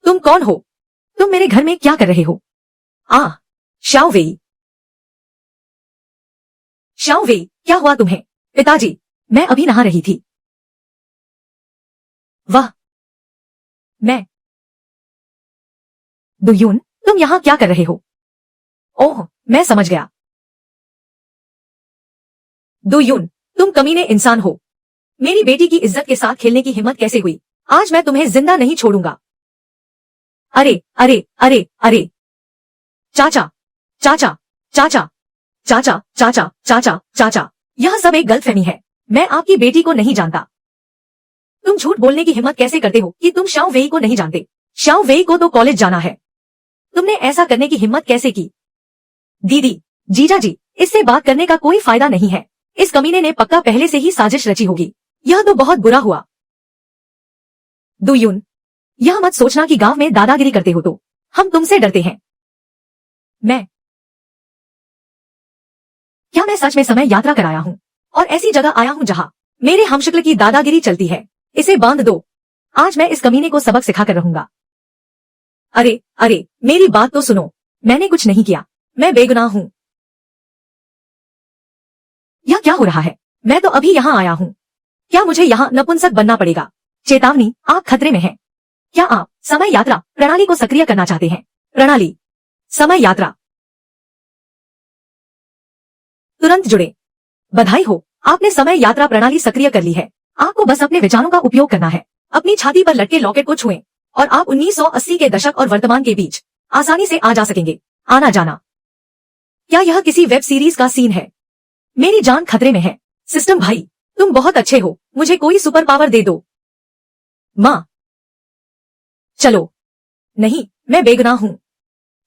तुम कौन हो? तुम मेरे घर में क्या कर रहे हो? शाओ वेई। शाओ वेई, क्या हुआ तुम्हें? पिताजी, मैं अभी नहा रही थी। वाह, मैं। दुयून, तुम यहाँ क्या कर रहे हो? ओह, मैं समझ गया। दुयून, तुम कमीने इंसान हो। मेरी बेटी की इज्जत के साथ खेलने की हिम्मत कैसे हुई? आज मैं तुम्हें जिंदा नहीं छोड़ूंगा। अरे अरे अरे अरे, चाचा चाचा चाचा चाचा चाचा चाचा चाचा, यह सब एक गलतफहमी है। मैं आपकी बेटी को नहीं जानता। तुम झूठ बोलने की हिम्मत कैसे करते हो कि तुम शाओ वेई को नहीं जानते? शाओ वेई को तो कॉलेज जाना है। तुमने ऐसा करने की हिम्मत कैसे की? दीदी, जीजा जी, इससे बात करने का कोई फायदा नहीं है। इस कमीने ने पक्का पहले से ही साजिश रची होगी। यह तो बहुत बुरा हुआ। दुयून, यह मत सोचना कि गांव में दादागिरी करते हो तो हम तुमसे डरते हैं। क्या मैं सच में समय यात्रा कराया हूँ और ऐसी जगह आया हूँ जहाँ मेरे हमशक्ल की दादागिरी चलती है? इसे बांध दो। आज मैं इस कमीने को सबक सिखाकर रहूंगा। अरे अरे, मेरी बात तो सुनो। मैंने कुछ नहीं किया। मैं बेगुनाह हूँ। यह क्या हो रहा है? मैं तो अभी यहाँ आया हूँ। क्या मुझे यहाँ नपुंसक बनना पड़ेगा? चेतावनी, आप खतरे में हैं। क्या आप समय यात्रा प्रणाली को सक्रिय करना चाहते हैं? प्रणाली, समय यात्रा तुरंत जुड़े। बधाई हो, आपने समय यात्रा प्रणाली सक्रिय कर ली है। आपको बस अपने विचारों का उपयोग करना है। अपनी छाती पर लटके लॉकेट को छुएं और आप 1980 के दशक और वर्तमान के बीच आसानी से आ जा सकेंगे। आना जाना। क्या यह किसी वेब सीरीज का सीन है? मेरी जान खतरे में है। सिस्टम भाई, तुम बहुत अच्छे हो। मुझे कोई सुपर पावर दे दो। माँ, चलो। नहीं, मैं बेगुनाह हूँ।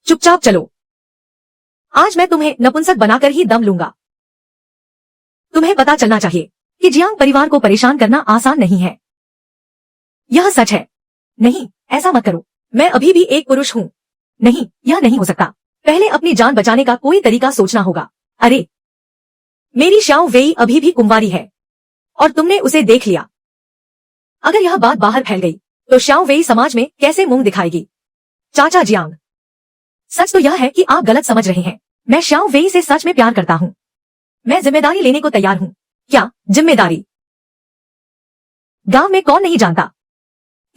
चुपचाप चलो। आज मैं तुम्हें नपुंसक बनाकर ही दम लूंगा। तुम्हें पता चलना चाहिए कि जियांग परिवार को परेशान करना आसान नहीं है। यह सच है। नहीं, ऐसा मत करो। मैं अभी भी एक पुरुष हूँ। नहीं, यह नहीं हो सकता। पहले अपनी जान बचाने का कोई तरीका सोचना होगा। अरे, मेरी शाओ वेई अभी भी कुंवारी है और तुमने उसे देख लिया। अगर यह बात बाहर फैल गई तो शाओ वेई समाज में कैसे मुंह दिखाएगी? चाचा जियांग, सच तो यह है कि आप गलत समझ रहे हैं। मैं शाओ वेई से सच में प्यार करता हूँ। मैं जिम्मेदारी लेने को तैयार हूँ। क्या जिम्मेदारी? गांव में कौन नहीं जानता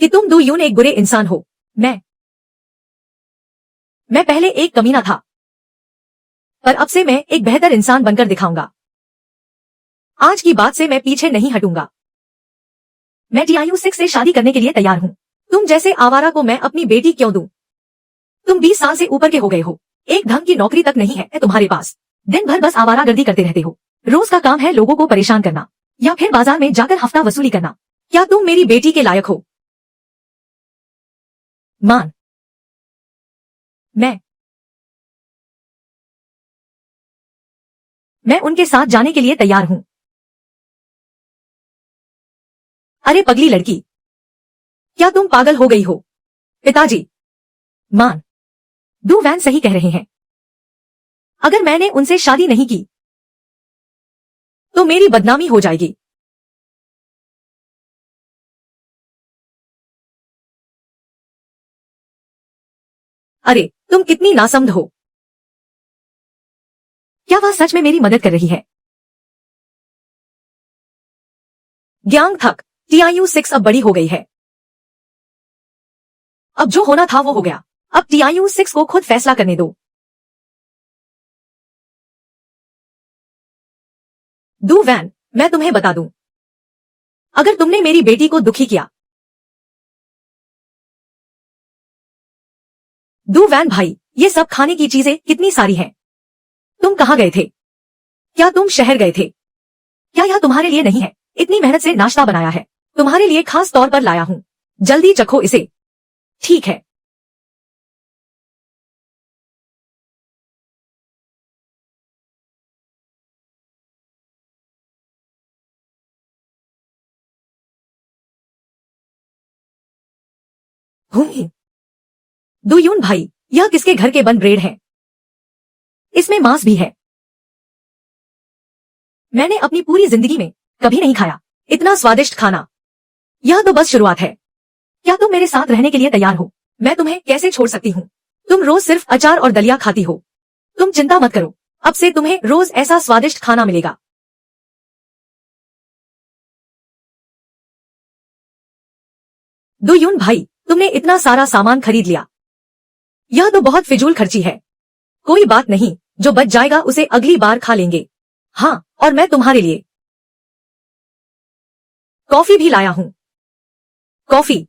कि तुम दुयून एक बुरे इंसान हो। मैं पहले एक कमीना था, पर अब से मैं एक बेहतर इंसान बनकर दिखाऊंगा। आज की बात से मैं पीछे नहीं हटूंगा। मैं टीआईयू 6 से शादी करने के लिए तैयार हूँ। तुम जैसे आवारा को मैं अपनी बेटी क्यों दूं? तुम 20 साल से ऊपर के हो गए हो। एक ढंग की नौकरी तक नहीं है तुम्हारे पास। दिन भर बस आवारागर्दी करते रहते हो। रोज का काम है लोगों को परेशान करना या फिर बाजार में जाकर हफ्ता वसूली करना। क्या तुम मेरी बेटी के लायक हो? मान, मैं उनके साथ जाने के लिए तैयार हूं। अरे पगली लड़की, क्या तुम पागल हो गई हो? पिताजी, मान, दू वैन सही कह रहे हैं। अगर मैंने उनसे शादी नहीं की तो मेरी बदनामी हो जाएगी। अरे, तुम कितनी नासमझ हो। क्या वह सच में मेरी मदद कर रही है? ग्यांग थक, टीआईयू 6 अब बड़ी हो गई है। अब जो होना था वो हो गया। अब टीआईयू 6 को खुद फैसला करने दो। दू वैन, मैं तुम्हें बता दूं, अगर तुमने मेरी बेटी को दुखी किया। दू वैन भाई, ये सब खाने की चीजें कितनी सारी हैं। तुम कहाँ गए थे? क्या तुम शहर गए थे? क्या यह तुम्हारे लिए नहीं है? इतनी मेहनत से नाश्ता बनाया है, तुम्हारे लिए खास तौर पर लाया हूं। जल्दी चखो इसे। ठीक है। दुयून भाई, यह किसके घर के बन ब्रेड है? इसमें मांस भी है। मैंने अपनी पूरी जिंदगी में कभी नहीं खाया इतना स्वादिष्ट खाना। यह तो बस शुरुआत है। क्या तुम मेरे साथ रहने के लिए तैयार हो? मैं तुम्हें कैसे छोड़ सकती हूँ? तुम रोज सिर्फ अचार और दलिया खाती हो। तुम चिंता मत करो, अब से तुम्हें रोज ऐसा स्वादिष्ट खाना मिलेगा। दुयुन भाई, तुमने इतना सारा सामान खरीद लिया। यह तो बहुत फिजूल खर्ची है। कोई बात नहीं, जो बच जाएगा उसे अगली बार खा लेंगे। हाँ, और मैं तुम्हारे लिए कॉफी भी लाया हूँ। कॉफी?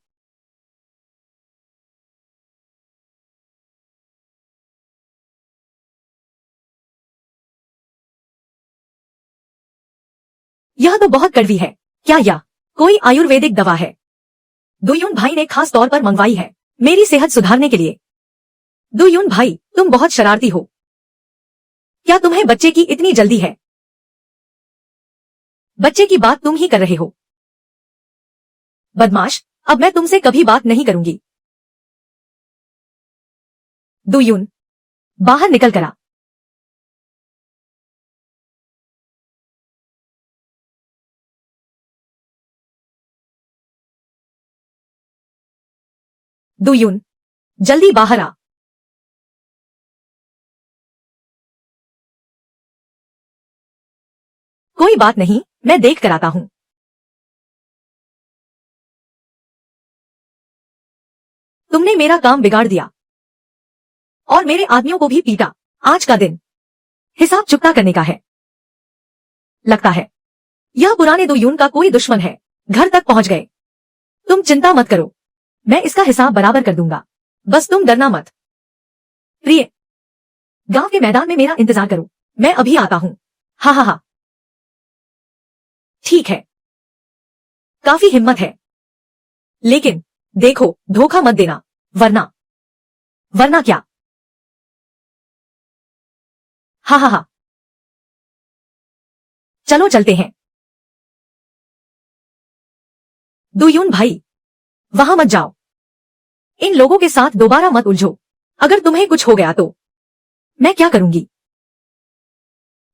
यह तो बहुत कड़वी है। क्या यह कोई आयुर्वेदिक दवा है? दुयुन भाई ने खास तौर पर मंगवाई है, मेरी सेहत सुधारने के लिए। दुयुन भाई, तुम बहुत शरारती हो। क्या तुम्हें बच्चे की इतनी जल्दी है? बच्चे की बात तुम ही कर रहे हो। बदमाश, अब मैं तुमसे कभी बात नहीं करूंगी। दुयुन, बाहर निकल कर आ। दुयुन, जल्दी बाहर आ। कोई बात नहीं, मैं देख कर आता हूँ। तुमने मेरा काम बिगाड़ दिया और मेरे आदमियों को भी पीटा। आज का दिन हिसाब चुकता करने का है। लगता है यह पुराने दुयुन का कोई दुश्मन है। घर तक पहुंच गए। तुम चिंता मत करो, मैं इसका हिसाब बराबर कर दूंगा। बस तुम डरना मत। प्रिय, गांव के मैदान में मेरा इंतजार करो, मैं अभी आता हूँ। हा हा हा। ठीक है, काफी हिम्मत है, लेकिन देखो धोखा मत देना, वरना वरना क्या? हा हा हा। चलो चलते हैं। दुयुन भाई, वहां मत जाओ। इन लोगों के साथ दोबारा मत उलझो। अगर तुम्हें कुछ हो गया तो मैं क्या करूंगी?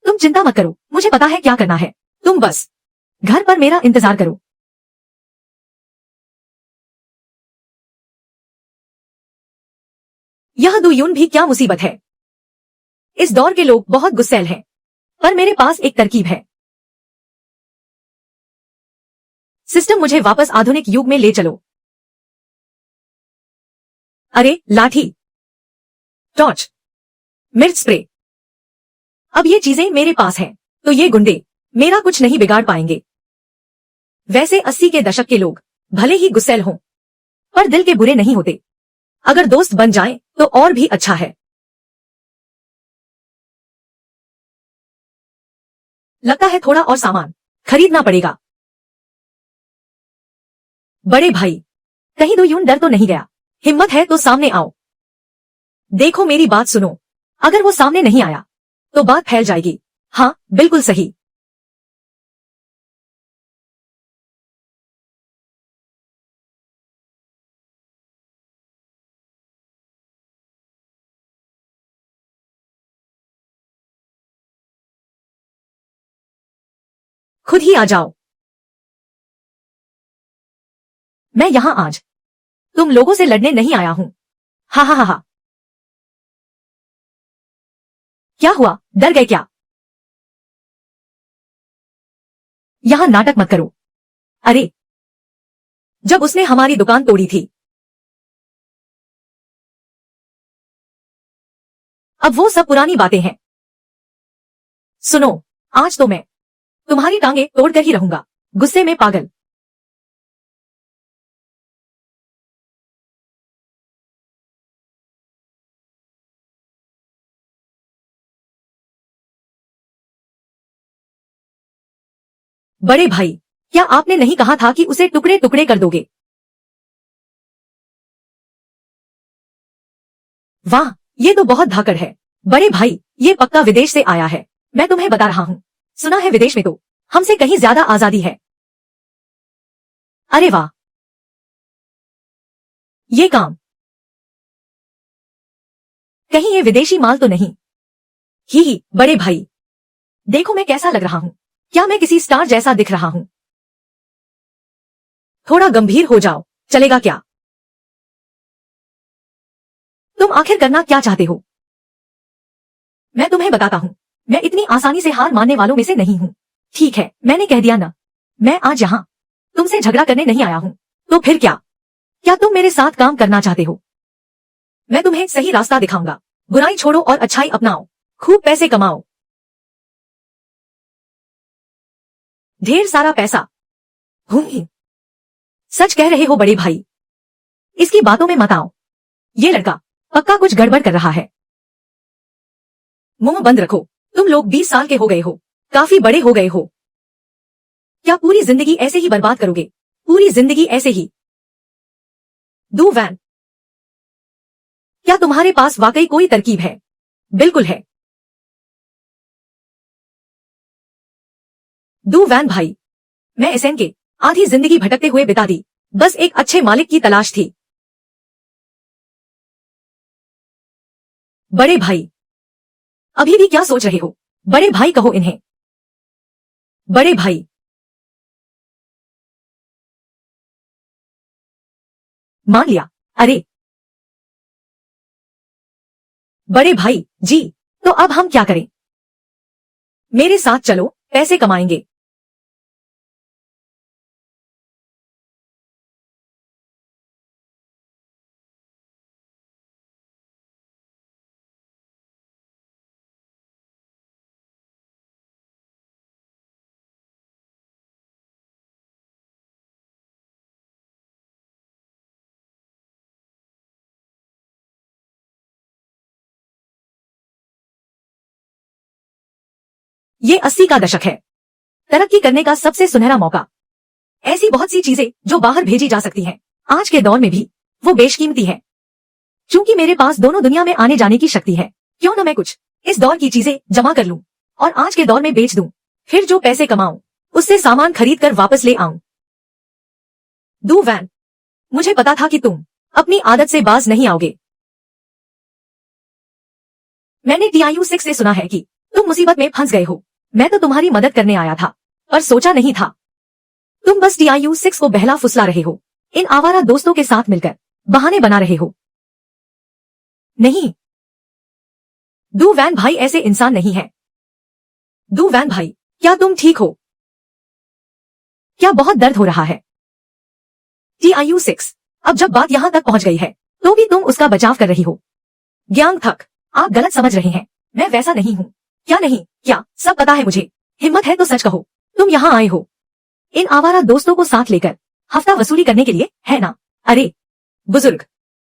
तुम चिंता मत करो, मुझे पता है क्या करना है। तुम बस घर पर मेरा इंतजार करो। यह दुयुन भी क्या मुसीबत है। इस दौर के लोग बहुत गुस्सैल हैं, पर मेरे पास एक तरकीब है। सिस्टम, मुझे वापस आधुनिक युग में ले चलो। अरे लाठी, टॉर्च, मिर्च स्प्रे, अब ये चीजें मेरे पास हैं, तो ये गुंडे मेरा कुछ नहीं बिगाड़ पाएंगे। वैसे 80 के दशक के लोग भले ही गुस्सैल हों, पर दिल के बुरे नहीं होते। अगर दोस्त बन जाएं तो और भी अच्छा है। लगता है थोड़ा और सामान खरीदना पड़ेगा। बड़े भाई, कहीं दुयुन डर तो नहीं गया? हिम्मत है तो सामने आओ। देखो मेरी बात सुनो, अगर वो सामने नहीं आया तो बात फैल जाएगी। हाँ, बिल्कुल सही। खुद ही आ जाओ। मैं यहां आज तुम लोगों से लड़ने नहीं आया हूं। हा हा हा हा। क्या हुआ, डर गए क्या? यहां नाटक मत करो। अरे, जब उसने हमारी दुकान तोड़ी थी, अब वो सब पुरानी बातें हैं। सुनो, आज तो मैं तुम्हारी टांगे तोड़कर ही रहूंगा। गुस्से में पागल। बड़े भाई, क्या आपने नहीं कहा था कि उसे टुकड़े टुकड़े कर दोगे? वाह, ये तो बहुत धाकड़ है। बड़े भाई, ये पक्का विदेश से आया है। मैं तुम्हें बता रहा हूँ, सुना है विदेश में तो हमसे कहीं ज्यादा आजादी है। अरे वाह, ये काम, कहीं ये विदेशी माल तो नहीं? ही, बड़े भाई, देखो मैं कैसा लग रहा हूँ। क्या मैं किसी स्टार जैसा दिख रहा हूँ? थोड़ा गंभीर हो जाओ, चलेगा क्या? तुम आखिर करना क्या चाहते हो? मैं तुम्हें बताता हूँ, मैं इतनी आसानी से हार मानने वालों में से नहीं हूँ। ठीक है, मैंने कह दिया ना, मैं आज यहाँ तुमसे झगड़ा करने नहीं आया हूँ। तो फिर क्या? क्या तुम मेरे साथ काम करना चाहते हो? मैं तुम्हें सही रास्ता दिखाऊंगा। बुराई छोड़ो और अच्छाई अपनाओ, खूब पैसे कमाओ, ढेर सारा पैसा। सच कह रहे हो बड़े भाई, इसकी बातों में मत आओ। ये लड़का पक्का कुछ गड़बड़ कर रहा है। मुंह बंद रखो। तुम लोग 20 साल के हो गए हो, काफी बड़े हो गए हो। क्या पूरी जिंदगी ऐसे ही बर्बाद करोगे? पूरी जिंदगी ऐसे ही? डू वैन, क्या तुम्हारे पास वाकई कोई तरकीब है? बिल्कुल है। डू वैन भाई, मैं एसएन के आधी जिंदगी भटकते हुए बिता दी, बस एक अच्छे मालिक की तलाश थी। बड़े भाई, अभी भी क्या सोच रहे हो? बड़े भाई कहो इन्हें। बड़े भाई, मान लिया। अरे बड़े भाई जी, तो अब हम क्या करें? मेरे साथ चलो, पैसे कमाएंगे। ये 80 का दशक है, तरक्की करने का सबसे सुनहरा मौका। ऐसी बहुत सी चीजें जो बाहर भेजी जा सकती हैं, आज के दौर में भी वो बेशकीमती है। क्योंकि मेरे पास दोनों दुनिया में आने जाने की शक्ति है, क्यों न मैं कुछ इस दौर की चीजें जमा कर लूं और आज के दौर में बेच दूं, फिर जो पैसे कमाऊं उससे सामान खरीद कर वापस ले आऊं। डू वैन, मुझे पता था कि तुम अपनी आदत से बाज नहीं आओगे। मैंने TIU6 से सुना है कि तुम मुसीबत में फंस गए हो। मैं तो तुम्हारी मदद करने आया था, पर सोचा नहीं था तुम बस TIU6 को बहला फुसला रहे हो, इन आवारा दोस्तों के साथ मिलकर बहाने बना रहे हो। नहीं, डू वैन भाई ऐसे इंसान नहीं है। डू वैन भाई, क्या तुम ठीक हो? क्या बहुत दर्द हो रहा है? TIU6, अब जब बात यहाँ तक पहुंच गई है, तो भी तुम उसका बचाव कर रही हो। ग्यांग थक, आप गलत समझ रहे हैं, मैं वैसा नहीं हूँ। क्या नहीं? क्या सब पता है मुझे। हिम्मत है तो सच कहो, तुम यहाँ आए हो इन आवारा दोस्तों को साथ लेकर हफ्ता वसूली करने के लिए, है ना? अरे बुजुर्ग,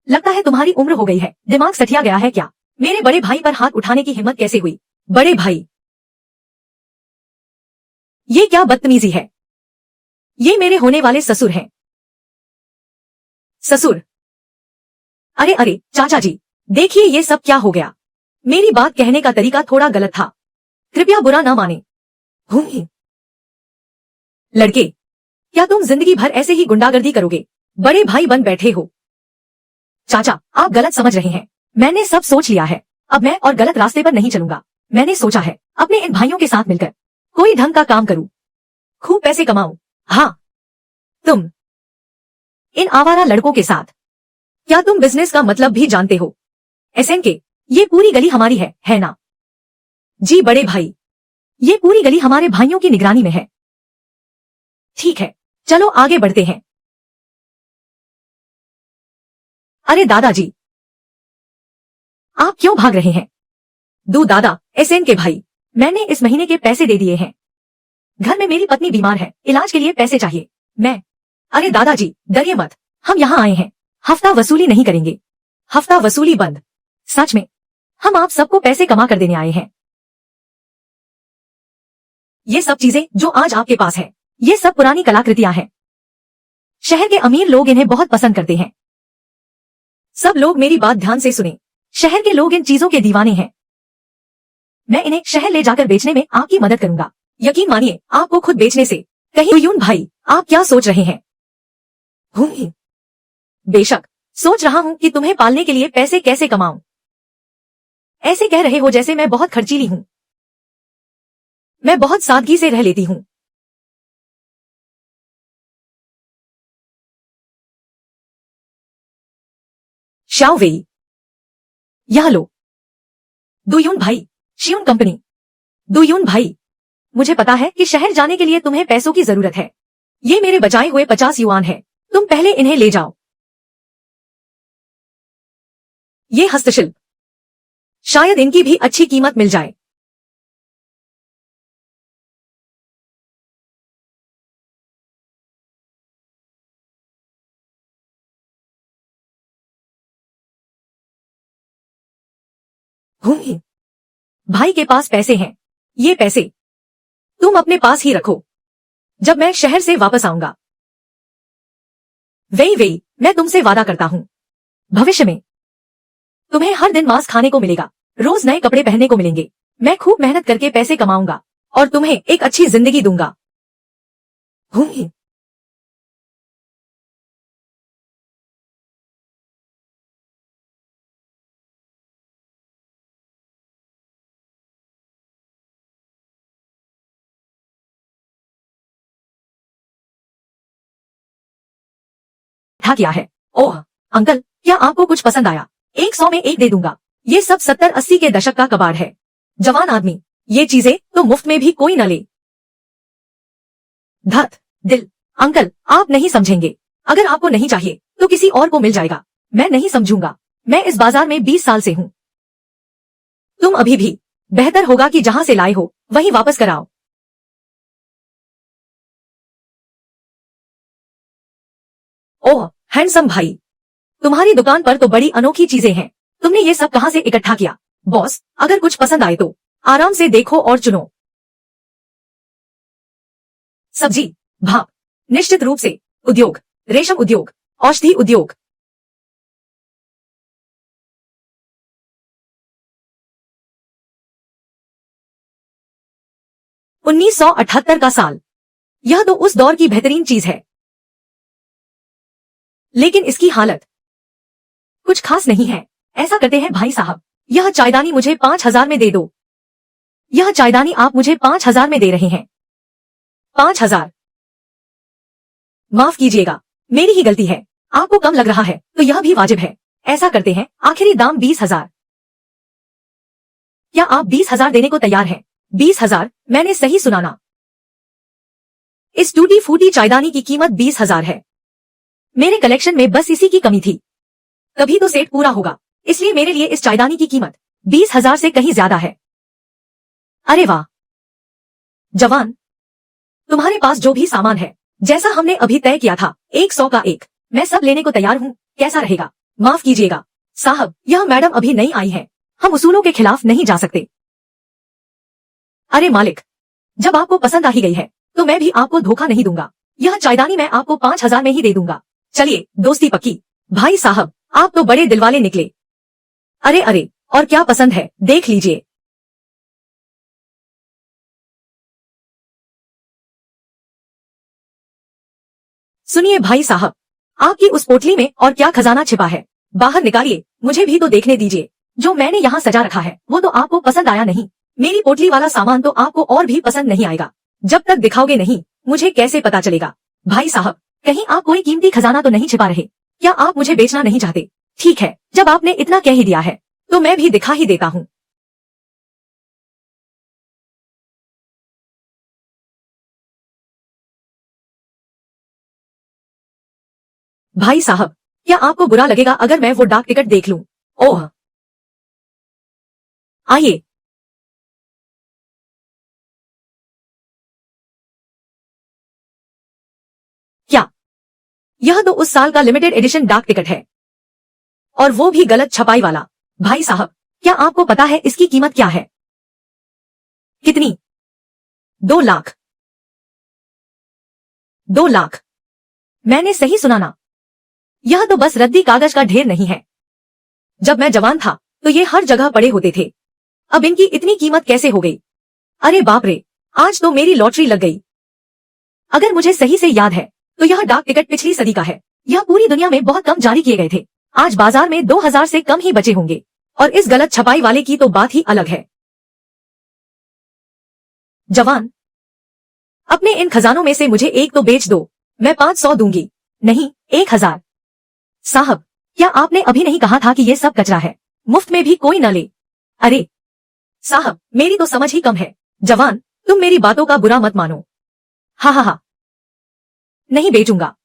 लगता है तुम्हारी उम्र हो गई है, दिमाग सठिया गया है क्या? मेरे बड़े भाई पर हाथ उठाने की हिम्मत कैसे हुई? बड़े भाई, ये क्या बदतमीजी है? ये मेरे होने वाले ससुर हैं। ससुर? अरे अरे चाचा जी, देखिए ये सब क्या हो गया। मेरी बात कहने का तरीका थोड़ा गलत था, कृपया बुरा ना माने। लड़के, क्या तुम जिंदगी भर ऐसे ही गुंडागर्दी करोगे? बड़े भाई बन बैठे हो। चाचा, आप गलत समझ रहे हैं, मैंने सब सोच लिया है, अब मैं और गलत रास्ते पर नहीं चलूंगा। मैंने सोचा है अपने इन भाइयों के साथ मिलकर कोई ढंग का काम करूं, खूब पैसे कमाऊं। हाँ, तुम इन आवारा लड़कों के साथ। क्या तुम बिजनेस का मतलब भी जानते हो? एसएन के, ये पूरी गली हमारी है ना? जी बड़े भाई, ये पूरी गली हमारे भाइयों की निगरानी में है। ठीक है, चलो आगे बढ़ते हैं। अरे दादाजी, आप क्यों भाग रहे हैं? दो दादा, एसएन के भाई, मैंने इस महीने के पैसे दे दिए हैं। घर में मेरी पत्नी बीमार है, इलाज के लिए पैसे चाहिए। मैं अरे दादाजी, डरिए मत, हम यहाँ आए हैं हफ्ता वसूली नहीं करेंगे। हफ्ता वसूली बंद? सच में? हम आप सबको पैसे कमा कर देने आए हैं। ये सब चीजें जो आज आपके पास है, ये सब पुरानी कलाकृतियां हैं। शहर के अमीर लोग इन्हें बहुत पसंद करते हैं। सब लोग मेरी बात ध्यान से सुने, शहर के लोग इन चीजों के दीवाने हैं। मैं इन्हें शहर ले जाकर बेचने में आपकी मदद करूंगा। यकीन मानिए, आपको खुद बेचने से कहीं। यून भाई, आप क्या सोच रहे हैं? बेशक सोच रहा हूं कि तुम्हें पालने के लिए पैसे कैसे कमाऊं। ऐसे कह रहे हो जैसे मैं बहुत खर्चीली हूं। मैं बहुत सादगी से रह लेती हूं। शाओ वेई, यह लो। दुयून भाई, शियून कंपनी। दुयून भाई, मुझे पता है कि शहर जाने के लिए तुम्हें पैसों की जरूरत है। ये मेरे बचाए हुए 50 युआन है, तुम पहले इन्हें ले जाओ। ये हस्तशिल्प, शायद इनकी भी अच्छी कीमत मिल जाए। भाई के पास पैसे हैं, ये पैसे तुम अपने पास ही रखो, जब मैं शहर से वापस आऊंगा। वही मैं तुमसे वादा करता हूं, भविष्य में तुम्हें हर दिन मांस खाने को मिलेगा, रोज नए कपड़े पहनने को मिलेंगे। मैं खूब मेहनत करके पैसे कमाऊंगा और तुम्हें एक अच्छी जिंदगी दूंगा। था किया है। ओह अंकल, क्या आपको कुछ पसंद आया? 100 में एक दे दूंगा। ये सब 70-80 के दशक का कबाड़ है। जवान आदमी, ये चीजें तो मुफ्त में भी कोई न ले। धत दिल, अंकल आप नहीं समझेंगे। अगर आपको नहीं चाहिए तो किसी और को मिल जाएगा। मैं नहीं समझूंगा, मैं इस बाजार में 20 साल से हूँ। तुम अभी भी, बेहतर होगा कि जहां से लाए हो वहीं वापस कराओ। ओह हैंडसम भाई, तुम्हारी दुकान पर तो बड़ी अनोखी चीजें हैं। तुमने ये सब कहां से इकट्ठा किया? बॉस, अगर कुछ पसंद आए तो आराम से देखो और चुनो। सब्जी, भाप, निश्चित रूप से, उद्योग, रेशम उद्योग, औषधि उद्योग। $1978 का साल, यह तो उस दौर की बेहतरीन चीज है, लेकिन इसकी हालत कुछ खास नहीं है। ऐसा करते हैं भाई साहब, यह चायदानी मुझे 5000 में दे दो। यह चायदानी आप मुझे 5000 में दे रहे हैं। 5000? माफ कीजिएगा, मेरी ही गलती है। आपको कम लग रहा है तो यह भी वाजिब है। ऐसा करते हैं, आखिरी दाम 20,000। क्या आप 20,000 देने को तैयार हैं? 20,000? मैंने सही सुना ना? इस टूटी फूटी चायदानी की कीमत 20,000 है। मेरे कलेक्शन में बस इसी की कमी थी, तभी तो सेट पूरा होगा। इसलिए मेरे लिए इस चायदानी की कीमत 20,000 से कहीं ज्यादा है। अरे वाह जवान, तुम्हारे पास जो भी सामान है, जैसा हमने अभी तय किया था, 100 का एक, मैं सब लेने को तैयार हूँ। कैसा रहेगा? माफ कीजिएगा साहब, यह मैडम अभी नई आई है, हम उसूलों के खिलाफ नहीं जा सकते। अरे मालिक, जब आपको पसंद आ ही गई है तो मैं भी आपको धोखा नहीं दूंगा। यह चायदानी मैं आपको 5,000 में ही दे दूंगा। चलिए दोस्ती पक्की। भाई साहब, आप तो बड़े दिलवाले निकले। अरे अरे, और क्या पसंद है देख लीजिए। सुनिए भाई साहब, आपकी उस पोटली में और क्या खजाना छिपा है? बाहर निकालिए, मुझे भी तो देखने दीजिए। जो मैंने यहाँ सजा रखा है वो तो आपको पसंद आया नहीं। मेरी पोटली वाला सामान तो आपको और भी पसंद नहीं आएगा। जब तक दिखाओगे नहीं, मुझे कैसे पता चलेगा? भाई साहब, कहीं आप कोई कीमती खजाना तो नहीं छिपा रहे? क्या आप मुझे बेचना नहीं चाहते? ठीक है, जब आपने इतना कह ही दिया है तो मैं भी दिखा ही देता हूँ। भाई साहब, क्या आपको बुरा लगेगा अगर मैं वो डाक टिकट देख लूं? ओह, आइए। क्या यह तो उस साल का लिमिटेड एडिशन डाक टिकट है, और वो भी गलत छपाई वाला। भाई साहब, क्या आपको पता है इसकी कीमत क्या है? कितनी? 2 लाख। 2 लाख? मैंने सही सुना ना? यह तो बस रद्दी कागज का ढेर नहीं है। जब मैं जवान था तो ये हर जगह पड़े होते थे। अब इनकी इतनी कीमत कैसे हो गई? अरे बाप रे, आज तो मेरी लॉटरी लग गई। अगर मुझे सही से याद है तो यह डाक टिकट पिछली सदी का है। यह पूरी दुनिया में बहुत कम जारी किए गए थे। आज बाजार में 2000 से कम ही बचे होंगे, और इस गलत छपाई वाले की तो बात ही अलग है। जवान, अपने इन खजानों में से मुझे एक तो बेच दो। मैं 500 दूंगी, नहीं 1000। साहब, क्या आपने अभी नहीं कहा था कि ये सब कचरा है? मुफ्त में भी कोई न ले। अरे साहब, मेरी तो समझ ही कम है। जवान, तुम मेरी बातों का बुरा मत मानो। हा, नहीं बेचूंगा।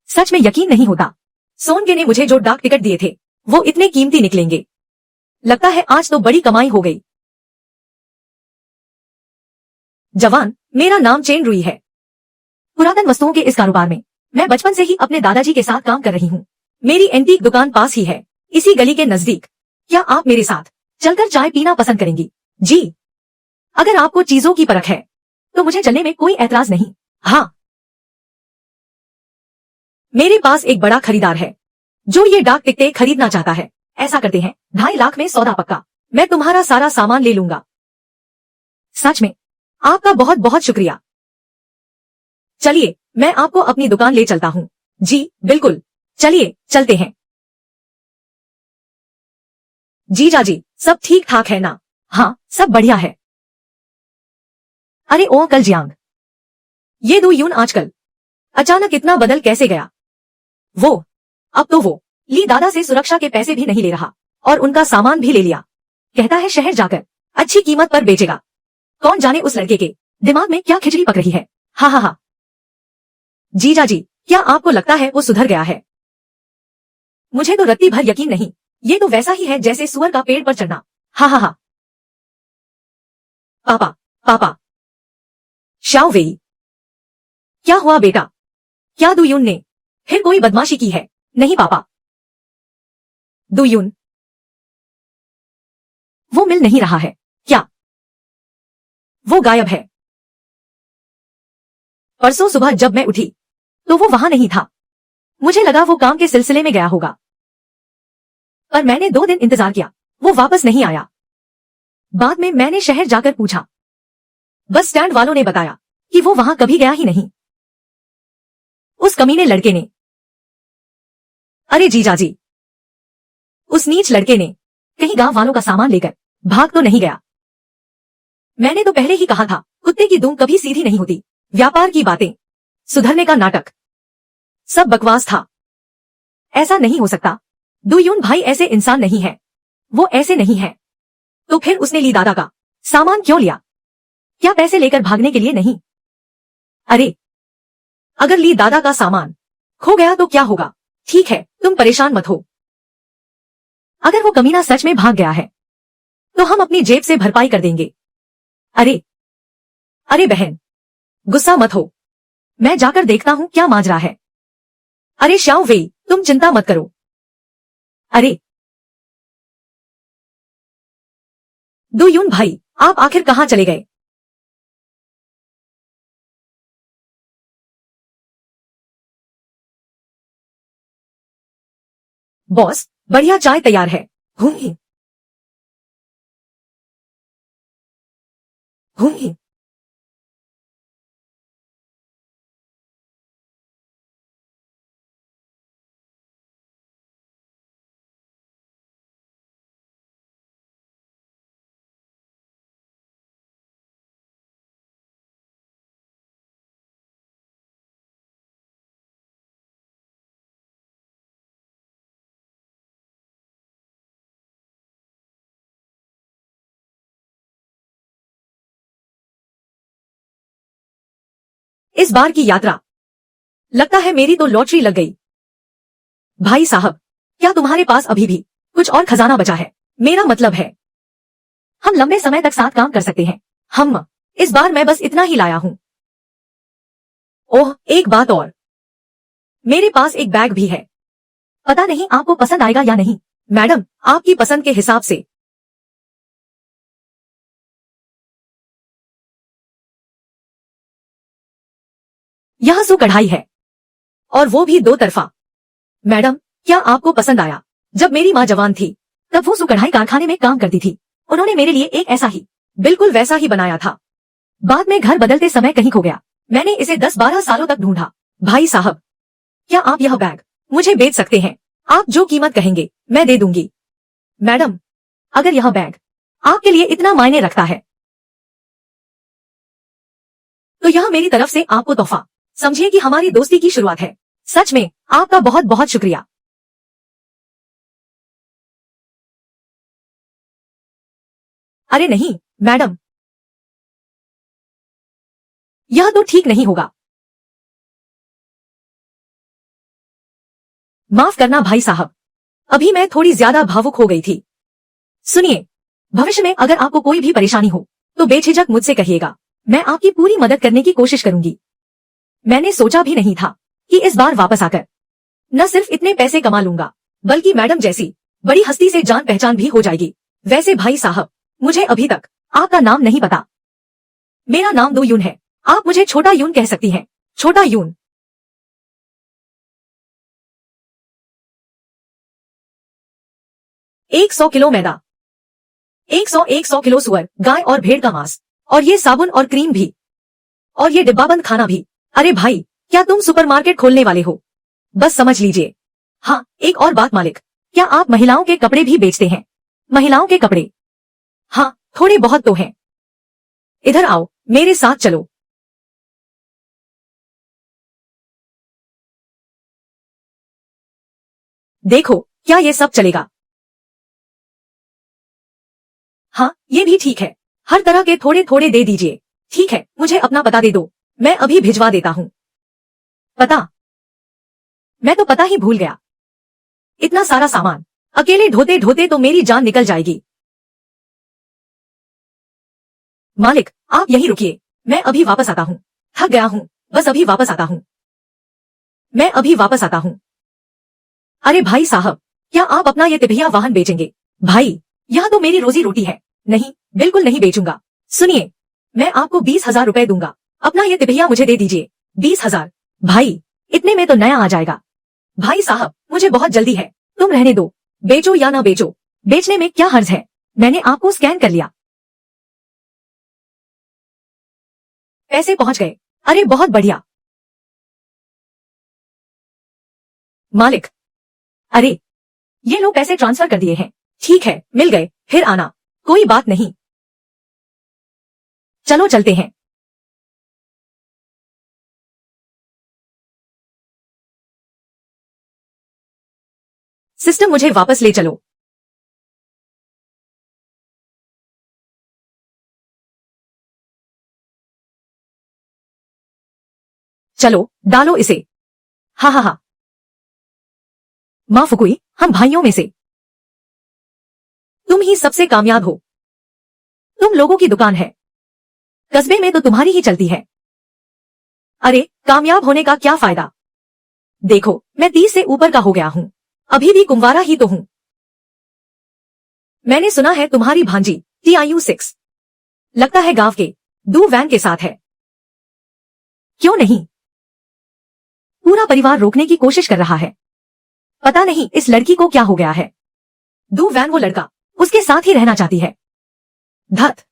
सच में यकीन नहीं होता, सोनके ने मुझे जो डाक टिकट दिए थे वो इतने कीमती निकलेंगे। लगता है आज तो बड़ी कमाई हो गई। जवान, मेरा नाम चेन रुई है। पुरातन वस्तुओं के इस कारोबार में मैं बचपन से ही अपने दादाजी के साथ काम कर रही हूँ। मेरी एंटीक दुकान पास ही है, इसी गली के नजदीक। क्या आप मेरे साथ चलकर चाय पीना पसंद करेंगी? जी, अगर आपको चीजों की परख है तो मुझे चलने में कोई ऐतराज नहीं। हाँ, मेरे पास एक बड़ा खरीदार है जो ये डाक टिकटें खरीदना चाहता है। ऐसा करते हैं, 2.5 लाख में सौदा पक्का। मैं तुम्हारा सारा सामान ले लूंगा। सच में आपका बहुत बहुत शुक्रिया। चलिए, मैं आपको अपनी दुकान ले चलता हूँ। जी बिल्कुल, चलिए चलते हैं। जीजा जी, सब ठीक ठाक है ना? हाँ, सब बढ़िया है। अरे ओ अंकल जियांग, ये दो यून आजकल अचानक इतना बदल कैसे गया? अब तो वो ली दादा से सुरक्षा के पैसे भी नहीं ले रहा और उनका सामान भी ले लिया। कहता है शहर जाकर अच्छी कीमत पर बेचेगा। कौन जाने उस लड़के के दिमाग में क्या खिचड़ी पक रही है। हा। जीजा जी, क्या आपको लगता है वो सुधर गया है? मुझे तो रत्ती भर यकीन नहीं। ये तो वैसा ही है जैसे सुअर का पेड़ पर चढ़ना। हा। पापा श्याओ वेई, क्या हुआ बेटा? क्या दुयून ने फिर कोई बदमाशी की है? नहीं पापा, दुयून वो मिल नहीं रहा है। क्या वो गायब है? परसों सुबह जब मैं उठी तो वो वहां नहीं था। मुझे लगा वो काम के सिलसिले में गया होगा, पर मैंने 2 दिन इंतजार किया, वो वापस नहीं आया। बाद में मैंने शहर जाकर पूछा, बस स्टैंड वालों ने बताया कि वो वहां कभी गया ही नहीं। उस कमीने लड़के ने, अरे जीजा जी, उस नीच लड़के ने कहीं गांव वालों का सामान लेकर भाग तो नहीं गया? मैंने तो पहले ही कहा था, कुत्ते की दूम कभी सीधी नहीं होती। व्यापार की बातें, सुधरने का नाटक, सब बकवास था। ऐसा नहीं हो सकता। दुयून भाई ऐसे इंसान नहीं है, वो ऐसे नहीं है। तो फिर उसने ली दादा का सामान क्यों लिया? क्या पैसे लेकर भागने के लिए नहीं? अरे, अगर ली दादा का सामान खो गया तो क्या होगा? ठीक है, तुम परेशान मत हो। अगर वो कमीना सच में भाग गया है तो हम अपनी जेब से भरपाई कर देंगे। अरे बहन, गुस्सा मत हो, मैं जाकर देखता हूं क्या माजरा है। अरे श्याओ वेई, तुम चिंता मत करो। अरे दुयून भाई, आप आखिर कहां चले गए? बॉस, बढ़िया चाय तैयार है। हूं। इस बार की यात्रा लगता है मेरी तो लॉटरी लग गई। भाई साहब, क्या तुम्हारे पास अभी भी कुछ और खजाना बचा है? मेरा मतलब है, हम लंबे समय तक साथ काम कर सकते हैं। इस बार मैं बस इतना ही लाया हूं। ओह, एक बात और, मेरे पास एक बैग भी है। पता नहीं आपको पसंद आएगा या नहीं। मैडम, आपकी पसंद के हिसाब से। यह सु कढ़ाई है और वो भी 2 तरफा। मैडम, क्या आपको पसंद आया? जब मेरी माँ जवान थी तब वो सु कढ़ाई कारखाने में काम करती थी। उन्होंने मेरे लिए एक ऐसा ही, बिल्कुल वैसा ही बनाया था। बाद में घर बदलते समय कहीं खो गया। मैंने इसे 10-12 सालों तक ढूंढा। भाई साहब, क्या आप यह बैग मुझे बेच सकते हैं? आप जो कीमत कहेंगे मैं दे दूंगी। मैडम, अगर यह बैग आपके लिए इतना मायने रखता है तो यह मेरी तरफ से आपको तोहफा समझिए कि हमारी दोस्ती की शुरुआत है। सच में आपका बहुत बहुत शुक्रिया। अरे नहीं मैडम, यह तो ठीक नहीं होगा। माफ करना भाई साहब, अभी मैं थोड़ी ज्यादा भावुक हो गई थी। सुनिए, भविष्य में अगर आपको कोई भी परेशानी हो तो बेझिझक मुझसे कहिएगा, मैं आपकी पूरी मदद करने की कोशिश करूंगी। मैंने सोचा भी नहीं था कि इस बार वापस आकर न सिर्फ इतने पैसे कमा लूंगा, बल्कि मैडम जैसी बड़ी हस्ती से जान पहचान भी हो जाएगी। वैसे भाई साहब, मुझे अभी तक आपका नाम नहीं पता। मेरा नाम दो यून है, आप मुझे छोटा यून कह सकती हैं। छोटा यून? 100 किलो मैदा, 100 किलो सुअर, गाय और भेड़ का मांस, और ये साबुन और क्रीम भी, और ये डिब्बाबंद खाना भी। अरे भाई, क्या तुम सुपरमार्केट खोलने वाले हो? बस समझ लीजिए। हाँ, एक और बात मालिक, क्या आप महिलाओं के कपड़े भी बेचते हैं? महिलाओं के कपड़े? हाँ, थोड़े बहुत तो हैं। इधर आओ, मेरे साथ चलो। देखो, क्या ये सब चलेगा? हाँ, ये भी ठीक है। हर तरह के थोड़े थोड़े दे दीजिए। ठीक है, मुझे अपना पता दे दो, मैं अभी भिजवा देता हूँ। पता? मैं तो पता ही भूल गया। इतना सारा सामान अकेले ढोते ढोते तो मेरी जान निकल जाएगी। मालिक, आप यहीं रुकिए, मैं अभी वापस आता हूँ। थक गया हूँ, बस अभी वापस आता हूँ। मैं अभी वापस आता हूँ। अरे भाई साहब, क्या आप अपना ये तिपहिया वाहन बेचेंगे? भाई, यह तो मेरी रोजी रोटी है। नहीं, बिल्कुल नहीं बेचूंगा। सुनिए, मैं आपको 20,000 रुपए दूंगा, अपना ये तिपहिया मुझे दे दीजिए। 20,000? भाई, इतने में तो नया आ जाएगा। भाई साहब, मुझे बहुत जल्दी है, तुम रहने दो। बेचो या ना बेचो, बेचने में क्या हर्ज है? मैंने आपको स्कैन कर लिया, पैसे पहुंच गए। अरे बहुत बढ़िया। मालिक, अरे, ये लो पैसे ट्रांसफर कर दिए हैं। ठीक है, मिल गए, फिर आना। कोई बात नहीं। चलो चलते हैं। सिस्टम, मुझे वापस ले चलो। चलो, डालो इसे। हाँ हाँ हाँ। माँ फुकुई, हम भाइयों में से तुम ही सबसे कामयाब हो। तुम लोगों की दुकान है, कस्बे में तो तुम्हारी ही चलती है। अरे, कामयाब होने का क्या फायदा? देखो, मैं 30 से ऊपर का हो गया हूँ, अभी भी कुंवारा ही तो हूँ। मैंने सुना है तुम्हारी भांजी TIU6 लगता है गांव के दू वैन के साथ है। क्यों नहीं? पूरा परिवार रोकने की कोशिश कर रहा है। पता नहीं इस लड़की को क्या हो गया है। दू वैन वो लड़का उसके साथ ही रहना चाहती है। धत,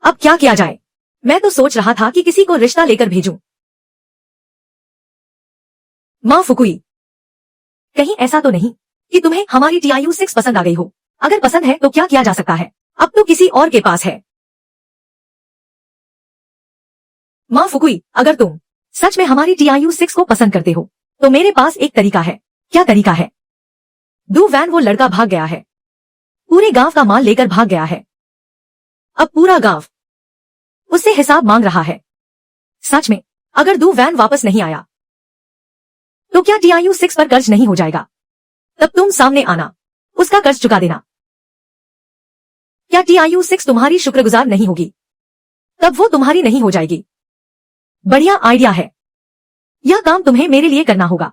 अब क्या किया जाए? मैं तो सोच रहा था कि किसी को रिश्ता लेकर भेजूं। माँ फुकुई, कहीं ऐसा तो नहीं कि तुम्हें हमारी TIU6 पसंद आ गई हो? अगर पसंद है तो क्या किया जा सकता है? अब तो किसी और के पास है। माँ फुकुई, अगर तुम सच में हमारी TIU6 को पसंद करते हो तो मेरे पास एक तरीका है। क्या तरीका है? दू वैन वो लड़का भाग गया है, पूरे गांव का माल लेकर भाग गया है। अब पूरा गांव उससे हिसाब मांग रहा है। सच में, अगर दू वैन वापस नहीं आया तो क्या TIU6 पर कर्ज नहीं हो जाएगा? तब तुम सामने आना, उसका कर्ज चुका देना। क्या TIU6 तुम्हारी शुक्रगुजार नहीं होगी? तब वो तुम्हारी नहीं हो जाएगी। बढ़िया आइडिया है, यह काम तुम्हें मेरे लिए करना होगा।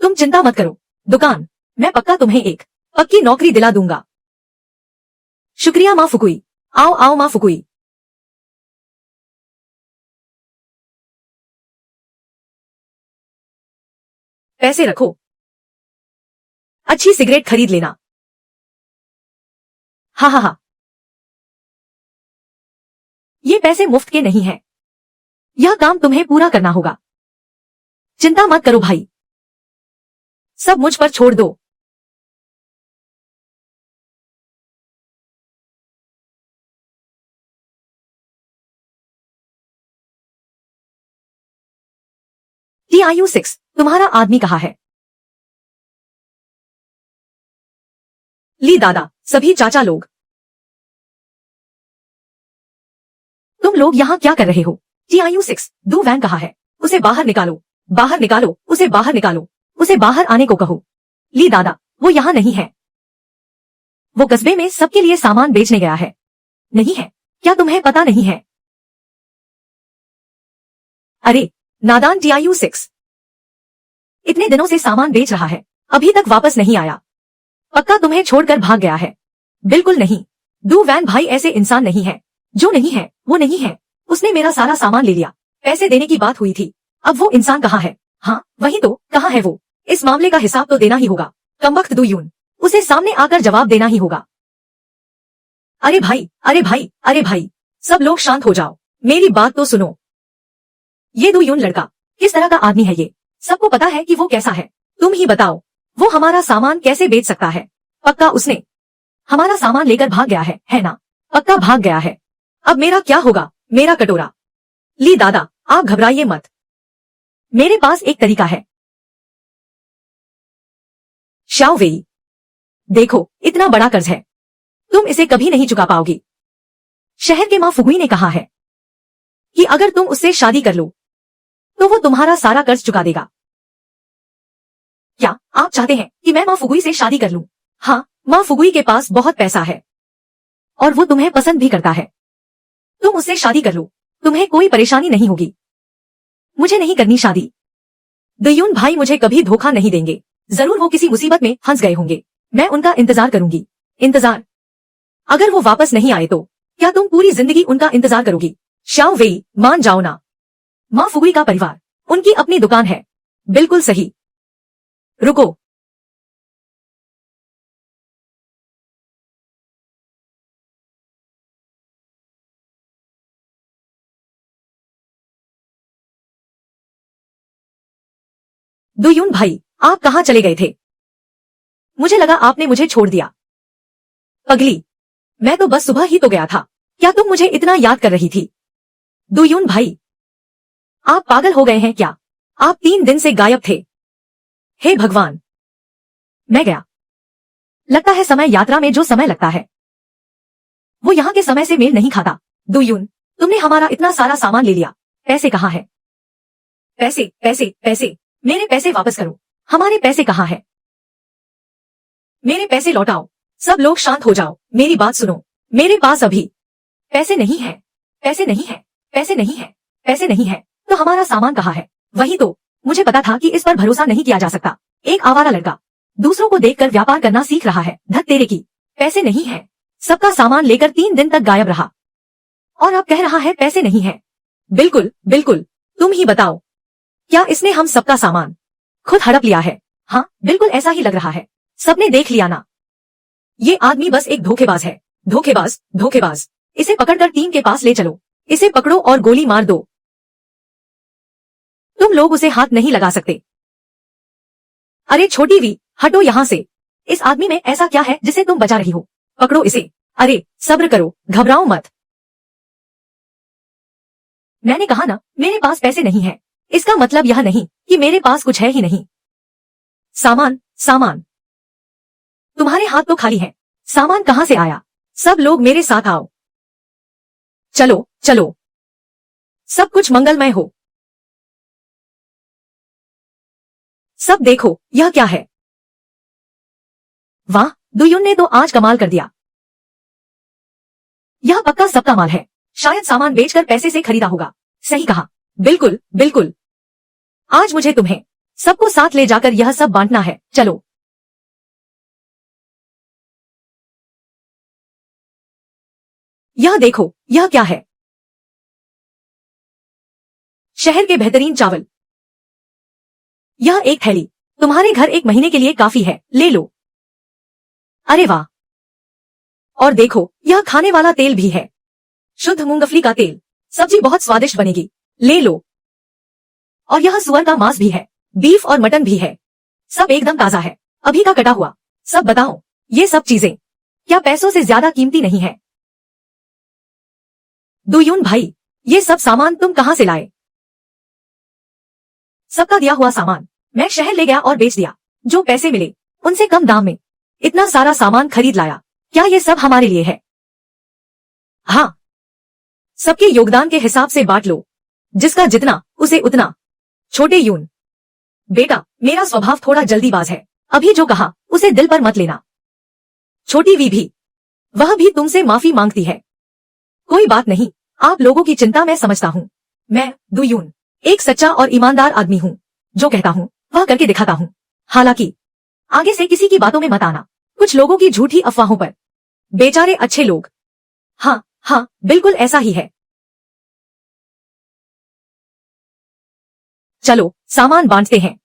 तुम चिंता मत करो, दुकान मैं पक्का तुम्हें एक पक्की नौकरी दिला दूंगा। शुक्रिया माँ फुकुई। आओ आओ माँ फुकुई। पैसे रखो, अच्छी सिगरेट खरीद लेना। हाँ हाँ हाँ, ये पैसे मुफ्त के नहीं हैं, यह काम तुम्हें पूरा करना होगा। चिंता मत करो भाई, सब मुझ पर छोड़ दो। TIU6, तुम्हारा आदमी कहाँ है? ली दादा, सभी चाचा लोग तुम लोग यहाँ क्या कर रहे हो? TIU6, दू वैन कहाँ है? उसे बाहर निकालो, बाहर निकालो, उसे बाहर निकालो, उसे बाहर आने को कहो। ली दादा, वो यहाँ नहीं है। वो कस्बे में सबके लिए सामान बेचने गया है। नहीं है? क्या तुम्हें पता नहीं है? अरे नादान TIU6, इतने दिनों से सामान बेच रहा है, अभी तक वापस नहीं आया। पक्का तुम्हें छोड़कर भाग गया है। बिल्कुल नहीं, दू वैन भाई ऐसे इंसान नहीं है। जो नहीं है वो नहीं है। उसने मेरा सारा सामान ले लिया। पैसे देने की बात हुई थी, अब वो इंसान कहाँ है? हाँ वही तो, कहाँ है वो? इस मामले का हिसाब तो देना ही होगा। कमबख्त दू यून, उसे सामने आकर जवाब देना ही होगा। अरे भाई, अरे भाई, अरे भाई, सब लोग शांत हो जाओ, मेरी बात तो सुनो। ये दू यून लड़का किस तरह का आदमी है? ये सबको पता है कि वो कैसा है। तुम ही बताओ, वो हमारा सामान कैसे बेच सकता है? पक्का उसने हमारा सामान लेकर भाग गया है ना? पक्का भाग गया है। अब मेरा क्या होगा? मेरा कटोरा। ली दादा, आप घबराइए मत, मेरे पास एक तरीका है। शाओ वेई, देखो इतना बड़ा कर्ज है, तुम इसे कभी नहीं चुका पाओगी। शहर के मां फुगुई ने कहा है कि अगर तुम उससे शादी कर लो तो वो तुम्हारा सारा कर्ज चुका देगा। क्या आप चाहते हैं कि मैं मां फुगुई से शादी कर लूं? हाँ, मां फुगुई के पास बहुत पैसा है और वो तुम्हें पसंद भी करता है। तुम उससे शादी कर लो, तुम्हें कोई परेशानी नहीं होगी। मुझे नहीं करनी शादी। दयून भाई मुझे कभी धोखा नहीं देंगे। जरूर वो किसी मुसीबत में फंस गए होंगे। मैं उनका इंतजार करूंगी। इंतजार? अगर वो वापस नहीं आए तो क्या तुम पूरी जिंदगी उनका इंतजार करोगी? शाओ वेई, मान जाओ ना। मां फुगुई का परिवार, उनकी अपनी दुकान है। बिल्कुल सही। रुको, दुयून भाई, आप कहाँ चले गए थे? मुझे लगा आपने मुझे छोड़ दिया। पगली, मैं तो बस सुबह ही तो गया था, क्या तुम मुझे इतना याद कर रही थी? दुयून भाई, आप पागल हो गए हैं क्या? आप 3 दिन से गायब थे। हे भगवान, मैं गया। लगता है समय यात्रा में जो समय लगता है वो यहाँ के समय से मेल नहीं खाता। दुयून, तुमने हमारा इतना सारा सामान ले लिया, पैसे कहाँ है? पैसे, पैसे, पैसे, मेरे पैसे वापस करो। हमारे पैसे कहाँ है? मेरे पैसे लौटाओ। सब लोग शांत हो जाओ, मेरी बात सुनो। मेरे पास अभी पैसे नहीं है, पैसे नहीं है, पैसे नहीं है, पैसे नहीं है। तो हमारा सामान कहाँ है? वही तो, मुझे पता था कि इस पर भरोसा नहीं किया जा सकता। एक आवारा लड़का दूसरों को देखकर व्यापार करना सीख रहा है। धत तेरे की, पैसे नहीं है। सबका सामान लेकर 3 दिन तक गायब रहा और अब कह रहा है पैसे नहीं है। बिल्कुल बिल्कुल, तुम ही बताओ, क्या इसने हम सबका सामान खुद हड़प लिया है? हाँ बिल्कुल ऐसा ही लग रहा है। सबने देख लिया ना, ये आदमी बस एक धोखेबाज है। धोखेबाज, धोखेबाज। इसे पकड़कर टीम के पास ले चलो। इसे पकड़ो और गोली मार दो। तुम लोग उसे हाथ नहीं लगा सकते। अरे छोटी वी, हटो यहाँ से। इस आदमी में ऐसा क्या है जिसे तुम बचा रही हो? पकड़ो इसे। अरे सब्र करो, घबराओ मत। मैंने कहा ना, मेरे पास पैसे नहीं है। इसका मतलब यह नहीं कि मेरे पास कुछ है ही नहीं। सामान, सामान, तुम्हारे हाथ तो खाली हैं। सामान कहाँ से आया? सब लोग मेरे साथ आओ। चलो चलो, सब कुछ मंगलमय हो। सब देखो, यह क्या है? वाह, दुयुन ने तो आज कमाल कर दिया। यह पक्का सबका माल है। शायद सामान बेचकर पैसे से खरीदा होगा। सही कहा, बिल्कुल बिल्कुल। आज मुझे तुम्हें सबको साथ ले जाकर यह सब बांटना है। चलो। यह देखो, यह क्या है? शहर के बेहतरीन चावल। यह एक थैली तुम्हारे घर 1 महीने के लिए काफी है, ले लो। अरे वाह, और देखो, यह खाने वाला तेल भी है, शुद्ध मूंगफली का तेल। सब्जी बहुत स्वादिष्ट बनेगी, ले लो। और यह सुअर का मांस भी है, बीफ और मटन भी है। सब एकदम ताजा है, अभी का कटा हुआ। सब बताओ, ये सब चीजें क्या पैसों से ज्यादा कीमती नहीं है? दुयून भाई, ये सब सामान तुम कहां से लाए? सबका दिया हुआ सामान मैं शहर ले गया और बेच दिया। जो पैसे मिले उनसे कम दाम में इतना सारा सामान खरीद लाया। क्या ये सब हमारे लिए है? हाँ। सबके योगदान के हिसाब से बांट लो, जिसका जितना उसे उतना। छोटे यून, बेटा मेरा स्वभाव थोड़ा जल्दीबाज है, अभी जो कहा उसे दिल पर मत लेना। छोटी वी भी, वह भी तुमसे माफी मांगती है। कोई बात नहीं, आप लोगों की चिंता मैं समझता हूँ। मैं दुयून एक सच्चा और ईमानदार आदमी हूँ, जो कहता हूँ वह करके दिखाता हूँ। हालांकि आगे से किसी की बातों में मत आना, कुछ लोगों की झूठी अफवाहों पर। बेचारे अच्छे लोग। हाँ हाँ बिल्कुल ऐसा ही है। चलो सामान बांटते हैं।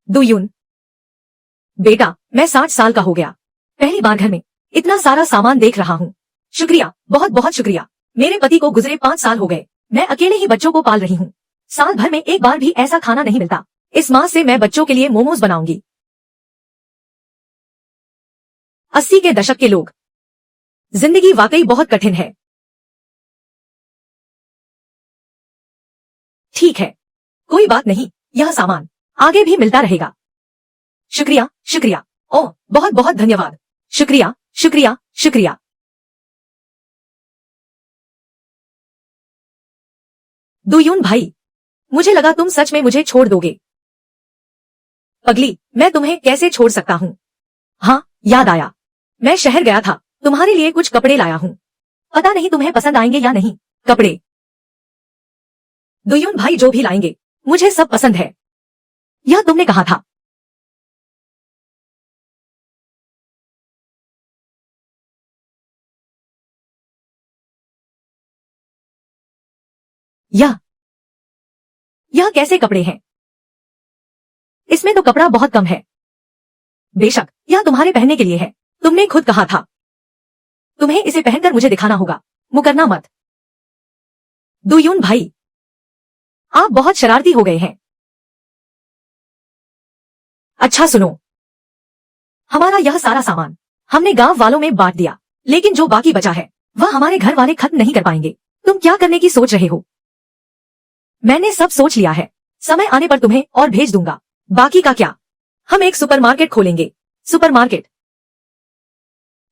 दुयून, बेटा मैं 60 साल का हो गया, पहली बार घर में इतना सारा सामान देख रहा हूँ। शुक्रिया, बहुत बहुत शुक्रिया। मेरे पति को गुजरे 5 साल हो गए, मैं अकेले ही बच्चों को पाल रही हूँ। साल भर में एक बार भी ऐसा खाना नहीं मिलता। इस माह से मैं बच्चों के लिए मोमोज बनाऊंगी। 80 के दशक के लोग। जिंदगी वाकई बहुत कठिन है। ठीक है, कोई बात नहीं, यह सामान आगे भी मिलता रहेगा। शुक्रिया शुक्रिया, ओह बहुत बहुत धन्यवाद। शुक्रिया शुक्रिया शुक्रिया। दुयून भाई, मुझे लगा तुम सच में मुझे छोड़ दोगे। पगली, मैं तुम्हें कैसे छोड़ सकता हूँ। हाँ याद आया, मैं शहर गया था, तुम्हारे लिए कुछ कपड़े लाया हूँ। पता नहीं तुम्हें पसंद आएंगे या नहीं। कपड़े दुयून भाई जो भी लाएंगे मुझे सब पसंद है। यह तुमने कहा था। यह कैसे कपड़े हैं? इसमें तो कपड़ा बहुत कम है। बेशक यह तुम्हारे पहनने के लिए है, तुमने खुद कहा था। तुम्हें इसे पहनकर मुझे दिखाना होगा, मुकरना मत। दुयून भाई, आप बहुत शरारती हो गए हैं। अच्छा सुनो, हमारा यह सारा सामान हमने गांव वालों में बांट दिया, लेकिन जो बाकी बचा है वह हमारे घर वाले खत्म नहीं कर पाएंगे। तुम क्या करने की सोच रहे हो? मैंने सब सोच लिया है, समय आने पर तुम्हें और भेज दूंगा। बाकी का क्या? हम एक सुपरमार्केट खोलेंगे। सुपरमार्केट?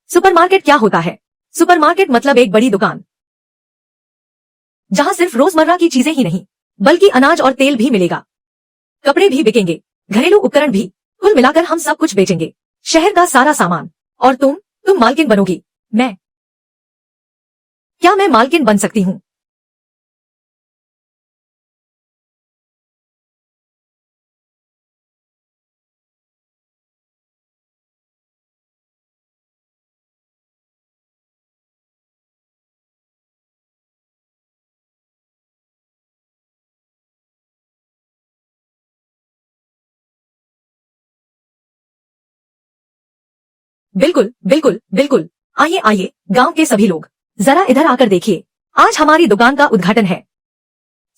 सुपरमार्केट क्या होता है? सुपरमार्केट मतलब एक बड़ी दुकान, जहां सिर्फ रोजमर्रा की चीजें ही नहीं बल्कि अनाज और तेल भी मिलेगा, कपड़े भी बिकेंगे, घरेलू उपकरण भी। कुल मिलाकर हम सब कुछ बेचेंगे, शहर का सारा सामान। और तुम मालकिन बनोगी। क्या मैं मालकिन बन सकती हूँ? बिल्कुल बिल्कुल बिल्कुल। आइए आइए गांव के सभी लोग, जरा इधर आकर देखिए, आज हमारी दुकान का उद्घाटन है।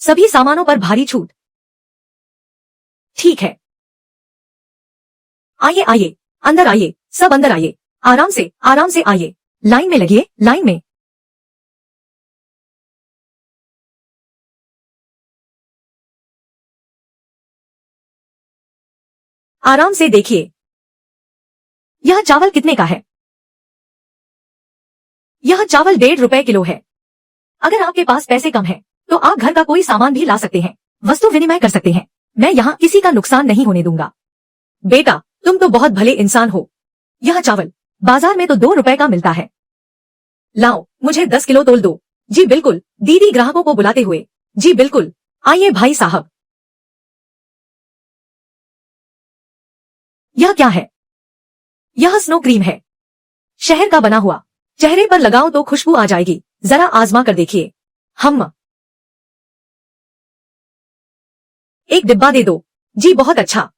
सभी सामानों पर भारी छूट। ठीक है, आइए आइए, अंदर आइए, सब अंदर आइए, आराम से आइए, लाइन में लगिए, लाइन में। आराम से देखिए। यह चावल कितने का है? यह चावल 1.5 रुपए किलो है। अगर आपके पास पैसे कम हैं, तो आप घर का कोई सामान भी ला सकते हैं, वस्तु विनिमय कर सकते हैं। मैं यहाँ किसी का नुकसान नहीं होने दूंगा। बेटा तुम तो बहुत भले इंसान हो। यह चावल बाजार में तो 2 रुपए का मिलता है। लाओ मुझे 10 किलो तोल दो। जी बिल्कुल, दीदी ग्राहकों को बुलाते हुए। जी बिल्कुल, आइए भाई साहब। यह क्या है? यह स्नो क्रीम है, शहर का बना हुआ। चेहरे पर लगाओ तो खुशबू आ जाएगी, जरा आजमा कर देखिए। हम एक डिब्बा दे दो। जी बहुत अच्छा।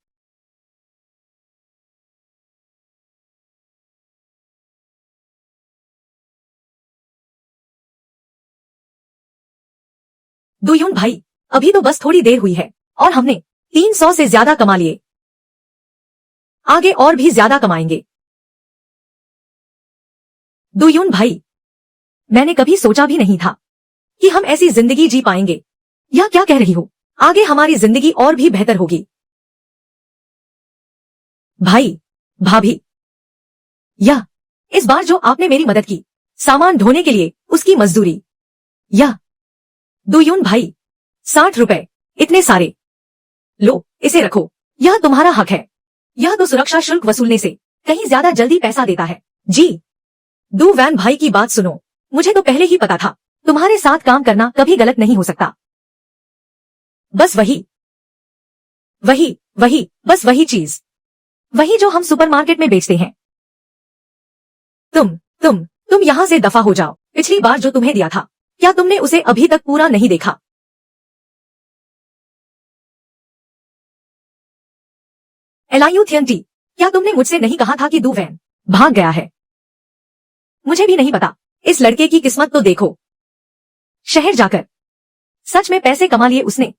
दुयून भाई, अभी तो बस थोड़ी देर हुई है और हमने 300 से ज्यादा कमा लिए। आगे और भी ज्यादा कमाएंगे। दुयून भाई, मैंने कभी सोचा भी नहीं था कि हम ऐसी जिंदगी जी पाएंगे। यह क्या कह रही हो? आगे हमारी जिंदगी और भी बेहतर होगी। भाई, भाभी, या इस बार जो आपने मेरी मदद की सामान ढोने के लिए उसकी मजदूरी, या दुयून भाई 60 रुपए, इतने सारे। लो इसे रखो, यह तुम्हारा हक है। यह तो सुरक्षा शुल्क वसूलने से कहीं ज्यादा जल्दी पैसा देता है। जी दू वैन भाई की बात सुनो, मुझे तो पहले ही पता था तुम्हारे साथ काम करना कभी गलत नहीं हो सकता। बस वही बस वही चीज, वही जो हम सुपरमार्केट में बेचते हैं। तुम यहां से दफा हो जाओ। पिछली बार जो तुम्हें दिया था, क्या तुमने उसे अभी तक पूरा नहीं देखा? एलायूथियंटी, क्या तुमने मुझसे नहीं कहा था कि दू वैन भाग गया है? मुझे भी नहीं पता। इस लड़के की किस्मत तो देखो, शहर जाकर सच में पैसे कमा लिए उसने।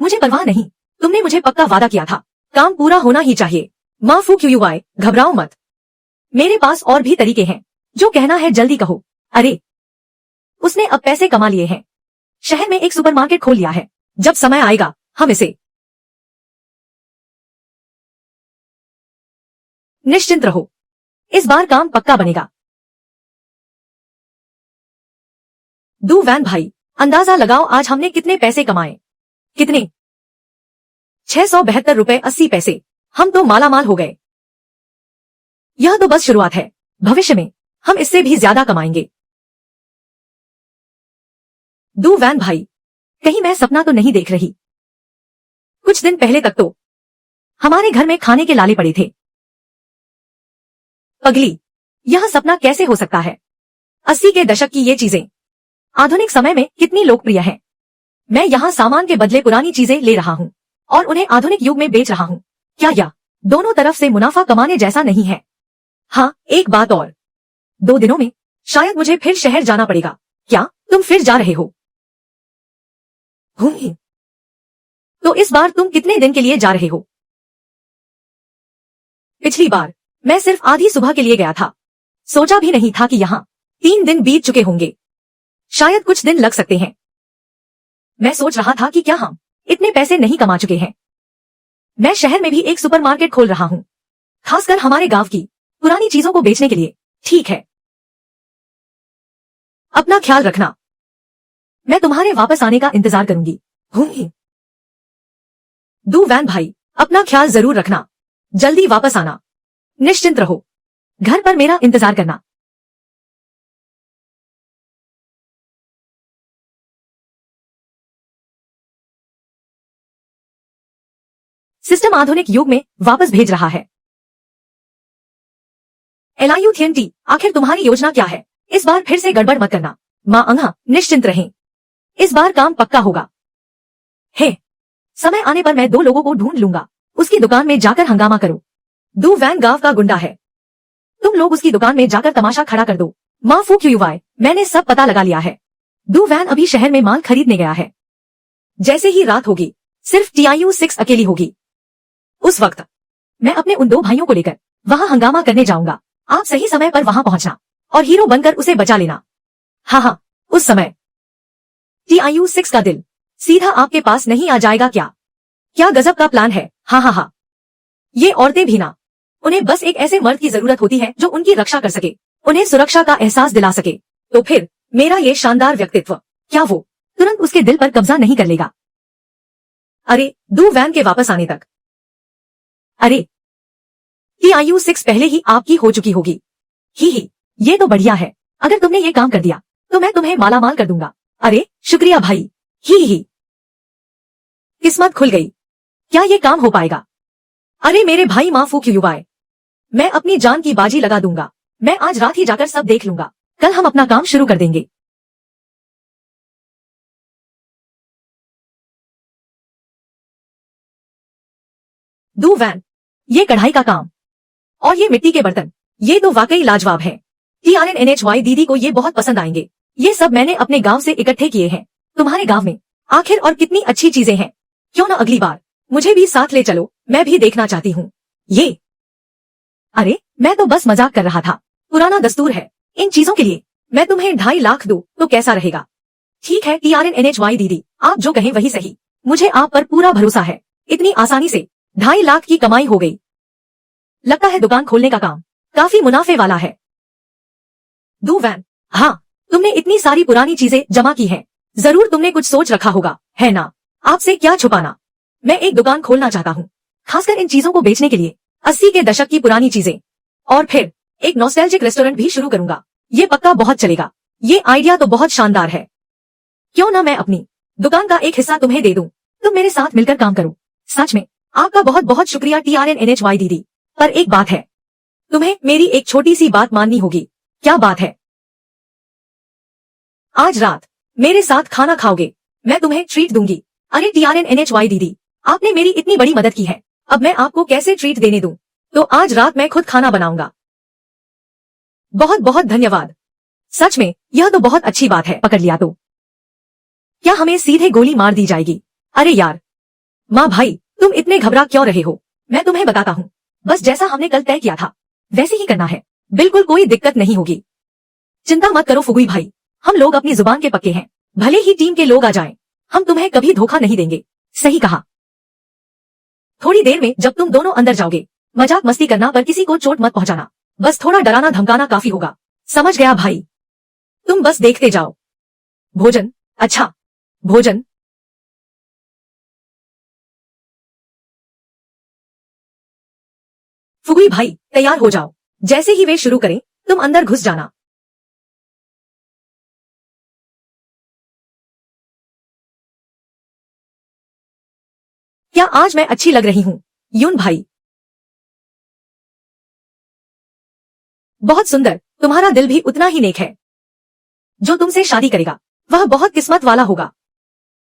मुझे परवाह नहीं, तुमने मुझे पक्का वादा किया था, काम पूरा होना ही चाहिए। माफू क्यों, घबराओ मत, मेरे पास और भी तरीके हैं। जो कहना है जल्दी कहो। अरे उसने अब पैसे कमा लिए हैं, शहर में एक सुपरमार्केट खोल लिया है। जब समय आएगा हम इसे, निश्चिंत रहो, इस बार काम पक्का बनेगा। दू वैन भाई, अंदाजा लगाओ आज हमने कितने पैसे कमाए? कितने? 672 रुपए 80 पैसे। हम तो मालामाल हो गए। यह तो बस शुरुआत है, भविष्य में हम इससे भी ज्यादा कमाएंगे। दू वैन भाई, कहीं मैं सपना तो नहीं देख रही? कुछ दिन पहले तक तो हमारे घर में खाने के लाले पड़े थे। पगली, यह सपना कैसे हो सकता है? 80 के दशक की ये चीजें आधुनिक समय में कितनी लोकप्रिय हैं। मैं यहाँ सामान के बदले पुरानी चीजें ले रहा हूँ और उन्हें आधुनिक युग में बेच रहा हूँ। क्या यह दोनों तरफ से मुनाफा कमाने जैसा नहीं है? हाँ, एक बात और, 2 दिनों में शायद मुझे फिर शहर जाना पड़ेगा। क्या तुम फिर जा रहे हो? तो इस बार तुम कितने दिन के लिए जा रहे हो? पिछली बार मैं सिर्फ आधी सुबह के लिए गया था। सोचा भी नहीं था कि यहाँ 3 दिन बीत चुके होंगे। शायद कुछ दिन लग सकते हैं। मैं सोच रहा था कि क्या हम इतने पैसे नहीं कमा चुके हैं। मैं शहर में भी एक सुपरमार्केट खोल रहा हूँ, खासकर हमारे गांव की पुरानी चीजों को बेचने के लिए। ठीक है, अपना ख्याल रखना, मैं तुम्हारे वापस आने का इंतजार करूंगी। दू वैन भाई, अपना ख्याल जरूर रखना, जल्दी वापस आना। निश्चिंत रहो, घर पर मेरा इंतजार करना। सिस्टम आधुनिक युग में वापस भेज रहा है। एलायूथियंटी, आखिर तुम्हारी योजना क्या है? इस बार फिर से गड़बड़ मत करना। माँ अंगा, निश्चिंत रहें, इस बार काम पक्का होगा। हे, समय आने पर मैं 2 लोगों को ढूंढ लूंगा, उसकी दुकान में जाकर हंगामा करो। दू वैन गांव का गुंडा है, तुम लोग उसकी दुकान में जाकर तमाशा खड़ा कर दो। माँ फूक युवाए, मैंने सब पता लगा लिया है। दू वैन अभी शहर में माल खरीदने गया है। जैसे ही रात होगी, सिर्फ TIU-6 अकेली होगी। उस वक्त मैं अपने उन 2 भाइयों को लेकर वहां हंगामा करने जाऊंगा। आप सही समय पर वहां पहुंचना और हीरो बनकर उसे बचा लेना। हाँ, उस समय TIU-6 का दिल सीधा आपके पास नहीं आ जाएगा क्या? क्या गजब का प्लान है। हाँ, ये औरतें भी ना, उन्हें बस एक ऐसे मर्द की जरूरत होती है जो उनकी रक्षा कर सके, उन्हें सुरक्षा का एहसास दिला सके। तो फिर मेरा ये शानदार व्यक्तित्व, क्या वो तुरंत उसके दिल पर कब्जा नहीं कर लेगा? अरे दू वैन के वापस आने तक, अरे TIU-6 पहले ही आपकी हो चुकी होगी। ही, ये तो बढ़िया है। अगर तुमने ये काम कर दिया तो मैं तुम्हें मालामाल कर दूंगा। अरे शुक्रिया भाई। ही, किस्मत खुल गई। क्या ये काम हो पाएगा? अरे मेरे भाई माफू क्यों युवाए, मैं अपनी जान की बाजी लगा दूंगा। मैं आज रात ही जाकर सब देख लूंगा, कल हम अपना काम शुरू कर देंगे। दू वैन, ये कढ़ाई का काम और ये मिट्टी के बर्तन, ये तो वाकई लाजवाब है। TRNNHY दीदी को ये बहुत पसंद आएंगे। ये सब मैंने अपने गांव से इकट्ठे किए हैं। तुम्हारे गांव में आखिर और कितनी अच्छी चीजें हैं। क्यों ना अगली बार मुझे भी साथ ले चलो, मैं भी देखना चाहती हूँ ये। अरे मैं तो बस मजाक कर रहा था, पुराना दस्तूर है। इन चीजों के लिए मैं तुम्हें 2.5 लाख दूं तो कैसा रहेगा? ठीक है TRNNHY दीदी, आप जो कहें वही सही। मुझे आप पर पूरा भरोसा है। इतनी आसानी से 2.5 लाख की कमाई हो गई। लगता है दुकान खोलने का काम काफी मुनाफे वाला है। दू वैन, हाँ, तुमने इतनी सारी पुरानी चीजें जमा की हैं, जरूर तुमने कुछ सोच रखा होगा, है ना? आपसे क्या छुपाना, मैं एक दुकान खोलना चाहता हूँ, खासकर इन चीजों को बेचने के लिए। 80 के दशक की पुरानी चीजें, और फिर एक नॉस्टैल्जिक रेस्टोरेंट भी शुरू करूंगा। ये पक्का बहुत चलेगा। ये आइडिया तो बहुत शानदार है। क्यों ना मैं अपनी दुकान का एक हिस्सा तुम्हें दे दूं, तुम मेरे साथ मिलकर काम करो। सच में आपका बहुत बहुत शुक्रिया TRNNHY दीदी। पर एक बात है, तुम्हें मेरी एक छोटी सी बात माननी होगी। क्या बात है? आज रात मेरे साथ खाना खाओगे, मैं तुम्हें ट्रीट दूंगी। अरे TRNNHY दीदी, आपने मेरी इतनी बड़ी मदद की है, अब मैं आपको कैसे ट्रीट देने दूं? तो आज रात मैं खुद खाना बनाऊंगा। बहुत बहुत धन्यवाद। सच में यह तो बहुत अच्छी बात है। पकड़ लिया तो क्या हमें सीधे गोली मार दी जाएगी? अरे यार, माँ भाई तुम इतने घबरा क्यों रहे हो? मैं तुम्हें बताता हूँ, बस जैसा हमने कल तय किया था वैसे ही करना है। बिल्कुल कोई दिक्कत नहीं होगी, चिंता मत करो फुगुई भाई, हम लोग अपनी जुबान के पक्के हैं। भले ही टीम के लोग आ जाएं, हम तुम्हें कभी धोखा नहीं देंगे। सही कहा। थोड़ी देर में जब तुम दोनों अंदर जाओगे, मजाक मस्ती करना पर किसी को चोट मत पहुंचाना। बस थोड़ा डराना धमकाना काफी होगा। समझ गया भाई, तुम बस देखते जाओ। भोजन? अच्छा, भोजन। फुगुई भाई तैयार हो जाओ, जैसे ही वे शुरू करें तुम अंदर घुस जाना। क्या आज मैं अच्छी लग रही हूँ यून भाई? बहुत सुंदर, तुम्हारा दिल भी उतना ही नेक है। जो तुमसे शादी करेगा वह बहुत किस्मत वाला होगा।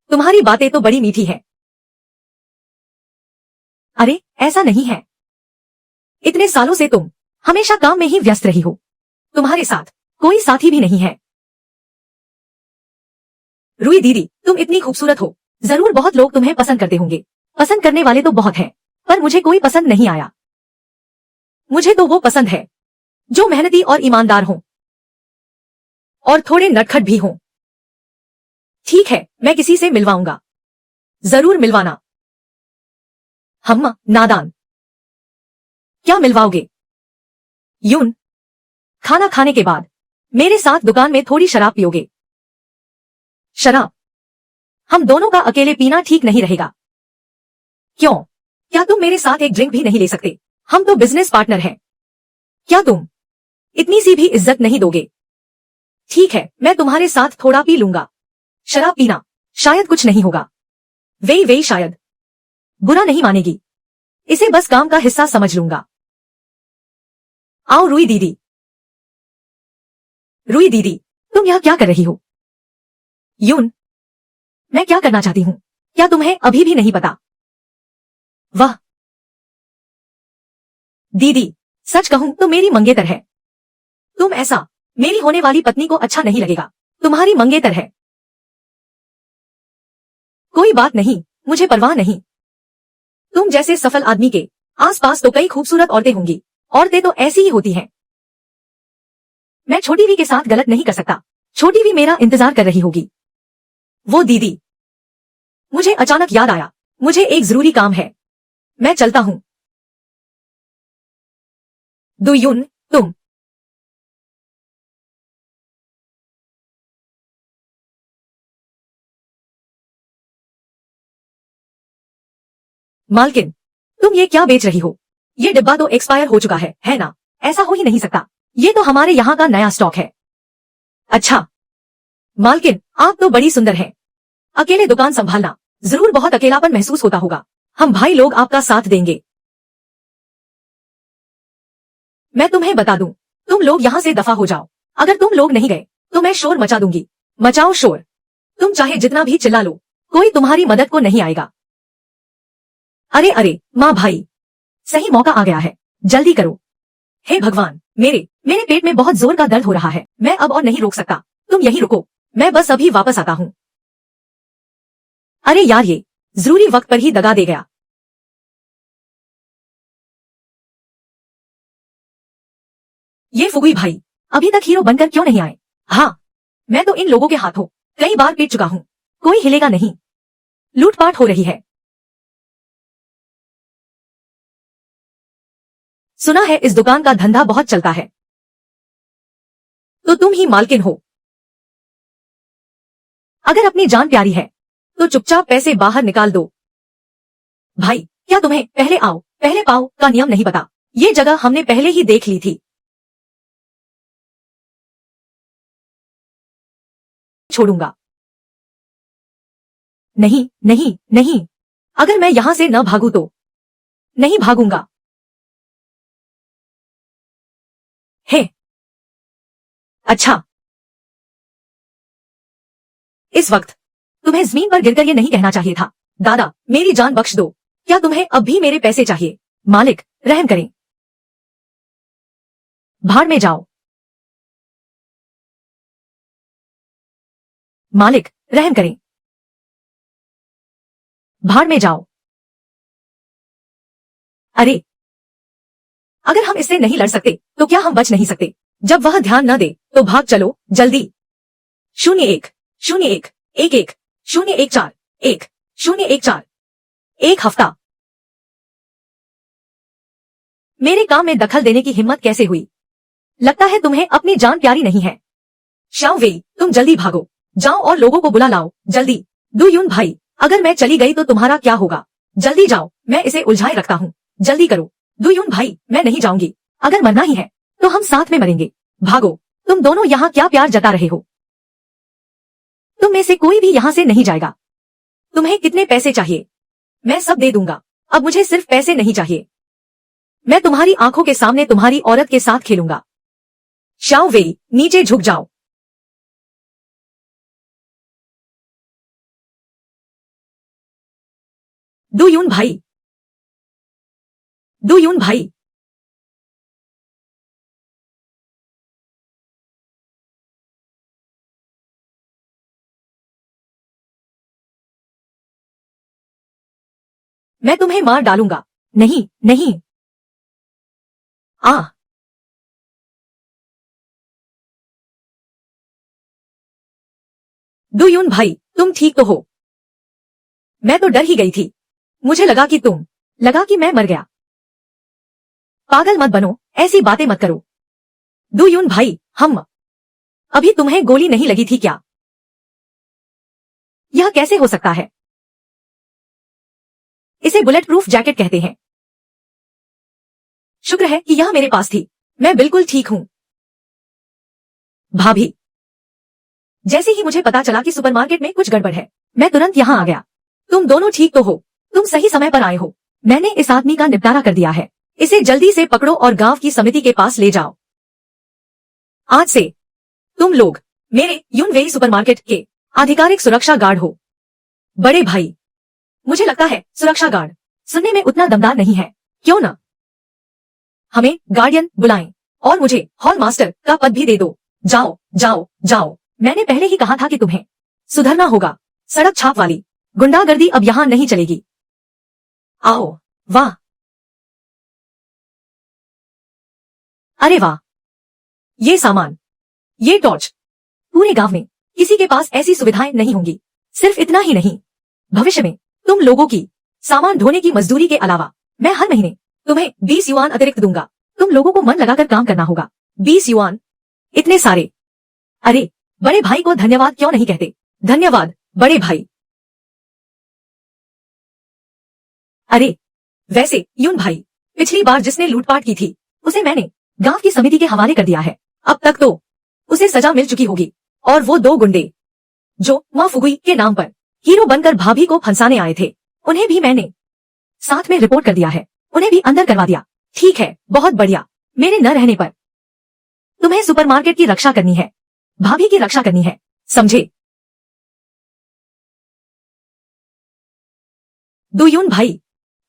तुम्हारी बातें तो बड़ी मीठी है। अरे ऐसा नहीं है, इतने सालों से तुम हमेशा काम में ही व्यस्त रही हो, तुम्हारे साथ कोई साथी भी नहीं है। रुई दीदी तुम इतनी खूबसूरत हो, जरूर बहुत लोग तुम्हें पसंद करते होंगे। पसंद करने वाले तो बहुत हैं, पर मुझे कोई पसंद नहीं आया। मुझे तो वो पसंद है जो मेहनती और ईमानदार हों, और थोड़े नटखट भी हों। ठीक है, मैं किसी से मिलवाऊंगा, जरूर मिलवाना। हम नादान, क्या मिलवाओगे? यून, खाना खाने के बाद मेरे साथ दुकान में थोड़ी शराब पियोगे। शराब? हम दोनों का अकेले पीना ठीक नहीं रहेगा। क्यों? क्या तुम मेरे साथ एक ड्रिंक भी नहीं ले सकते? हम तो बिजनेस पार्टनर हैं। क्या तुम इतनी सी भी इज्जत नहीं दोगे? ठीक है, मैं तुम्हारे साथ थोड़ा पी लूंगा। शराब पीना शायद कुछ नहीं होगा। वे शायद बुरा नहीं मानेगी, इसे बस काम का हिस्सा समझ लूंगा। आओ रुई दीदी। रुई दीदी तुम यह क्या कर रही हो? यून, मैं क्या करना चाहती हूँ क्या तुम्हें अभी भी नहीं पता? वाह दीदी, सच कहूं तो मेरी मंगेतर है। तुम ऐसा मेरी होने वाली पत्नी को अच्छा नहीं लगेगा। तुम्हारी मंगेतर है। कोई बात नहीं, मुझे परवाह नहीं। तुम जैसे सफल आदमी के आसपास तो कई खूबसूरत औरतें होंगी। औरतें तो ऐसी ही होती हैं। मैं छोटी वी के साथ गलत नहीं कर सकता। छोटी वी मेरा इंतजार कर रही होगी। वो दीदी, मुझे अचानक याद आया, मुझे एक जरूरी काम है, मैं चलता हूं। दुयुन, तुम मालकिन, तुम ये क्या बेच रही हो? ये डिब्बा तो एक्सपायर हो चुका है ना? ऐसा हो ही नहीं सकता, ये तो हमारे यहाँ का नया स्टॉक है। अच्छा मालकिन, आप तो बड़ी सुंदर हैं। अकेले दुकान संभालना जरूर बहुत अकेलापन महसूस होता होगा। हम भाई लोग आपका साथ देंगे। मैं तुम्हें बता दूं, तुम लोग यहाँ से दफा हो जाओ। अगर तुम लोग नहीं गए तो मैं शोर मचा दूंगी। मचाओ शोर, तुम चाहे जितना भी चिल्ला लो, कोई तुम्हारी मदद को नहीं आएगा। अरे अरे माँ भाई, सही मौका आ गया है, जल्दी करो। हे भगवान, मेरे मेरे पेट में बहुत जोर का दर्द हो रहा है। मैं अब और नहीं रोक सकता। तुम यहीं रुको, मैं बस अभी वापस आता हूँ। अरे यार, ये जरूरी वक्त पर ही दगा दे गया। ये फुगुई भाई अभी तक हीरो बनकर क्यों नहीं आए? हाँ, मैं तो इन लोगों के हाथों कई बार पीट चुका हूँ, कोई हिलेगा नहीं। लूटपाट हो रही है। सुना है इस दुकान का धंधा बहुत चलता है, तो तुम ही मालकिन हो। अगर अपनी जान प्यारी है तो चुपचाप पैसे बाहर निकाल दो। भाई, क्या तुम्हें पहले आओ पहले पाओ का नियम नहीं पता? ये जगह हमने पहले ही देख ली थी। छोड़ूंगा नहीं, नहीं, नहीं। अगर मैं यहां से न भागू तो नहीं भागूंगा। है अच्छा, इस वक्त तुम्हें जमीन पर गिरकर ये नहीं कहना चाहिए था, दादा मेरी जान बख्श दो। क्या तुम्हें अब भी मेरे पैसे चाहिए? मालिक रहम करें। भाड़ में जाओ। मालिक रहम करें। भाड़ में जाओ। अरे, अगर हम इससे नहीं लड़ सकते तो क्या हम बच नहीं सकते? जब वह ध्यान न दे तो भाग चलो जल्दी। 01-11-11-014-1 एक हफ्ता। मेरे काम में दखल देने की हिम्मत कैसे हुई? लगता है तुम्हें अपनी जान प्यारी नहीं है। शाओ वेई, तुम जल्दी भागो, जाओ और लोगों को बुला लाओ जल्दी। दु यून भाई, अगर मैं चली गई तो तुम्हारा क्या होगा? जल्दी जाओ, मैं इसे उलझाए रखता हूँ, जल्दी करो। दु यून भाई, मैं नहीं जाऊंगी। अगर मरना ही है तो हम साथ में मरेंगे। भागो, तुम दोनों यहाँ क्या प्यार जता रहे हो? तुम में से कोई भी यहाँ से नहीं जाएगा। तुम्हें कितने पैसे चाहिए? मैं सब दे दूंगा। अब मुझे सिर्फ पैसे नहीं चाहिए। मैं तुम्हारी आंखों के सामने तुम्हारी औरत के साथ खेलूंगा। शाओ वेई, नीचे झुक जाओ। दु यून भाई, दु यून भाई। मैं तुम्हें मार डालूंगा। नहीं, नहीं। आ दु यून भाई, तुम ठीक तो हो? मैं तो डर ही गई थी। मुझे लगा कि मैं मर गया। पागल मत बनो, ऐसी बातें मत करो। दु यून भाई, हम अभी तुम्हें गोली नहीं लगी थी क्या? यह कैसे हो सकता है? इसे बुलेट प्रूफ जैकेट कहते हैं। शुक्र है कि यह मेरे पास थी। मैं बिल्कुल ठीक हूँ। भाभी, जैसे ही मुझे पता चला कि सुपरमार्केट में कुछ गड़बड़ है, मैं तुरंत यहाँ आ गया। तुम दोनों ठीक तो हो? तुम सही समय पर आए हो। मैंने इस आदमी का निपटारा कर दिया है। इसे जल्दी से पकड़ो और गांव की समिति के पास ले जाओ। आज से तुम लोग मेरे यूनवेई सुपरमार्केट के आधिकारिक सुरक्षा गार्ड हो। बड़े भाई, मुझे लगता है सुरक्षा गार्ड सुनने में उतना दमदार नहीं है। क्यों न हमें गार्डियन बुलाएं और मुझे हॉल मास्टर का पद भी दे दो। जाओ, जाओ, जाओ। मैंने पहले ही कहा था कि तुम्हें सुधरना होगा। सड़क छाप वाली गुंडागर्दी अब यहाँ नहीं चलेगी। आओ। वाह, अरे वाह, ये सामान, ये टॉर्च। पूरे गांव में किसी के पास ऐसी सुविधाएं नहीं होंगी। सिर्फ इतना ही नहीं, भविष्य में तुम लोगों की सामान ढोने की मजदूरी के अलावा मैं हर महीने तुम्हें 20 युआन अतिरिक्त दूंगा। तुम लोगों को मन लगाकर काम करना होगा। 20 युआन, इतने सारे। अरे, बड़े भाई को धन्यवाद क्यों नहीं कहते? धन्यवाद बड़े भाई। अरे, वैसे यून भाई, पिछली बार जिसने लूटपाट की थी उसे मैंने गांव की समिति के हवाले कर दिया है। अब तक तो उसे सजा मिल चुकी होगी। और वो 2 गुंडे जो मां फुगुई के नाम पर हीरो बनकर भाभी को फंसाने आए थे, उन्हें भी मैंने साथ में रिपोर्ट कर दिया है। उन्हें भी अंदर करवा दिया। ठीक है, बहुत बढ़िया। मेरे न रहने पर तुम्हें सुपरमार्केट की रक्षा करनी है, भाभी की रक्षा करनी है, समझे? दु यून भाई,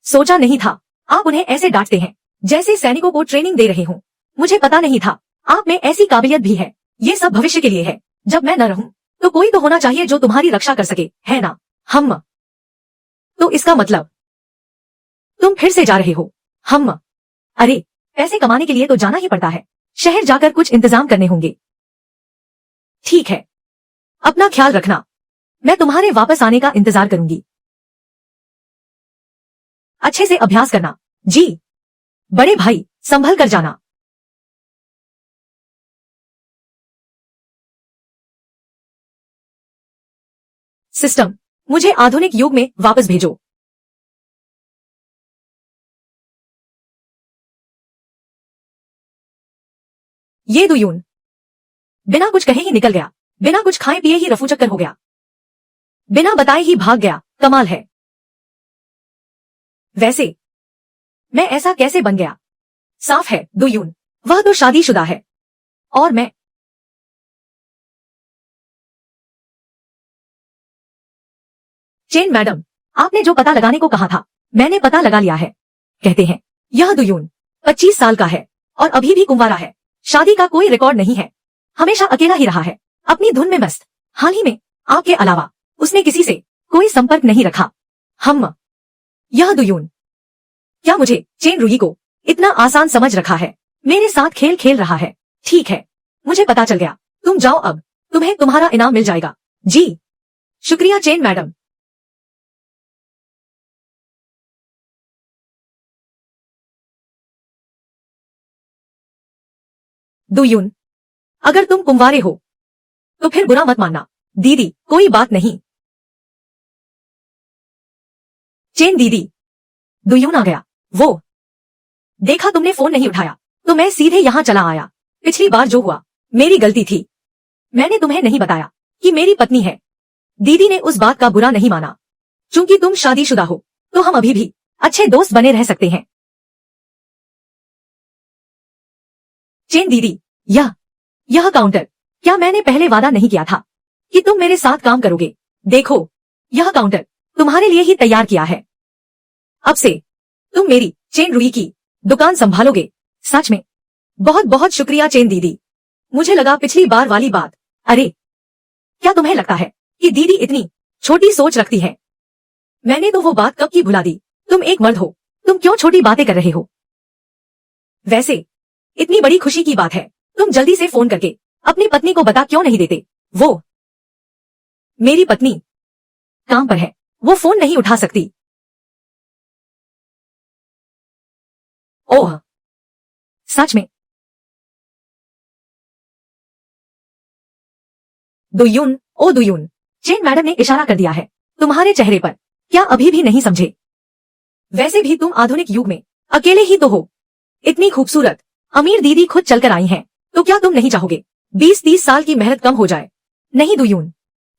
सोचा नहीं था आप उन्हें ऐसे डांटते हैं जैसे सैनिकों को ट्रेनिंग दे रहे हों। मुझे पता नहीं था आप में ऐसी काबिलियत भी है। ये सब भविष्य के लिए है। जब मैं न रहूं तो कोई तो होना चाहिए जो तुम्हारी रक्षा कर सके, है ना? हम। तो इसका मतलब तुम फिर से जा रहे हो? हम। अरे, पैसे कमाने के लिए तो जाना ही पड़ता है। शहर जाकर कुछ इंतजाम करने होंगे। ठीक है, अपना ख्याल रखना। मैं तुम्हारे वापस आने का इंतजार करूंगी। अच्छे से अभ्यास करना। जी। बड़े भाई, संभल कर जाना। सिस्टम, मुझे आधुनिक युग में वापस भेजो। ये दुयून बिना कुछ कहे ही निकल गया, बिना कुछ खाए पिए ही रफू चक्कर हो गया, बिना बताए ही भाग गया। कमाल है। वैसे मैं ऐसा कैसे बन गया? साफ है दुयून, वह तो शादीशुदा है और मैं। चेन मैडम, आपने जो पता लगाने को कहा था मैंने पता लगा लिया है। कहते हैं यह दुयून 25 साल का है और अभी भी कुंवारा है। शादी का कोई रिकॉर्ड नहीं है, हमेशा अकेला ही रहा है, अपनी धुन में मस्त। हाल ही में आपके अलावा उसने किसी से कोई संपर्क नहीं रखा। हम यह दुयून क्या मुझे चेन रूही को इतना आसान समझ रखा है? मेरे साथ खेल खेल रहा है। ठीक है, मुझे पता चल गया। तुम जाओ अब, तुम्हें तुम्हारा इनाम मिल जाएगा। जी शुक्रिया चेन मैडम। दुयून, अगर तुम कुंवारे हो तो फिर बुरा मत मानना। दीदी कोई बात नहीं। चेन दीदी, दुयून आ गया। वो देखा तुमने फोन नहीं उठाया तो मैं सीधे यहाँ चला आया। पिछली बार जो हुआ मेरी गलती थी, मैंने तुम्हें नहीं बताया कि मेरी पत्नी है। दीदी ने उस बात का बुरा नहीं माना। चूंकि तुम शादीशुदा हो तो हम अभी भी अच्छे दोस्त बने रह सकते हैं। चेन दीदी, यह काउंटर, क्या मैंने पहले वादा नहीं किया था कि तुम मेरे साथ काम करोगे? देखो, यह काउंटर तुम्हारे लिए ही तैयार किया है। अब से तुम मेरी चेन रूही की दुकान संभालोगे। सच में बहुत बहुत शुक्रिया चेन दीदी। मुझे लगा पिछली बार वाली बात। अरे, क्या तुम्हें लगता है कि दीदी इतनी छोटी सोच रखती है? मैंने तो वो बात कब की भुला दी। तुम एक मर्द हो, तुम क्यों छोटी बातें कर रहे हो? वैसे इतनी बड़ी खुशी की बात है, तुम जल्दी से फोन करके अपनी पत्नी को बता क्यों नहीं देते? वो मेरी पत्नी काम पर है, वो फोन नहीं उठा सकती। ओह, सच में? दुयून, ओ दुयून, चेन मैडम ने इशारा कर दिया है तुम्हारे चेहरे पर। क्या अभी भी नहीं समझे? वैसे भी तुम आधुनिक युग में अकेले ही तो हो। इतनी खूबसूरत अमीर दीदी खुद चलकर आई हैं, तो क्या तुम नहीं चाहोगे 20-30 साल की मेहनत कम हो जाए? नहीं दुयून,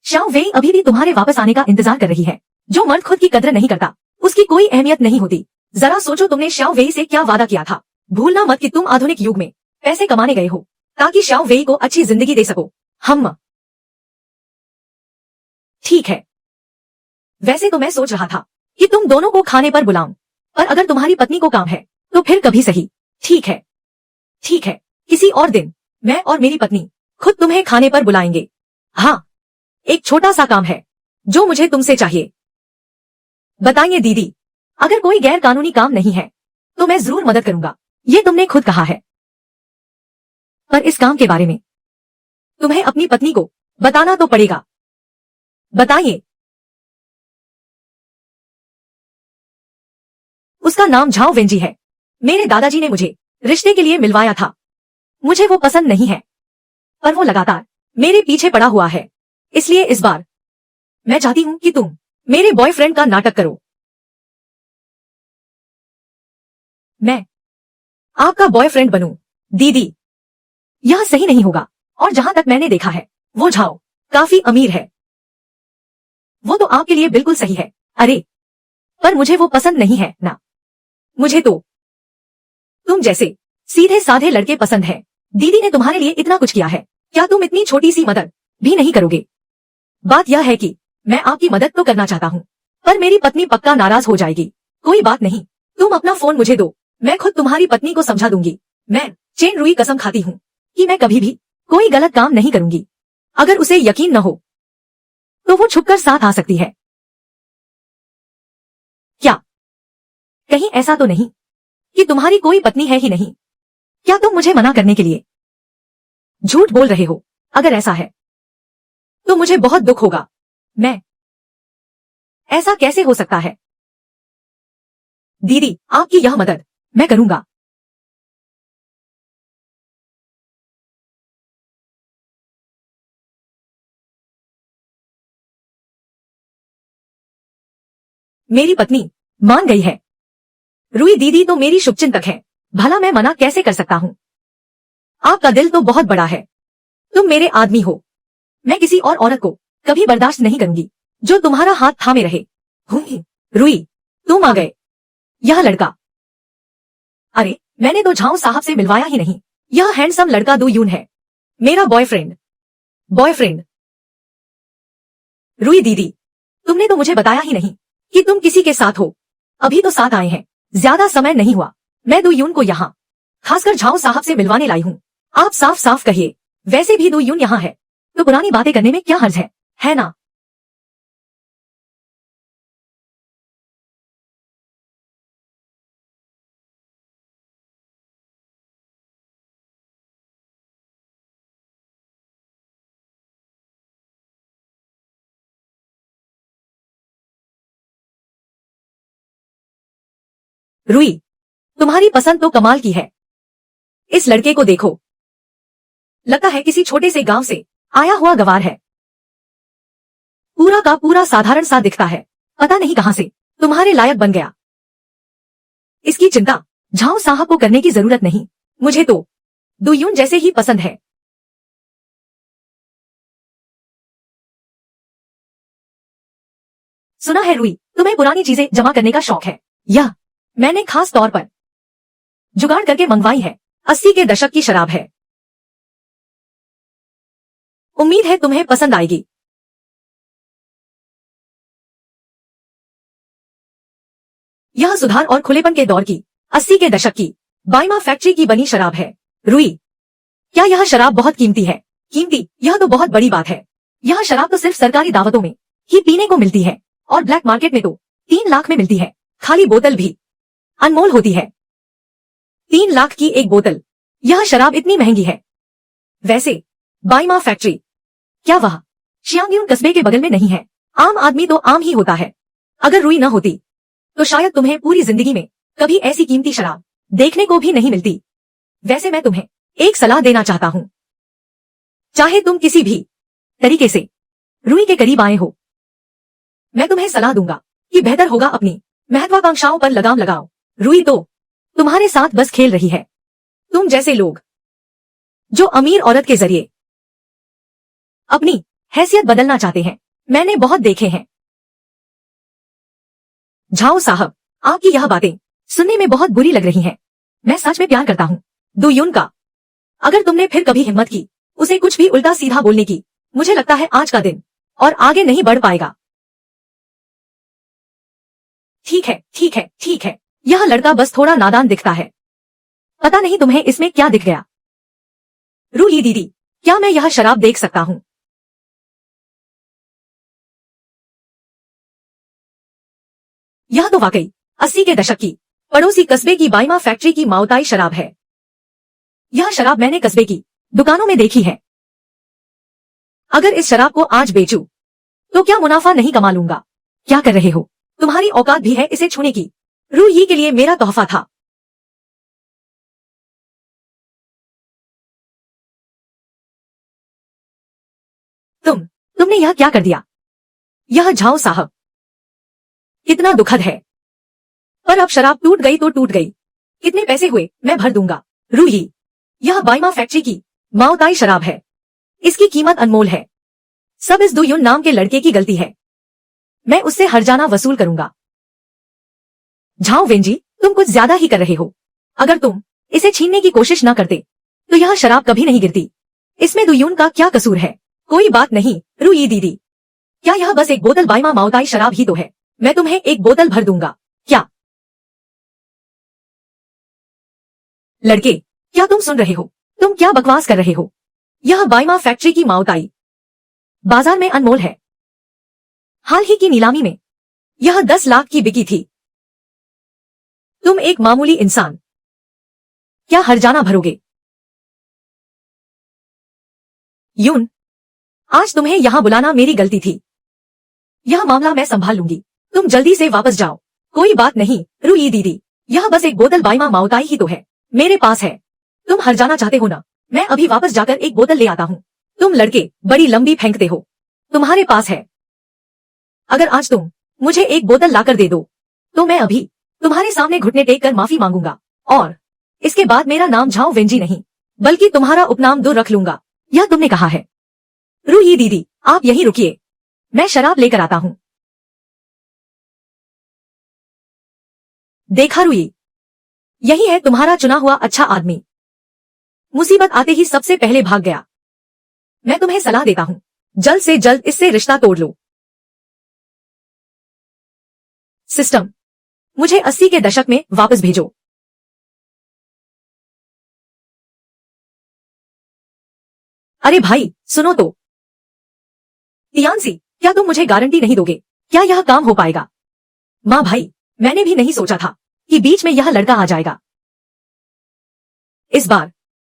शाओ वेई अभी भी तुम्हारे वापस आने का इंतजार कर रही है। जो मर्द खुद की कद्र नहीं करता उसकी कोई अहमियत नहीं होती। जरा सोचो तुमने शाओ वेई से क्या वादा किया था। भूलना मत कि तुम आधुनिक युग में पैसे कमाने गए हो ताकि शाओ वेई को अच्छी जिंदगी दे सको। हम ठीक है। वैसे तो मैं सोच रहा था कि तुम दोनों को खाने पर बुलाऊं, पर अगर तुम्हारी पत्नी को काम है तो फिर कभी सही। ठीक है, ठीक है, किसी और दिन मैं और मेरी पत्नी खुद तुम्हें खाने पर बुलाएंगे। हाँ, एक छोटा सा काम है जो मुझे तुमसे चाहिए। बताइए दीदी, अगर कोई गैर कानूनी काम नहीं है तो मैं जरूर मदद करूंगा, ये तुमने खुद कहा है। पर इस काम के बारे में तुम्हें अपनी पत्नी को बताना तो पड़ेगा। बताइए। उसका नाम झाओ वेंजी है। मेरे दादाजी ने मुझे रिश्ते के लिए मिलवाया था। मुझे वो पसंद नहीं है, पर वो लगातार मेरे पीछे पड़ा हुआ है। इसलिए इस बार मैं चाहती हूँ कि तुम मेरे बॉयफ्रेंड का नाटक करो। मैं आपका बॉयफ्रेंड बनूं? दीदी, यह सही नहीं होगा। और जहां तक मैंने देखा है वो झाओ काफी अमीर है। वो तो आपके लिए बिल्कुल सही है। अरे, पर मुझे वो पसंद नहीं है ना। मुझे तो तुम जैसे सीधे साधे लड़के पसंद है। दीदी ने तुम्हारे लिए इतना कुछ किया है, क्या तुम इतनी छोटी सी मदद भी नहीं करोगे? बात यह है कि मैं आपकी मदद तो करना चाहता हूँ, पर मेरी पत्नी पक्का नाराज हो जाएगी। कोई बात नहीं, तुम अपना फोन मुझे दो, मैं खुद तुम्हारी पत्नी को समझा दूंगी। मैं चेन रूही कसम खाती हूँ कि मैं कभी भी कोई गलत काम नहीं करूंगी। अगर उसे यकीन न हो तो वो छुपकर साथ आ सकती है। क्या कहीं ऐसा तो नहीं कि तुम्हारी कोई पत्नी है ही नहीं? क्या तुम मुझे मना करने के लिए झूठ बोल रहे हो? अगर ऐसा है तो मुझे बहुत दुख होगा। मैं ऐसा कैसे हो सकता है? दीदी, आपकी यह मदद मैं करूंगा। मेरी पत्नी मान गई है। रुई दीदी तो मेरी शुभचिंतक है, भला मैं मना कैसे कर सकता हूँ। आपका दिल तो बहुत बड़ा है, तुम मेरे आदमी हो। मैं किसी और औरत को कभी बर्दाश्त नहीं करूंगी जो तुम्हारा हाथ थामे रहे। रुई, तुम आ गए। यह लड़का, अरे मैंने तो झाऊ साहब से मिलवाया ही नहीं। यह हैंडसम लड़का दो यून है, मेरा बॉयफ्रेंड। रुई दीदी, तुमने तो मुझे बताया ही नहीं कि तुम किसी के साथ हो। अभी तो साथ आए हैं, ज्यादा समय नहीं हुआ। मैं दो यून को यहाँ खासकर झाऊ साहब से मिलवाने लाई हूँ। आप साफ साफ कहिए, वैसे भी दो यून यहाँ है तो पुरानी बातें करने में क्या हर्ज है ना। रुई, तुम्हारी पसंद तो कमाल की है। इस लड़के को देखो, लगता है किसी छोटे से गांव से आया हुआ गवार है। पूरा का पूरा साधारण सा दिखता है, पता नहीं कहां से तुम्हारे लायक बन गया। इसकी चिंता झाऊ साहब को करने की जरूरत नहीं, मुझे तो दुयून जैसे ही पसंद है। सुना है रुई, तुम्हें पुरानी चीजें जमा करने का शौक है। यह मैंने खास तौर पर जुगाड़ करके मंगवाई है। 80 के दशक की शराब है, उम्मीद है तुम्हें पसंद आएगी। यह सुधार और खुलेपन के दौर की 80 के दशक की बाइमा फैक्ट्री की बनी शराब है। रुई, क्या यह शराब बहुत कीमती है? कीमती, यह तो बहुत बड़ी बात है। यह शराब तो सिर्फ सरकारी दावतों में ही पीने को मिलती है और ब्लैक मार्केट में तो 3 लाख में मिलती है। खाली बोतल भी अनमोल होती है। 3 लाख की एक बोतल, यह शराब इतनी महंगी है। वैसे बाइमा फैक्ट्री क्या वह शियांगयून कस्बे के बगल में नहीं है? आम आदमी तो आम ही होता है। अगर रुई न होती तो शायद तुम्हें पूरी जिंदगी में कभी ऐसी कीमती शराब देखने को भी नहीं मिलती। वैसे मैं तुम्हें एक सलाह देना चाहता हूँ, चाहे तुम किसी भी तरीके से रुई के करीब आए हो, मैं तुम्हें सलाह दूंगा कि बेहतर होगा अपनी महत्वाकांक्षाओं पर लगाम लगाओ। रुई तो तुम्हारे साथ बस खेल रही है। तुम जैसे लोग जो अमीर औरत के जरिए अपनी हैसियत बदलना चाहते हैं, मैंने बहुत देखे हैं। झाऊ साहब, आपकी यह बातें सुनने में बहुत बुरी लग रही हैं। मैं सच में प्यार करता हूँ दुयून का। अगर तुमने फिर कभी हिम्मत की उसे कुछ भी उल्टा सीधा बोलने की, मुझे लगता है आज का दिन और आगे नहीं बढ़ पाएगा। ठीक है, यह लड़का बस थोड़ा नादान दिखता है। पता नहीं तुम्हें इसमें क्या दिख गया। रुई दीदी, क्या मैं यह शराब देख सकता हूँ? यह तो वाकई 80 के दशक की पड़ोसी कस्बे की बाइमा फैक्ट्री की माओताई शराब है। यह शराब मैंने कस्बे की दुकानों में देखी है। अगर इस शराब को आज बेचूं, तो क्या मुनाफा नहीं कमा लूंगा? क्या कर रहे हो? तुम्हारी औकात भी है इसे छूने की? रुई के लिए मेरा तोहफा था। तुमने यह क्या कर दिया? यह झाऊ साहब, कितना दुखद है। पर अब शराब टूट गई तो टूट गई। कितने पैसे हुए मैं भर दूंगा। रुई, यह बाइमा फैक्ट्री की माओताई शराब है, इसकी कीमत अनमोल है। सब इस दुयून नाम के लड़के की गलती है। मैं उससे हर्जाना वसूल करूंगा। झाऊ वेंजी, तुम कुछ ज्यादा ही कर रहे हो। अगर तुम इसे छीनने की कोशिश न करते तो यह शराब कभी नहीं गिरती। इसमें दुयून का क्या कसूर है? कोई बात नहीं रुई दीदी, क्या यह बस एक बोतल बाइमा माओताई शराब ही तो है? मैं तुम्हें एक बोतल भर दूंगा। क्या लड़के, क्या तुम सुन रहे हो? तुम क्या बकवास कर रहे हो? यह बाइमा फैक्ट्री की माओताई बाजार में अनमोल है। हाल ही की नीलामी में यह 10 लाख की बिकी थी। तुम एक मामूली इंसान क्या हर्जाना भरोगे? यून, आज तुम्हें यहां बुलाना मेरी गलती थी। यह मामला मैं संभाल लूंगी, तुम जल्दी से वापस जाओ। कोई बात नहीं रुई दीदी, यह बस एक बोतल बाइमा माओताई ही तो है, मेरे पास है। तुम हर्जाना चाहते हो ना? मैं अभी वापस जाकर एक बोतल ले आता हूँ। तुम लड़के बड़ी लंबी फेंकते हो, तुम्हारे पास है। अगर आज तुम मुझे एक बोतल लाकर दे दो, तो मैं अभी तुम्हारे सामने घुटने टेक कर माफी मांगूंगा, और इसके बाद मेरा नाम झाओ वेंजी नहीं, बल्कि तुम्हारा उपनाम दो रख लूंगा। यह तुमने कहा है। रूही दीदी, आप यहीं रुकिए, मैं शराब लेकर आता हूँ। देखा रूही, यही है तुम्हारा चुना हुआ अच्छा आदमी। मुसीबत आते ही सबसे पहले भाग गया। मैं तुम्हें सलाह देता हूँ, जल्द से जल्द इससे रिश्ता तोड़ लो। सिस्टम, मुझे 80 के दशक में वापस भेजो। अरे भाई सुनो तो। तियानसी, क्या तुम मुझे गारंटी नहीं दोगे? क्या यह काम हो पाएगा? माँ भाई, मैंने भी नहीं सोचा था कि बीच में यह लड़का आ जाएगा। इस बार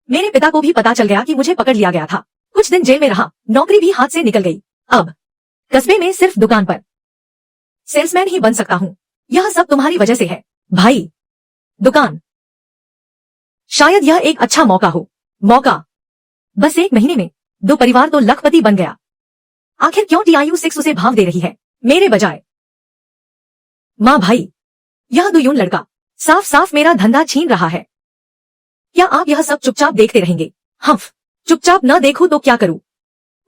मेरे पिता को भी पता चल गया कि मुझे पकड़ लिया गया था। कुछ दिन जेल में रहा, नौकरी भी हाथ से निकल गई। अब कस्बे में सिर्फ दुकान पर सेल्समैन ही बन सकता हूँ। यह सब तुम्हारी वजह से है भाई। दुकान, शायद यह एक अच्छा मौका हो। मौका? बस 1 महीने में 2 परिवार तो लखपति बन गया। आखिर क्यों TIU6 उसे भाव दे रही है मेरे बजाय? माँ भाई, यह दुयून लड़का साफ साफ मेरा धंधा छीन रहा है। क्या आप यह सब चुपचाप देखते रहेंगे? हम्फ, चुपचाप न देखूं तो क्या करूं?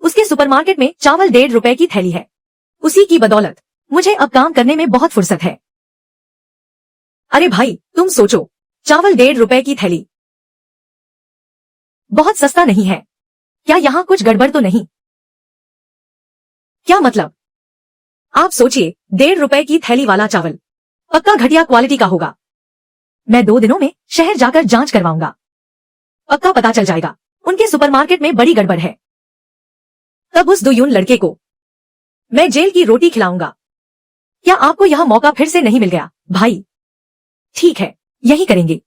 उसके सुपरमार्केट में चावल 1.5 रुपए की थैली है। उसी की बदौलत मुझे अब काम करने में बहुत फुर्सत है। अरे भाई तुम सोचो, चावल 1.5 रुपए की थैली बहुत सस्ता नहीं है। क्या यहाँ कुछ गड़बड़ तो नहीं? क्या मतलब? आप सोचिए, 1.5 रुपए की थैली वाला चावल पक्का घटिया क्वालिटी का होगा। मैं 2 दिनों में शहर जाकर जांच करवाऊंगा, पक्का पता चल जाएगा उनके सुपरमार्केट में बड़ी गड़बड़ है। तब उस दुयून लड़के को मैं जेल की रोटी खिलाऊंगा। क्या आपको यह मौका फिर से नहीं मिल गया भाई? ठीक है, यही करेंगे।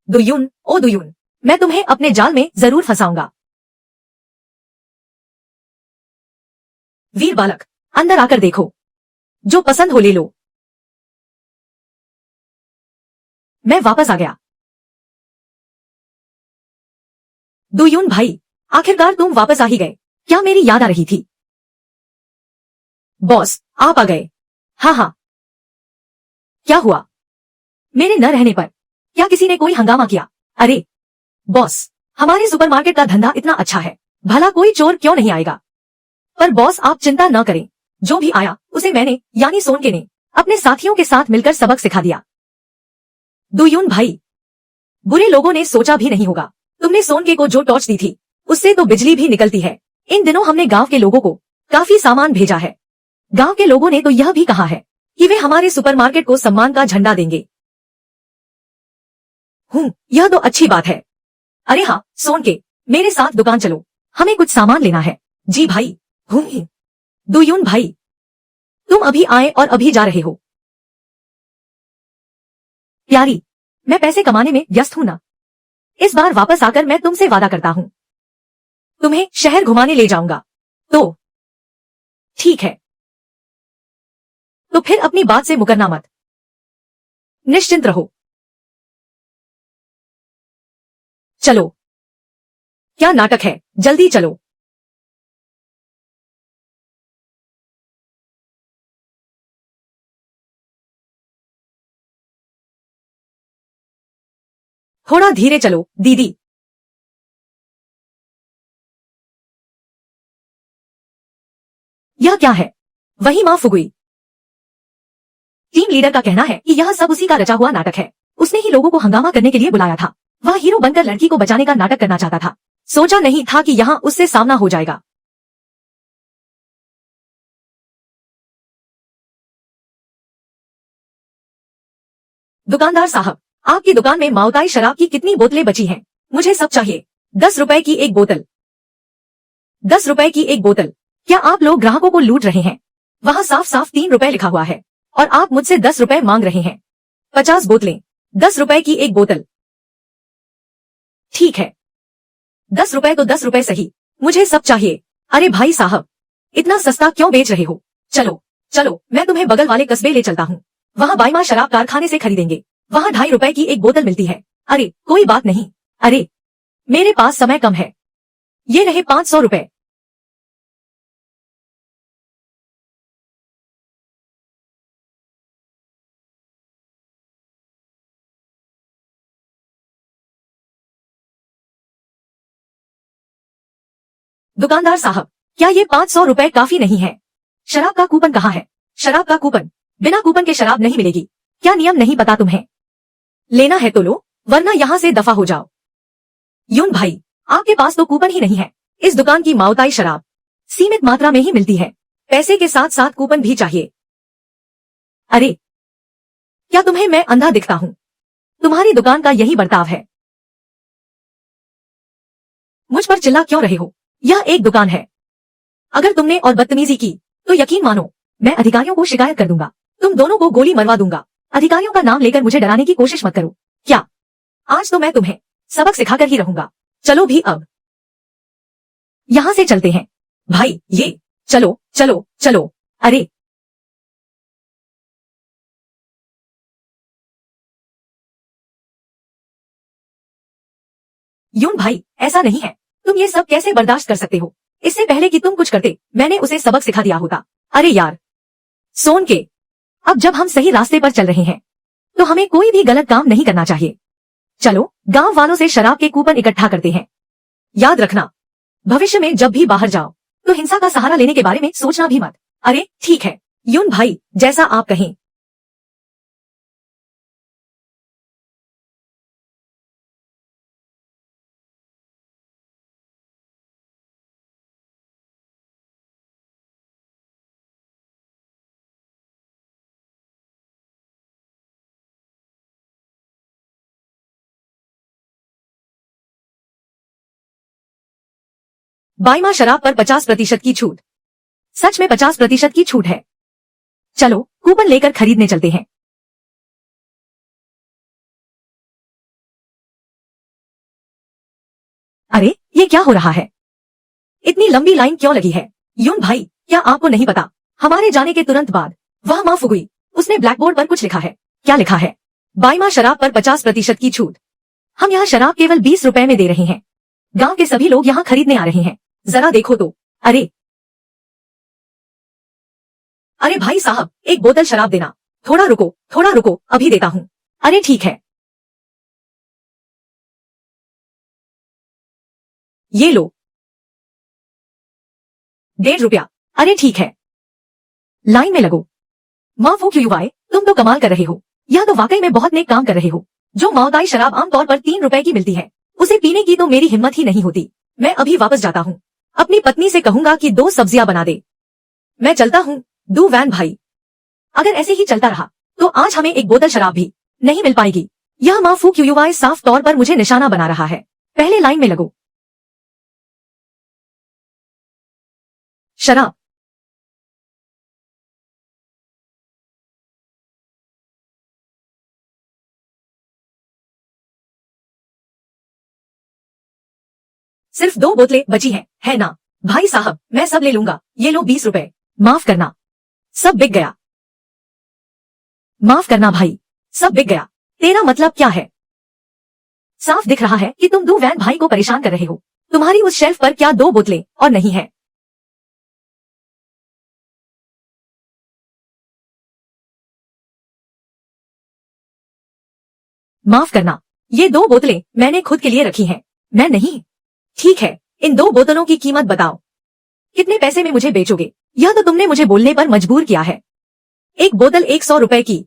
दुयून, ओ दुयून, मैं तुम्हें अपने जाल में जरूर फंसाऊंगा। वीर बालक, अंदर आकर देखो, जो पसंद हो ले लो। मैं वापस आ गया। दुयून भाई, आखिरकार तुम वापस आ ही गए। क्या मेरी याद आ रही थी? बॉस, आप आ गए। हाँ हाँ, क्या हुआ? मेरे न रहने पर क्या किसी ने कोई हंगामा किया? अरे बॉस, हमारे सुपरमार्केट का धंधा इतना अच्छा है, भला कोई चोर क्यों नहीं आएगा? पर बॉस आप चिंता न करें, जो भी आया उसे मैंने यानी सोनके ने अपने साथियों के साथ मिलकर सबक सिखा दिया। दुयून भाई, बुरे लोगों ने सोचा भी नहीं होगा तुमने सोनके को जो टॉर्च दी थी उससे तो बिजली भी निकलती है। इन दिनों हमने गांव के लोगों को काफी सामान भेजा है। गांव के लोगों ने तो यह भी कहा है कि वे हमारे सुपरमार्केट को सम्मान का झंडा देंगे। यह तो अच्छी बात है। अरे हाँ सोनके, मेरे साथ दुकान चलो, हमें कुछ सामान लेना है। जी भाई। दुयून भाई, तुम अभी आए और अभी जा रहे हो? प्यारी, मैं पैसे कमाने में व्यस्त हूं ना। इस बार वापस आकर मैं तुमसे वादा करता हूं, तुम्हें शहर घुमाने ले जाऊंगा। तो ठीक है, तो फिर अपनी बात से मुकरना मत, निश्चिंत रहो। चलो, क्या नाटक है, जल्दी चलो। थोड़ा धीरे चलो दीदी। यह क्या है? वही मां फुगुई। टीम लीडर का कहना है कि यह सब उसी का रचा हुआ नाटक है। उसने ही लोगों को हंगामा करने के लिए बुलाया था। वह हीरो बनकर लड़की को बचाने का नाटक करना चाहता था। सोचा नहीं था कि यहाँ उससे सामना हो जाएगा। दुकानदार साहब, आपकी दुकान में माओताई शराब की कितनी बोतलें बची हैं? मुझे सब चाहिए। 10 रुपए की एक बोतल। 10 रुपए की एक बोतल। क्या आप लोग ग्राहकों को लूट रहे हैं? वहाँ साफ साफ 3 रुपए लिखा हुआ है और आप मुझसे 10 रुपए मांग रहे हैं। 50 बोतलें, 10 रुपए की एक बोतल। ठीक है, 10 रुपए तो 10 रुपए सही, मुझे सब चाहिए। अरे भाई साहब, इतना सस्ता क्यों बेच रहे हो? चलो चलो, मैं तुम्हें बगल वाले कस्बे ले चलता हूँ। वहाँ बाईमा शराब कारखाने से खरीदेंगे। वहाँ 2.5 रुपए की एक बोतल मिलती है। अरे कोई बात नहीं। अरे मेरे पास समय कम है, ये रहे 500 रुपए। दुकानदार साहब, क्या ये 500 रुपए काफी नहीं है? शराब का कूपन कहाँ है? शराब का कूपन? बिना कूपन के शराब नहीं मिलेगी। क्या नियम नहीं पता तुम्हें? लेना है तो लो, वरना यहाँ से दफा हो जाओ। यून भाई, आपके पास तो कूपन ही नहीं है। इस दुकान की माउताई शराब सीमित मात्रा में ही मिलती है, पैसे के साथ साथ कूपन भी चाहिए। अरे, क्या तुम्हें मैं अंधा दिखता हूँ? तुम्हारी दुकान का यही बर्ताव है। मुझ पर चिल्ला क्यों रहे हो? यह एक दुकान है। अगर तुमने और बदतमीजी की तो यकीन मानो, मैं अधिकारियों को शिकायत कर दूंगा। तुम दोनों को गोली मरवा दूंगा। अधिकारियों का नाम लेकर मुझे डराने की कोशिश मत करो। क्या? आज तो मैं तुम्हें सबक सिखाकर ही रहूंगा। चलो भी अब यहां से चलते हैं। भाई, ये चलो चलो चलो। अरे, यून भाई, ऐसा नहीं है। तुम ये सब कैसे बर्दाश्त कर सकते हो? इससे पहले कि तुम कुछ करते, मैंने उसे सबक सिखा दिया होता। अरे यार, सोन के, अब जब हम सही रास्ते पर चल रहे हैं तो हमें कोई भी गलत काम नहीं करना चाहिए। चलो, गांव वालों से शराब के कूपन इकट्ठा करते हैं। याद रखना, भविष्य में जब भी बाहर जाओ तो हिंसा का सहारा लेने के बारे में सोचना भी मत। अरे ठीक है यून भाई, जैसा आप कहें। बाईमा शराब पर 50% की छूट। सच में 50% की छूट है। चलो, कूपन लेकर खरीदने चलते हैं। अरे, ये क्या हो रहा है? इतनी लंबी लाइन क्यों लगी है? यून भाई, क्या आपको नहीं पता? हमारे जाने के तुरंत बाद वह मां फुगुई, उसने ब्लैकबोर्ड पर कुछ लिखा है। क्या लिखा है? बाईमा शराब पर 50% की छूट। हम यहाँ शराब केवल 20 रुपए में दे रहे हैं। गांव के सभी लोग यहाँ खरीदने आ रहे हैं। जरा देखो तो। अरे अरे भाई साहब, एक बोतल शराब देना। थोड़ा रुको, अभी देता हूँ। अरे ठीक है, ये लो। 1.5 रुपया। अरे ठीक है, लाइन में लगो। माँ वो क्यों आए, तुम तो कमाल कर रहे हो। यह तो वाकई में बहुत नेक काम कर रहे हो। जो माओताई शराब आमतौर पर 3 रुपए की मिलती है, उसे पीने की तो मेरी हिम्मत ही नहीं होती। मैं अभी वापस जाता हूँ। अपनी पत्नी से कहूंगा कि 2 सब्जियां बना दे। मैं चलता हूँ दू वैन भाई। अगर ऐसे ही चलता रहा तो आज हमें एक बोतल शराब भी नहीं मिल पाएगी। यह माँ फू क्यूवाई साफ तौर पर मुझे निशाना बना रहा है। पहले लाइन में लगो। शराब। सिर्फ 2 बोतलें बची हैं, है ना? भाई साहब, मैं सब ले लूंगा। ये लो 20 रुपए। माफ करना, सब बिक गया। माफ करना भाई, सब बिक गया। तेरा मतलब क्या है? साफ दिख रहा है कि तुम दो वैन भाई को परेशान कर रहे हो। तुम्हारी उस शेल्फ पर क्या 2 बोतलें और नहीं है? माफ करना, ये 2 बोतलें मैंने खुद के लिए रखी हैं, मैं नहीं। ठीक है, इन 2 बोतलों की कीमत बताओ। कितने पैसे में मुझे बेचोगे? यह तो तुमने मुझे बोलने पर मजबूर किया है। एक बोतल 100 रुपए की।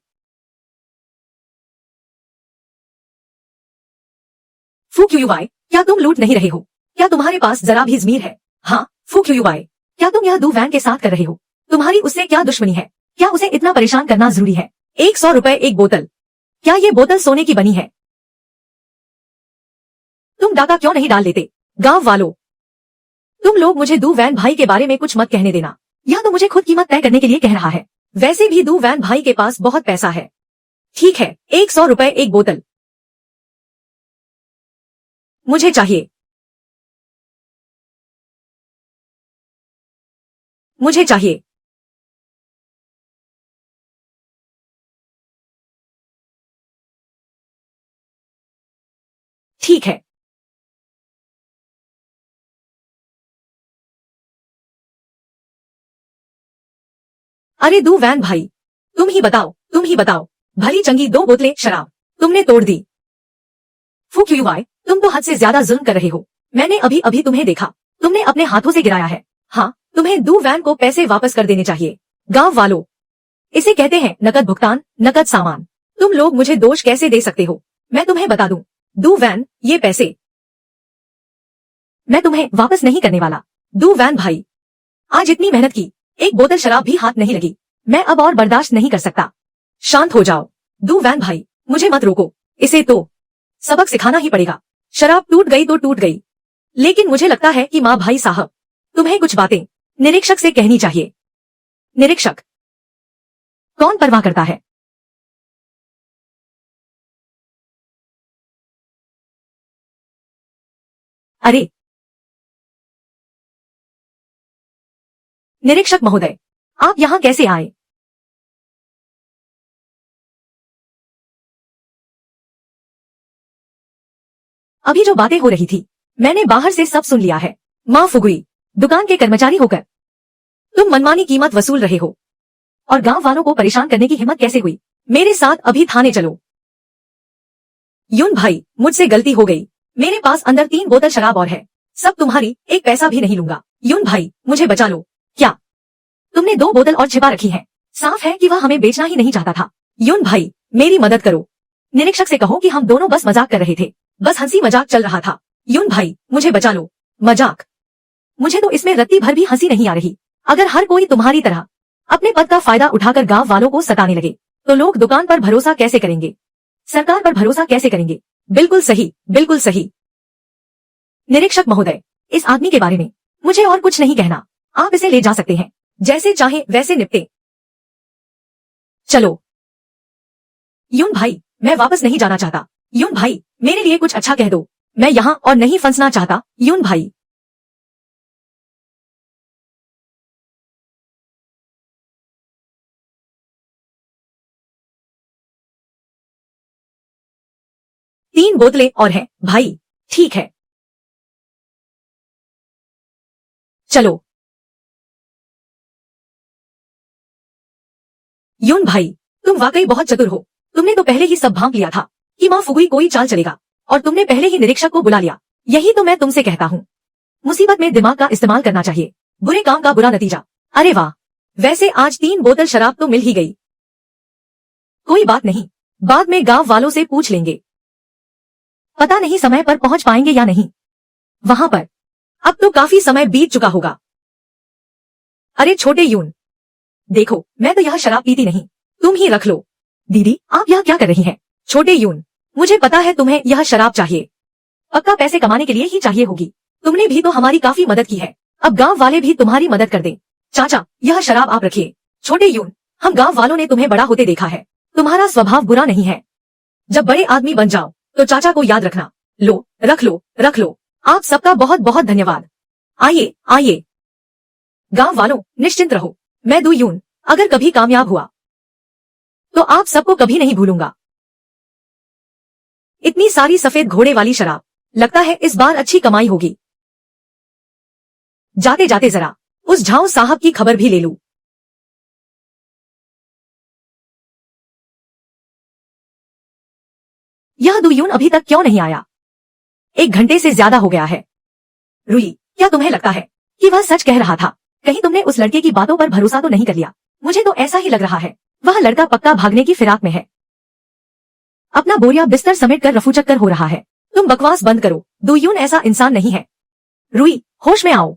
फूक्यूवाई, क्या तुम लूट नहीं रहे हो? क्या तुम्हारे पास जरा भी ज़मीर है? हाँ, फूक्यूवाई, क्या तुम यह दो वैन के साथ कर रहे हो? तुम्हारी उससे क्या दुश्मनी है? क्या उसे इतना परेशान करना जरूरी है? 100 रुपए एक बोतल। क्या ये बोतल सोने की बनी है? तुम डाका क्यों नहीं डाल लेते? गांव वालों, तुम लोग मुझे दू वैन भाई के बारे में कुछ मत कहने देना। यह तो मुझे खुद कीमत तय करने के लिए कह रहा है। वैसे भी दू वैन भाई के पास बहुत पैसा है। ठीक है, 100 रुपए एक बोतल। मुझे चाहिए, मुझे चाहिए। ठीक है। अरे दू वैन भाई, तुम ही बताओ। भली चंगी 2 बोतलें शराब तुमने तोड़ दी। फुक्यूवाई, तुम तो हद से ज्यादा जुल्म कर रहे हो। मैंने अभी अभी तुम्हें देखा। तुमने अपने हाथों से गिराया है। हाँ, तुम्हें दू वैन को पैसे वापस कर देने चाहिए। गांव वालों, इसे कहते हैं नकद भुगतान, नकद सामान। तुम लोग मुझे दोष कैसे दे सकते हो? मैं तुम्हें बता दूं, दू वैन, ये पैसे मैं तुम्हें वापस नहीं करने वाला। दू वैन भाई, आज इतनी मेहनत की, एक बोतल शराब भी हाथ नहीं लगी। मैं अब और बर्दाश्त नहीं कर सकता। शांत हो जाओ। दू वैन भाई, मुझे मत रोको। इसे तो सबक सिखाना ही पड़ेगा। शराब टूट गई तो टूट गई, लेकिन मुझे लगता है कि माँ भाई साहब, तुम्हें कुछ बातें निरीक्षक से कहनी चाहिए। निरीक्षक? कौन परवाह करता है? अरे निरीक्षक महोदय, आप यहाँ कैसे आए? अभी जो बातें हो रही थी, मैंने बाहर से सब सुन लिया है। माँ फुगुई, दुकान के कर्मचारी होकर तुम मनमानी कीमत वसूल रहे हो, और गांव वालों को परेशान करने की हिम्मत कैसे हुई? मेरे साथ अभी थाने चलो। यून भाई, मुझसे गलती हो गई। मेरे पास अंदर 3 बोतल शराब और है। सब तुम्हारी, एक पैसा भी नहीं लूंगा। यून भाई, मुझे बचा लो। क्या तुमने 2 बोतल और छिपा रखी है? साफ है कि वह हमें बेचना ही नहीं चाहता था। यून भाई, मेरी मदद करो। निरीक्षक से कहो कि हम दोनों बस मजाक कर रहे थे। बस हंसी मजाक चल रहा था। यून भाई, मुझे बचा लो। मजाक? मुझे तो इसमें रत्ती भर भी हंसी नहीं आ रही। अगर हर कोई तुम्हारी तरह अपने पद का फायदा उठाकर गांव वालों को सताने लगे, तो लोग दुकान पर भरोसा कैसे करेंगे? सरकार पर भरोसा कैसे करेंगे? बिल्कुल सही, बिल्कुल सही। निरीक्षक महोदय, इस आदमी के बारे में मुझे और कुछ नहीं कहना। आप इसे ले जा सकते हैं। जैसे चाहे वैसे निपटे। चलो। यून भाई, मैं वापस नहीं जाना चाहता। यून भाई, मेरे लिए कुछ अच्छा कह दो। मैं यहाँ और नहीं फंसना चाहता। यून भाई। तीन बोतलें और हैं, भाई। ठीक है, चलो। यून भाई, तुम वाकई बहुत चतुर हो। तुमने तो पहले ही सब भांप लिया था कि माँ फुगुई कोई चाल चलेगा, और तुमने पहले ही निरीक्षक को बुला लिया। यही तो मैं तुमसे कहता हूँ, मुसीबत में दिमाग का इस्तेमाल करना चाहिए। बुरे काम का बुरा नतीजा। अरे वाह, वैसे आज 3 बोतल शराब तो मिल ही गई। कोई बात नहीं, बाद में गांव वालों से पूछ लेंगे। पता नहीं समय पर पहुंच पाएंगे या नहीं वहां पर। अब तो काफी समय बीत चुका होगा। अरे छोटे यून, देखो, मैं तो यह शराब पीती नहीं, तुम ही रख लो। दीदी, आप यह क्या कर रही हैं? छोटे यून, मुझे पता है तुम्हें यह शराब चाहिए। पक्का पैसे कमाने के लिए ही चाहिए होगी। तुमने भी तो हमारी काफी मदद की है, अब गांव वाले भी तुम्हारी मदद कर दें। चाचा, यह शराब आप रखिए। छोटे यून, हम गांव वालों ने तुम्हें बड़ा होते देखा है। तुम्हारा स्वभाव बुरा नहीं है। जब बड़े आदमी बन जाओ तो चाचा को याद रखना। लो, रख लो, रख लो। आप सबका बहुत बहुत धन्यवाद। आइए, आइए। गांव वालों, निश्चिंत रहो। मैं दू यून, अगर कभी कामयाब हुआ तो आप सबको कभी नहीं भूलूंगा। इतनी सारी सफेद घोड़े वाली शराब, लगता है इस बार अच्छी कमाई होगी। जाते जाते जरा उस झाऊ साहब की खबर भी ले लूं। यह दुयून अभी तक क्यों नहीं आया? 1 घंटे से ज्यादा हो गया है। रुई, क्या तुम्हें लगता है कि वह सच कह रहा था? कहीं तुमने उस लड़के की बातों पर भरोसा तो नहीं कर लिया? मुझे तो ऐसा ही लग रहा है, वह लड़का पक्का भागने की फिराक में है। अपना बोरिया बिस्तर समेट कर रफू चक्कर हो रहा है। तुम बकवास बंद करो, दुयून ऐसा इंसान नहीं है। रुई, होश में आओ।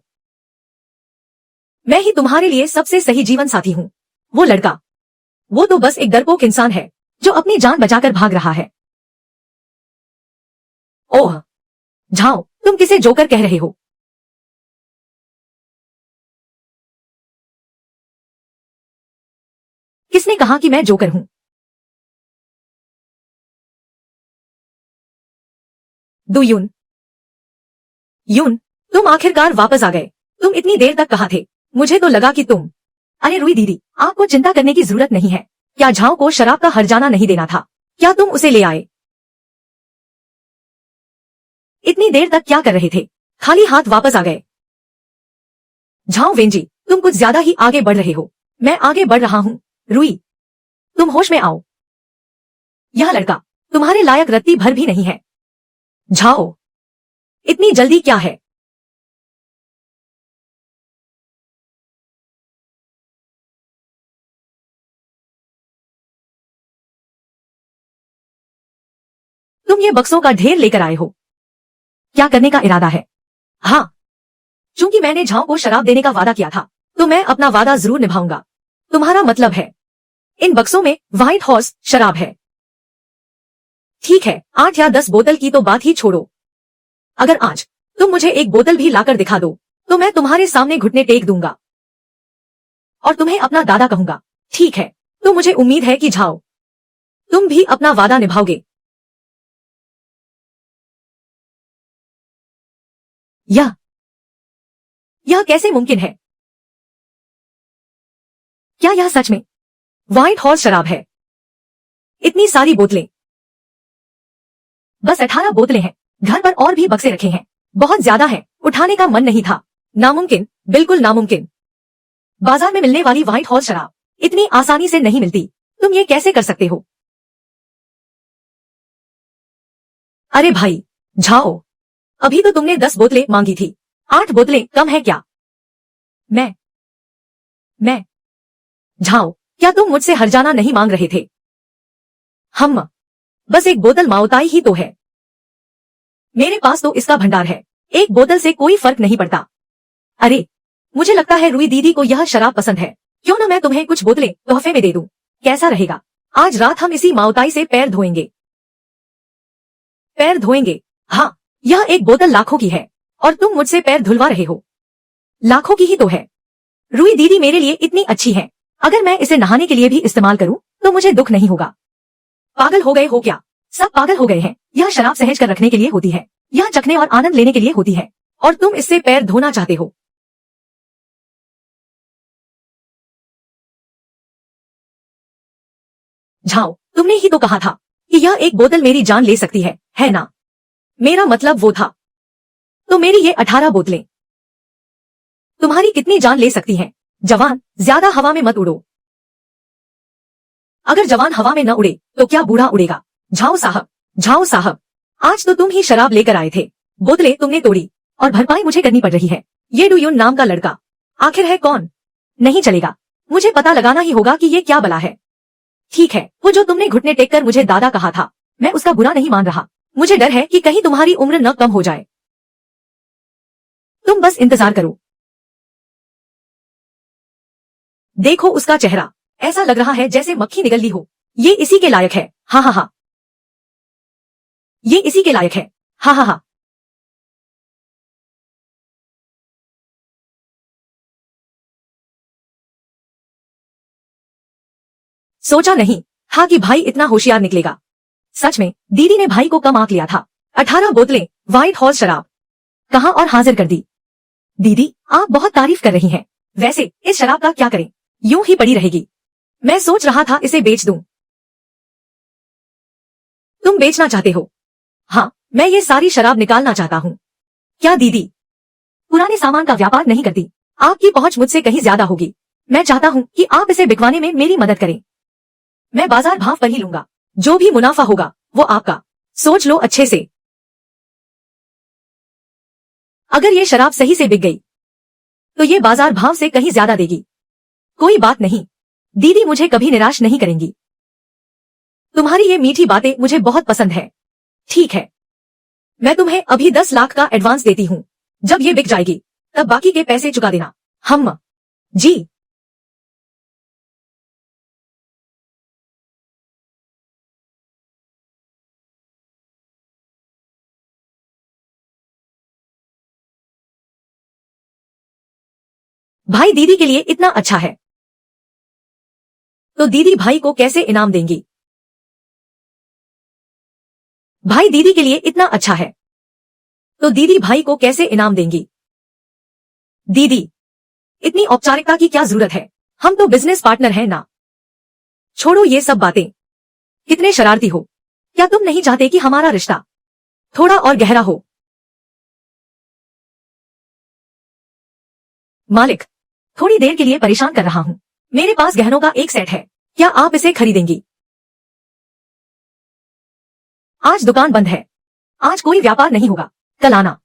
मैं ही तुम्हारे लिए सबसे सही जीवन साथी हूँ। वो लड़का, वो तो बस एक डरपोक इंसान है जो अपनी जान बचाकर भाग रहा है। ओह झाओ, तुम किसे जोकर कह रहे हो? किसने कहा कि मैं जोकर हूँ? दुयून, यून, तुम आखिरकार वापस आ गए। तुम इतनी देर तक कहाँ थे? मुझे तो लगा कि तुम। अरे रुई दीदी, आपको चिंता करने की जरूरत नहीं है। क्या झाओ को शराब का हर्जाना नहीं देना था? क्या तुम उसे ले आए? इतनी देर तक क्या कर रहे थे? खाली हाथ वापस आ गए। झाओ वेंजी, तुम कुछ ज्यादा ही आगे बढ़ रहे हो। मैं आगे बढ़ रहा हूँ। रुई, तुम होश में आओ। यह लड़का तुम्हारे लायक रत्ती भर भी नहीं है। झाओ, इतनी जल्दी क्या है? तुम ये बक्सों का ढेर लेकर आए हो। क्या करने का इरादा है? हाँ, चूंकि मैंने झाओ को शराब देने का वादा किया था, तो मैं अपना वादा जरूर निभाऊंगा। तुम्हारा मतलब है इन बक्सों में व्हाइट हॉर्स शराब है? ठीक है, 8 या 10 बोतल की तो बात ही छोड़ो। अगर आज तुम मुझे एक बोतल भी लाकर दिखा दो, तो मैं तुम्हारे सामने घुटने टेक दूंगा और तुम्हें अपना दादा कहूंगा। ठीक है, तो मुझे उम्मीद है कि झाओ, तुम भी अपना वादा निभाओगे। यह कैसे मुमकिन है? क्या यह सच में व्हाइट हॉर्स शराब है? इतनी सारी बोतलें? बस 18 बोतलें हैं। घर पर और भी बक्से रखे हैं। बहुत ज्यादा है, उठाने का मन नहीं था। नामुमकिन, बिल्कुल नामुमकिन। बाजार में मिलने वाली व्हाइट हॉर्स शराब इतनी आसानी से नहीं मिलती। तुम ये कैसे कर सकते हो? अरे भाई झाओ, अभी तो तुमने 10 बोतलें मांगी थी। 8 बोतलें कम है क्या? मैं झाओ, क्या तुम मुझसे हर्जाना नहीं मांग रहे थे? हम बस एक बोतल माओताई ही तो है। मेरे पास तो इसका भंडार है। एक बोतल से कोई फर्क नहीं पड़ता। अरे, मुझे लगता है रुई दीदी को यह शराब पसंद है। क्यों न मैं तुम्हें कुछ बोतलें तोहफे में दे दूं? कैसा रहेगा? आज रात हम इसी माओताई से पैर धोएंगे। पैर धोएंगे? हाँ, यह एक बोतल लाखों की है और तुम मुझसे पैर धुलवा रहे हो। लाखों की ही तो है। रुई दीदी मेरे लिए इतनी अच्छी है। अगर मैं इसे नहाने के लिए भी इस्तेमाल करूं तो मुझे दुख नहीं होगा। पागल हो गए हो क्या? सब पागल हो गए हैं। यह शराब सहज कर रखने के लिए होती है। यह चखने और आनंद लेने के लिए होती है, और तुम इससे पैर धोना चाहते हो। झाओ, तुमने ही तो कहा था कि यह एक बोतल मेरी जान ले सकती है ना? मेरा मतलब वो था। तो मेरी ये 18 बोतलें तुम्हारी कितनी जान ले सकती हैं? जवान, ज्यादा हवा में मत उड़ो। अगर जवान हवा में न उड़े तो क्या बूढ़ा उड़ेगा? झाओ साहब, आज तो तुम ही शराब लेकर आए थे। बोतलें तुमने तोड़ी और भरपाई मुझे करनी पड़ रही है। ये डुयून नाम का लड़का आखिर है कौन? नहीं चलेगा, मुझे पता लगाना ही होगा कि ये क्या बला है। ठीक है, वो जो तुमने घुटने टेक कर मुझे दादा कहा था, मैं उसका बुरा नहीं मान रहा। मुझे डर है कि कहीं तुम्हारी उम्र न कम हो जाए। तुम बस इंतजार करो। देखो उसका चेहरा, ऐसा लग रहा है जैसे मक्खी निगल ली हो। ये इसी के लायक है। हाँ, ये इसी के लायक है। हाँ। सोचा नहीं था कि भाई इतना होशियार निकलेगा। सच में दीदी ने भाई को कम आंक लिया था। 18 बोतलें व्हाइट हॉर्स शराब कहाँ और हाजिर कर दी। दीदी, आप बहुत तारीफ कर रही हैं। वैसे इस शराब का क्या करें? यूं ही पड़ी रहेगी। मैं सोच रहा था इसे बेच दूं। तुम बेचना चाहते हो? हाँ, मैं ये सारी शराब निकालना चाहता हूँ। क्या दीदी पुराने सामान का व्यापार नहीं करती? आपकी पहुंच मुझसे कहीं ज्यादा होगी। मैं चाहता हूँ कि आप इसे बिकवाने में मेरी मदद करें। मैं बाजार भाव पर ही लूंगा। जो भी मुनाफा होगा वो आपका। सोच लो अच्छे से। अगर ये शराब सही से बिक गई तो ये बाजार भाव से कहीं ज्यादा देगी। कोई बात नहीं, दीदी मुझे कभी निराश नहीं करेंगी। तुम्हारी ये मीठी बातें मुझे बहुत पसंद है। ठीक है, मैं तुम्हें अभी 10 लाख का एडवांस देती हूँ। जब ये बिक जाएगी तब बाकी के पैसे चुका देना। हम जी। भाई दीदी के लिए इतना अच्छा है तो दीदी भाई को कैसे इनाम देंगी? भाई दीदी के लिए इतना अच्छा है तो दीदी भाई को कैसे इनाम देंगी? दीदी, इतनी औपचारिकता की क्या जरूरत है? हम तो बिजनेस पार्टनर हैं ना। छोड़ो ये सब बातें। कितने शरारती हो। क्या तुम नहीं चाहते कि हमारा रिश्ता थोड़ा और गहरा हो? मालिक, थोड़ी देर के लिए परेशान कर रहा हूँ। मेरे पास गहनों का एक सेट है। क्या आप इसे खरीदेंगी? आज दुकान बंद है। आज कोई व्यापार नहीं होगा। कल आना।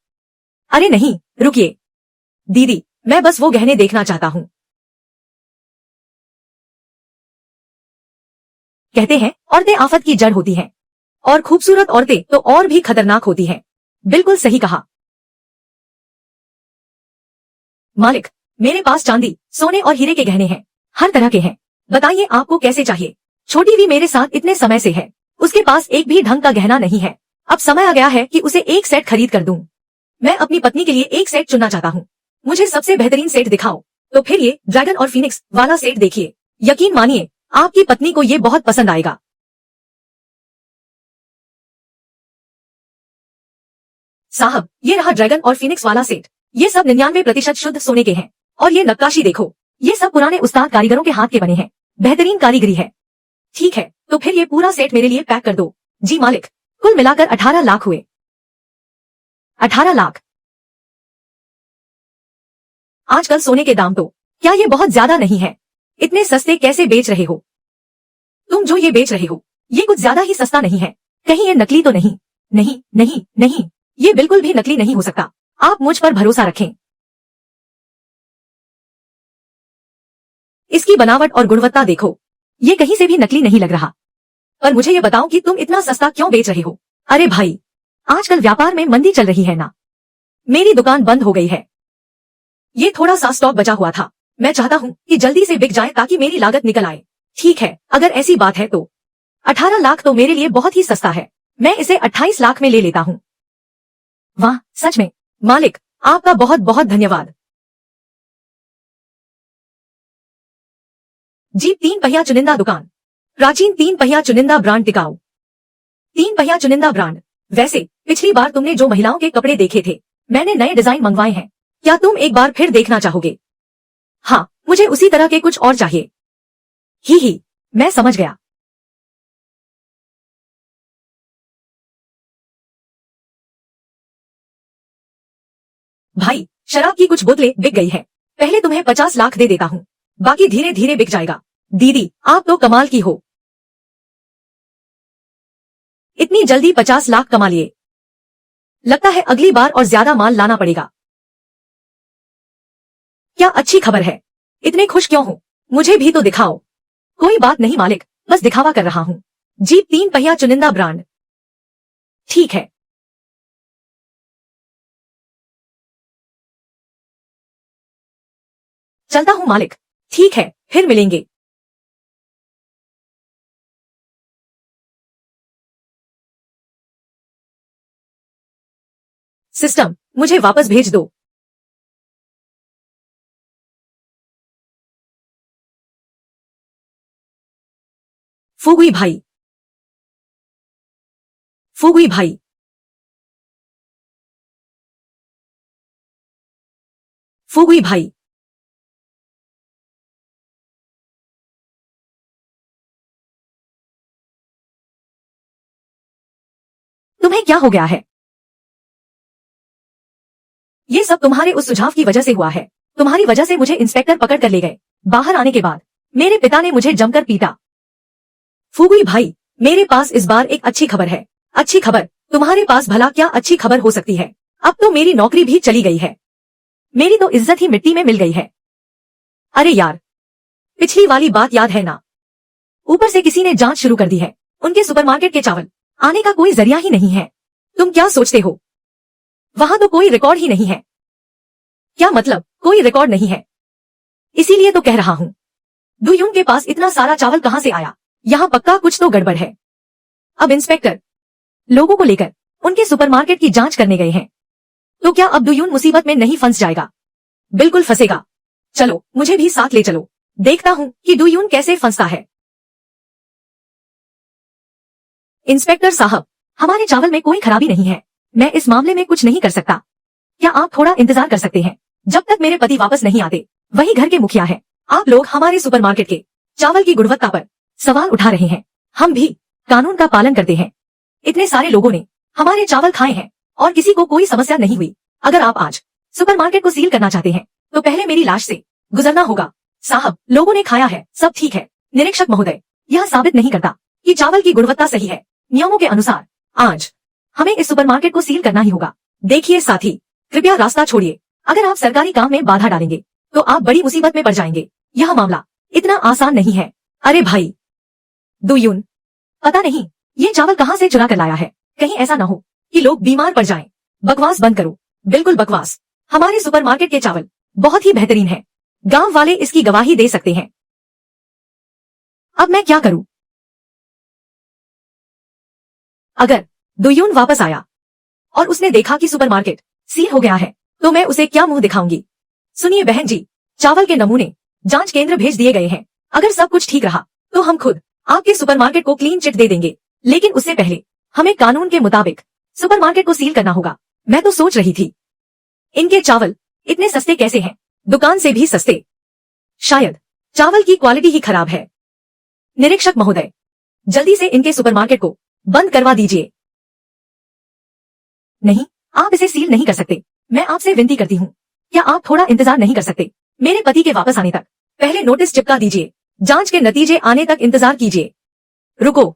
अरे नहीं, रुकिए दीदी, मैं बस वो गहने देखना चाहता हूँ। कहते हैं औरतें आफत की जड़ होती हैं और खूबसूरत औरतें तो और भी खतरनाक होती हैं। बिल्कुल सही कहा मालिक, मेरे पास चांदी, सोने और हीरे के गहने हैं, हर तरह के हैं। बताइए आपको कैसे चाहिए। छोटी भी मेरे साथ इतने समय से है, उसके पास एक भी ढंग का गहना नहीं है। अब समय आ गया है कि उसे एक सेट खरीद कर दूं। मैं अपनी पत्नी के लिए एक सेट चुनना चाहता हूँ। मुझे सबसे बेहतरीन सेट दिखाओ। तो फिर ये ड्रैगन और फीनिक्स वाला सेट देखिए। यकीन मानिए आपकी पत्नी को ये बहुत पसंद आएगा। साहब, ये रहा ड्रैगन और फीनिक्स वाला सेट। ये सब 99% शुद्ध सोने के हैं। और ये नक्काशी देखो, ये सब पुराने उस्ताद कारीगरों के हाथ के बने हैं। बेहतरीन कारीगरी है। ठीक है, तो फिर ये पूरा सेट मेरे लिए पैक कर दो। जी मालिक। कुल मिलाकर 18 लाख हुए। 18 लाख। आजकल सोने के दाम तो, क्या ये बहुत ज्यादा नहीं है? इतने सस्ते कैसे बेच रहे हो? तुम जो ये बेच रहे हो, ये कुछ ज्यादा ही सस्ता नहीं है? कहीं ये नकली तो नहीं? नहीं नहीं नहीं, ये बिल्कुल भी नकली नहीं हो सकता। आप मुझ पर भरोसा रखें। इसकी बनावट और गुणवत्ता देखो, ये कहीं से भी नकली नहीं लग रहा। पर मुझे ये बताओ कि तुम इतना सस्ता क्यों बेच रहे हो? अरे भाई, आजकल व्यापार में मंदी चल रही है ना। मेरी दुकान बंद हो गई है। ये थोड़ा सा स्टॉक बचा हुआ था। मैं चाहता हूँ कि जल्दी से बिक जाए ताकि मेरी लागत निकल आए। ठीक है, अगर ऐसी बात है तो 18 लाख तो मेरे लिए बहुत ही सस्ता है। मैं इसे 28 लाख में ले लेता हूँ। वाह, सच में मालिक, आपका बहुत बहुत धन्यवाद। जीप 3 पहिया चुनिंदा दुकान। प्राचीन 3 पहिया चुनिंदा ब्रांड टिकाऊ 3 पहिया चुनिंदा ब्रांड। वैसे पिछली बार तुमने जो महिलाओं के कपड़े देखे थे, मैंने नए डिजाइन मंगवाए हैं। क्या तुम एक बार फिर देखना चाहोगे? हाँ, मुझे उसी तरह के कुछ और चाहिए। ही, मैं समझ गया। भाई, शराब की कुछ बोतलें बिक गई है। पहले तुम्हें 50 लाख दे देता हूँ, बाकी धीरे धीरे बिक जाएगा। दीदी, आप तो कमाल की हो। इतनी जल्दी 50 लाख कमा लिए। लगता है अगली बार और ज्यादा माल लाना पड़ेगा। क्या अच्छी खबर है। इतने खुश क्यों हो? मुझे भी तो दिखाओ। कोई बात नहीं मालिक, बस दिखावा कर रहा हूँ। जीप 3 पहिया चुनिंदा ब्रांड। ठीक है। चलता हूँ मालिक। ठीक है, फिर मिलेंगे। सिस्टम, मुझे वापस भेज दो। फुगुई भाई, फुगुई भाई, फुगुई भाई। तुम्हें क्या हो गया है? ये सब तुम्हारे उस सुझाव की वजह से हुआ है। तुम्हारी वजह से मुझे इंस्पेक्टर पकड़ कर ले गए। बाहर आने के बाद मेरे पिता ने मुझे जमकर पीटा। फुगुई भाई, मेरे पास इस बार एक अच्छी खबर है। अच्छी खबर? तुम्हारे पास भला क्या अच्छी खबर हो सकती है? अब तो मेरी नौकरी भी चली गई है। मेरी तो इज्जत ही मिट्टी में मिल गई है। अरे यार, पिछली वाली बात याद है ना? ऊपर से किसी ने जांच शुरू कर दी है। उनके सुपरमार्केट के चावल आने का कोई जरिया ही नहीं है। तुम क्या सोचते हो? वहां तो कोई रिकॉर्ड ही नहीं है। क्या मतलब कोई रिकॉर्ड नहीं है? इसीलिए तो कह रहा हूँ। दुयुन के पास इतना सारा चावल कहां से आया? यहाँ पक्का कुछ तो गड़बड़ है। अब इंस्पेक्टर लोगों को लेकर उनके सुपरमार्केट की जांच करने गए हैं। तो क्या अब दुयुन मुसीबत में नहीं फंस जाएगा? बिल्कुल फंसेगा। चलो, मुझे भी साथ ले चलो। देखता हूँ कि दुयुन कैसे फंसता है। इंस्पेक्टर साहब, हमारे चावल में कोई खराबी नहीं है। मैं इस मामले में कुछ नहीं कर सकता। क्या आप थोड़ा इंतजार कर सकते हैं? जब तक मेरे पति वापस नहीं आते। वही घर के मुखिया है। आप लोग हमारे सुपरमार्केट के चावल की गुणवत्ता पर सवाल उठा रहे हैं। हम भी कानून का पालन करते हैं। इतने सारे लोगों ने हमारे चावल खाए हैं और किसी को कोई समस्या नहीं हुई। अगर आप आज सुपरमार्केट को सील करना चाहते हैं तो पहले मेरी लाश से गुजरना होगा। साहब, लोगों ने खाया है, सब ठीक है। निरीक्षक महोदय, यह साबित नहीं करता कि चावल की गुणवत्ता सही है। नियमों के अनुसार आज हमें इस सुपरमार्केट को सील करना ही होगा। देखिए साथी, कृपया रास्ता छोड़िए। अगर आप सरकारी काम में बाधा डालेंगे तो आप बड़ी मुसीबत में पड़ जाएंगे। यह मामला इतना आसान नहीं है। अरे भाई दुयुन, पता नहीं ये चावल कहाँ से चुरा कर लाया है? कहीं ऐसा ना हो कि लोग बीमार पड़ जाएं। बकवास बंद करो, बिल्कुल बकवास। हमारे सुपरमार्केट के चावल बहुत ही बेहतरीन है। गांव वाले इसकी गवाही दे सकते हैं। अब मैं क्या करूं? अगर दुयून वापस आया और उसने देखा कि सुपरमार्केट सील हो गया है, तो मैं उसे क्या मुंह दिखाऊंगी? सुनिए बहन जी, चावल के नमूने जांच केंद्र भेज दिए गए हैं। अगर सब कुछ ठीक रहा तो हम खुद आपके सुपरमार्केट को क्लीन चिट दे देंगे, लेकिन उससे पहले हमें कानून के मुताबिक सुपरमार्केट को सील करना होगा। मैं तो सोच रही थी, इनके चावल इतने सस्ते कैसे हैं? दुकान से भी सस्ते। शायद चावल की क्वालिटी ही खराब है। निरीक्षक महोदय, जल्दी से इनके सुपरमार्केट को बंद करवा दीजिए। नहीं, आप इसे सील नहीं कर सकते। मैं आपसे विनती करती हूँ, क्या आप थोड़ा इंतजार नहीं कर सकते? मेरे पति के वापस आने तक पहले नोटिस चिपका दीजिए। जांच के नतीजे आने तक इंतजार कीजिए। रुको।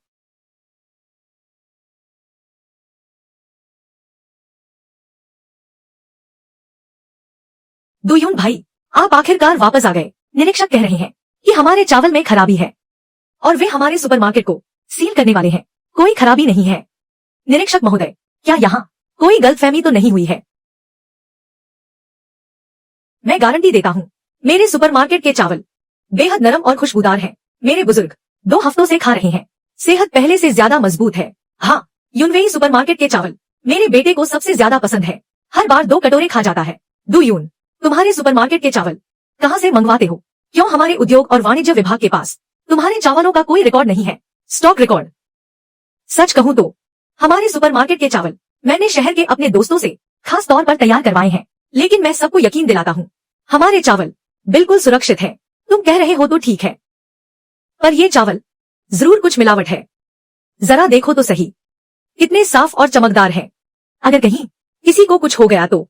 दुयून भाई, आप आखिरकार वापस आ गए। निरीक्षक कह रहे हैं कि हमारे चावल में खराबी है और वे हमारे सुपरमार्केट को सील करने वाले हैं। कोई खराबी नहीं है। निरीक्षक महोदय, क्या यहाँ कोई गलतफहमी तो नहीं हुई है? मैं गारंटी देता हूँ, मेरे सुपरमार्केट के चावल बेहद नरम और खुशबूदार हैं। मेरे बुजुर्ग 2 हफ्तों से खा रहे हैं। सेहत पहले से ज्यादा मजबूत है। हाँ, यूनवेई सुपरमार्केट के चावल मेरे बेटे को सबसे ज्यादा पसंद है। हर बार 2 कटोरे खा जाता है। दुयून, तुम्हारे सुपरमार्केट के चावल कहाँ से मंगवाते हो? क्यों हमारे उद्योग और वाणिज्य विभाग के पास तुम्हारे चावलों का कोई रिकॉर्ड नहीं है? Stock record. सच कहूँ तो हमारे सुपरमार्केट के चावल मैंने शहर के अपने दोस्तों से खास तौर पर तैयार करवाए हैं, लेकिन मैं सबको यकीन दिलाता हूँ, हमारे चावल बिल्कुल सुरक्षित है। तुम कह रहे हो तो ठीक है, पर ये चावल जरूर कुछ मिलावट है। जरा देखो तो सही, कितने साफ और चमकदार हैं। अगर कहीं किसी को कुछ हो गया तो?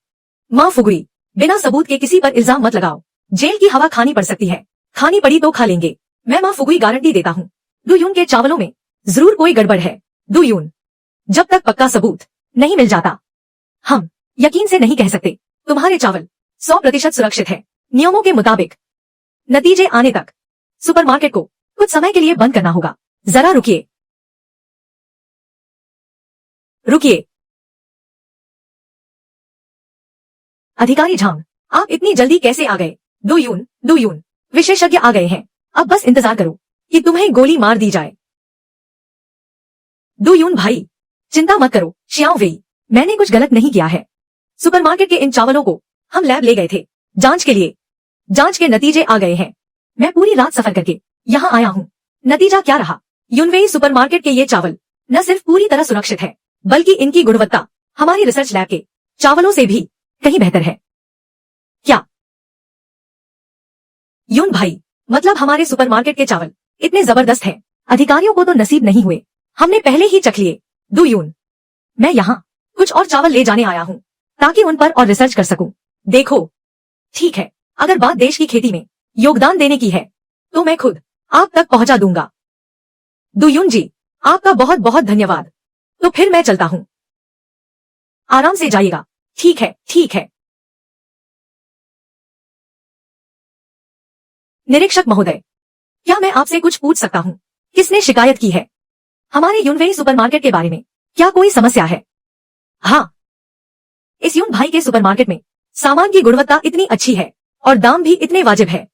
माँ फुगुई, बिना सबूत के किसी पर इल्जाम मत लगाओ। जेल की हवा खानी पड़ सकती है। खानी पड़ी तो खा लेंगे। मैं माँ फुगुई गारंटी देता हूँ, दुयून के चावलों में जरूर कोई गड़बड़ है। दुयून, जब तक पक्का सबूत नहीं मिल जाता, हम यकीन से नहीं कह सकते तुम्हारे चावल 100% सुरक्षित है। नियमों के मुताबिक नतीजे आने तक सुपरमार्केट को कुछ समय के लिए बंद करना होगा। जरा रुकिए, रुकिए। अधिकारी झांग, आप इतनी जल्दी कैसे आ गए? दुयून, विशेषज्ञ आ गए हैं। अब बस इंतजार करो कि तुम्हें गोली मार दी जाए। दुयून भाई, चिंता मत करो। शियाओ वेई, मैंने कुछ गलत नहीं किया है। सुपरमार्केट के इन चावलों को हम लैब ले गए थे जांच के लिए। जांच के नतीजे आ गए हैं। मैं पूरी रात सफर करके यहाँ आया हूँ। नतीजा क्या रहा? यूनवेई सुपरमार्केट के ये चावल न सिर्फ पूरी तरह सुरक्षित है, बल्कि इनकी गुणवत्ता हमारी रिसर्च लैब के चावलों से भी कहीं बेहतर है। क्या? यून भाई, मतलब हमारे सुपरमार्केट के चावल इतने जबरदस्त हैं, अधिकारियों को तो नसीब नहीं हुए। हमने पहले ही चख लिए। दुयून, मैं यहाँ कुछ और चावल ले जाने आया हूँ ताकि उन पर और रिसर्च कर सकूं। देखो, ठीक है, अगर बात देश की खेती में योगदान देने की है तो मैं खुद आप तक पहुंचा दूंगा। दुयून जी, आपका बहुत बहुत धन्यवाद। तो फिर मैं चलता हूँ। आराम से जाइएगा। ठीक है, ठीक है। निरीक्षक महोदय, क्या मैं आपसे कुछ पूछ सकता हूँ? किसने शिकायत की है? हमारे यूनवेई सुपरमार्केट के बारे में क्या कोई समस्या है? हाँ, इस यून भाई के सुपरमार्केट में सामान की गुणवत्ता इतनी अच्छी है और दाम भी इतने वाजिब है।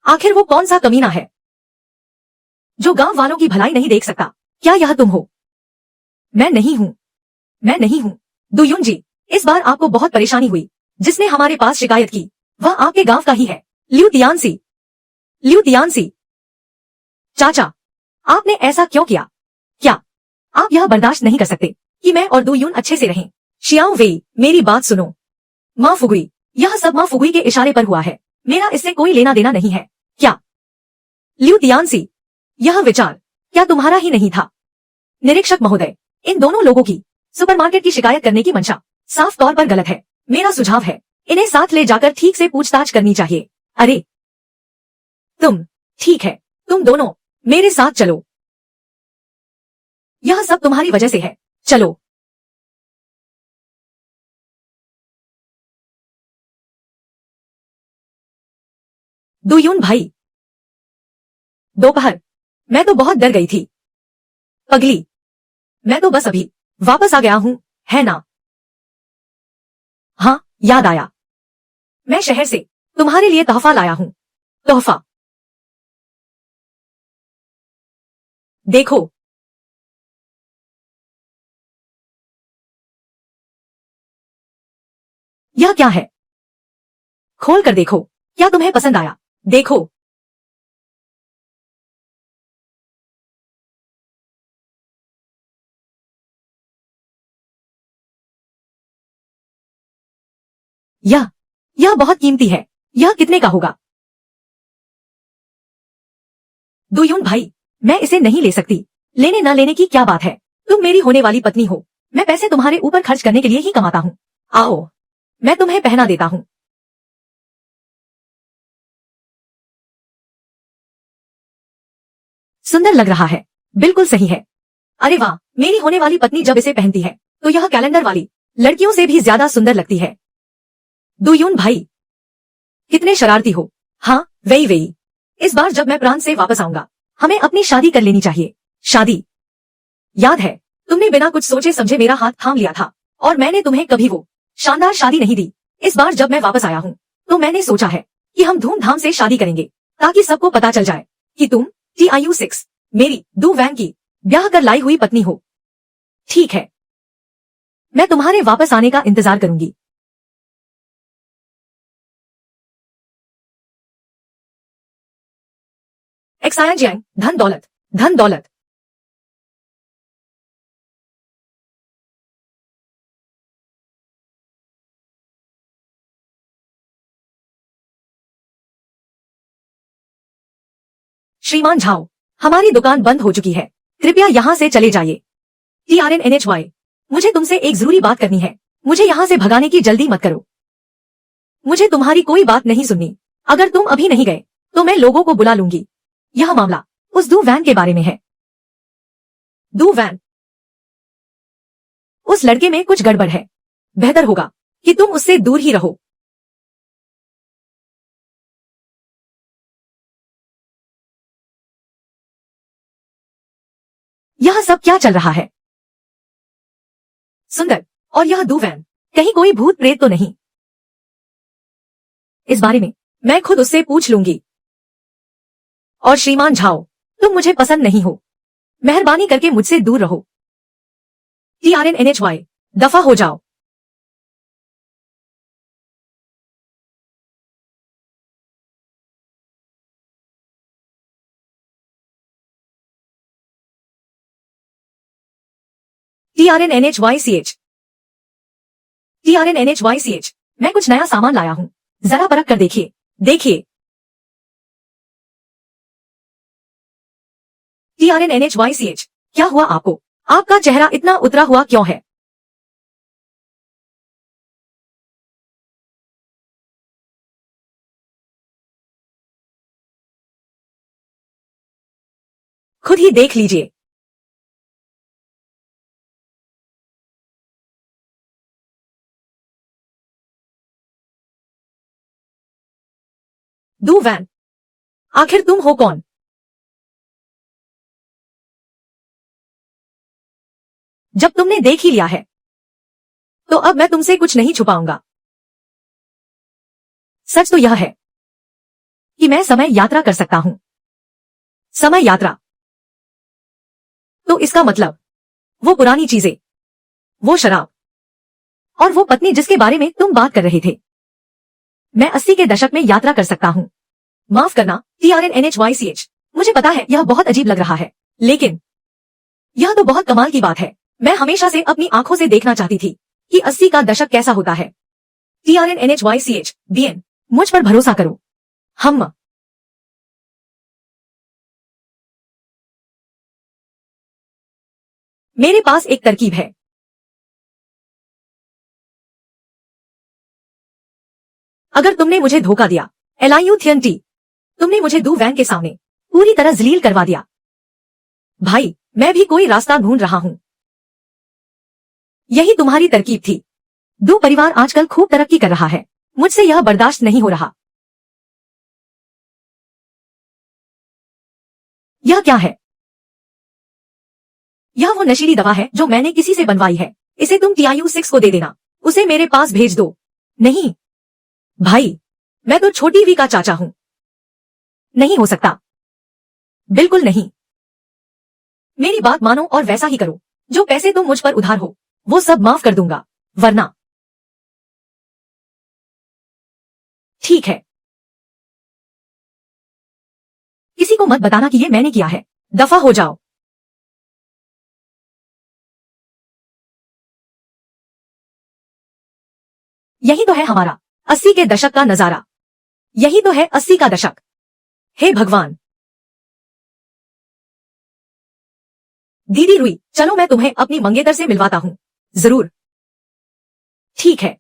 आखिर वो कौन सा कमीना है जो गांव वालों की भलाई नहीं देख सकता? क्या यह तुम हो? मैं नहीं हूँ, मैं नहीं हूँ। दुयून जी, इस बार आपको बहुत परेशानी हुई। जिसने हमारे पास शिकायत की वह आपके गांव का ही है, लियू तियानसी। लियू तियानसी, चाचा, आपने ऐसा क्यों किया? क्या आप यह बर्दाश्त नहीं कर सकते कि मैं और दुयून अच्छे से रहें? शियाओ वेई, मेरी बात सुनो। माँ फुगुई, यह सब माँ फुगुई के इशारे पर हुआ है। मेरा इससे कोई लेना देना नहीं है। क्या? लियू तियानसी, यह विचार क्या तुम्हारा ही नहीं था? निरीक्षक महोदय, इन दोनों लोगों की सुपरमार्केट की शिकायत करने की मंशा साफ तौर पर गलत है। मेरा सुझाव है, इन्हें साथ ले जाकर ठीक से पूछताछ करनी चाहिए। अरे ठीक है, तुम दोनों मेरे साथ चलो। यह सब तुम्हारी वजह से है। चलो। दुयून भाई, दोपहर मैं तो बहुत डर गई थी। पगली, मैं तो बस अभी वापस आ गया हूँ, है ना? हाँ, याद आया। मैं शहर से तुम्हारे लिए तोहफा लाया हूँ। तोहफा देखो। यह क्या है? खोल कर देखो, क्या तुम्हें पसंद आया? देखो। यह यह बहुत कीमती है। यह कितने का होगा? दुयून भाई, मैं इसे नहीं ले सकती। लेने ना लेने की क्या बात है? तुम मेरी होने वाली पत्नी हो। मैं पैसे तुम्हारे ऊपर खर्च करने के लिए ही कमाता हूँ। आओ, मैं तुम्हें पहना देता हूँ। सुंदर लग रहा है। बिल्कुल सही है। अरे वाह, मेरी होने वाली पत्नी जब इसे पहनती है तो यह कैलेंडर वाली लड़कियों से भी ज्यादा सुंदर लगती है। दुयून भाई, कितने शरारती हो। हाँ, वही वही। इस बार जब मैं प्रांत से वापस आऊंगा, हमें अपनी शादी कर लेनी चाहिए। शादी? याद है, तुमने बिना कुछ सोचे समझे मेरा हाथ थाम लिया था और मैंने तुम्हें कभी वो शानदार शादी नहीं दी। इस बार जब मैं वापस आया हूँ तो मैंने सोचा है कि हम धूमधाम से शादी करेंगे, ताकि सबको पता चल जाए कि तुम TIU6 मेरी दू वैन की ब्याह कर लाई हुई पत्नी हो। ठीक है, मैं तुम्हारे वापस आने का इंतजार करूंगी। एक्साया जैंग, धन दौलत, धन दौलत। श्रीमान झाओ, हमारी दुकान बंद हो चुकी है। कृपया यहाँ से चले जाइए। TRNNHY, मुझे तुमसे एक जरूरी बात करनी है। मुझे यहाँ से भगाने की जल्दी मत करो। मुझे तुम्हारी कोई बात नहीं सुननी। अगर तुम अभी नहीं गए तो मैं लोगों को बुला लूंगी। यह मामला उस दू वैन के बारे में है। दू वैन? उस लड़के में कुछ गड़बड़ है। बेहतर होगा कि तुम उससे दूर ही रहो। यह सब क्या चल रहा है? सुंदर, और यह दू वैन कहीं कोई भूत प्रेत तो नहीं? इस बारे में मैं खुद उससे पूछ लूंगी। और श्रीमान झाओ, तुम मुझे पसंद नहीं हो। मेहरबानी करके मुझसे दूर रहो। TRNNHY, दफा हो जाओ। TRNNHYCH, TRNNHYCH, मैं कुछ नया सामान लाया हूँ। जरा परख कर देखिए। देखिए। TRNNHYCH, क्या हुआ आपको? आपका चेहरा इतना उतरा हुआ क्यों है? खुद ही देख लीजिए। दू वैन, आखिर तुम हो कौन? जब तुमने देख ही लिया है तो अब मैं तुमसे कुछ नहीं छुपाऊंगा। सच तो यह है कि मैं समय यात्रा कर सकता हूँ। समय यात्रा? तो इसका मतलब वो पुरानी चीजें, वो शराब और वो पत्नी जिसके बारे में तुम बात कर रहे थे, मैं 80 के दशक में यात्रा कर सकता हूँ। माफ करना TRNNHYCH, मुझे पता है यह बहुत अजीब लग रहा है, लेकिन यह तो बहुत कमाल की बात है। मैं हमेशा से अपनी आंखों से देखना चाहती थी कि 80 का दशक कैसा होता है। TRNNHYCH, BN, मुझ पर भरोसा करो। हम मेरे पास एक तरकीब है। अगर तुमने मुझे धोखा दिया, LIUTNT, तुमने मुझे दू वैन के सामने पूरी तरह जलील करवा दिया। भाई, मैं भी कोई रास्ता ढूंढ रहा हूँ। यही तुम्हारी तरकीब थी। दो परिवार आजकल खूब तरक्की कर रहा है। मुझसे यह बर्दाश्त नहीं हो रहा। यह क्या है? यह वो नशीली दवा है जो मैंने किसी से बनवाई है। इसे तुम TIU6 को दे देना। उसे मेरे पास भेज दो। नहीं भाई, मैं तो छोटी वी का चाचा हूं। नहीं हो सकता। बिल्कुल नहीं। मेरी बात मानो और वैसा ही करो। जो पैसे तुम मुझ पर उधार हो वो सब माफ कर दूंगा, वरना। ठीक है। किसी को मत बताना कि ये मैंने किया है। दफा हो जाओ। यही तो है हमारा 80 के दशक का नजारा। यही तो है 80 का दशक। हे भगवान। दीदी रुई, चलो मैं तुम्हें अपनी मंगेतर से मिलवाता हूँ। जरूर। ठीक है।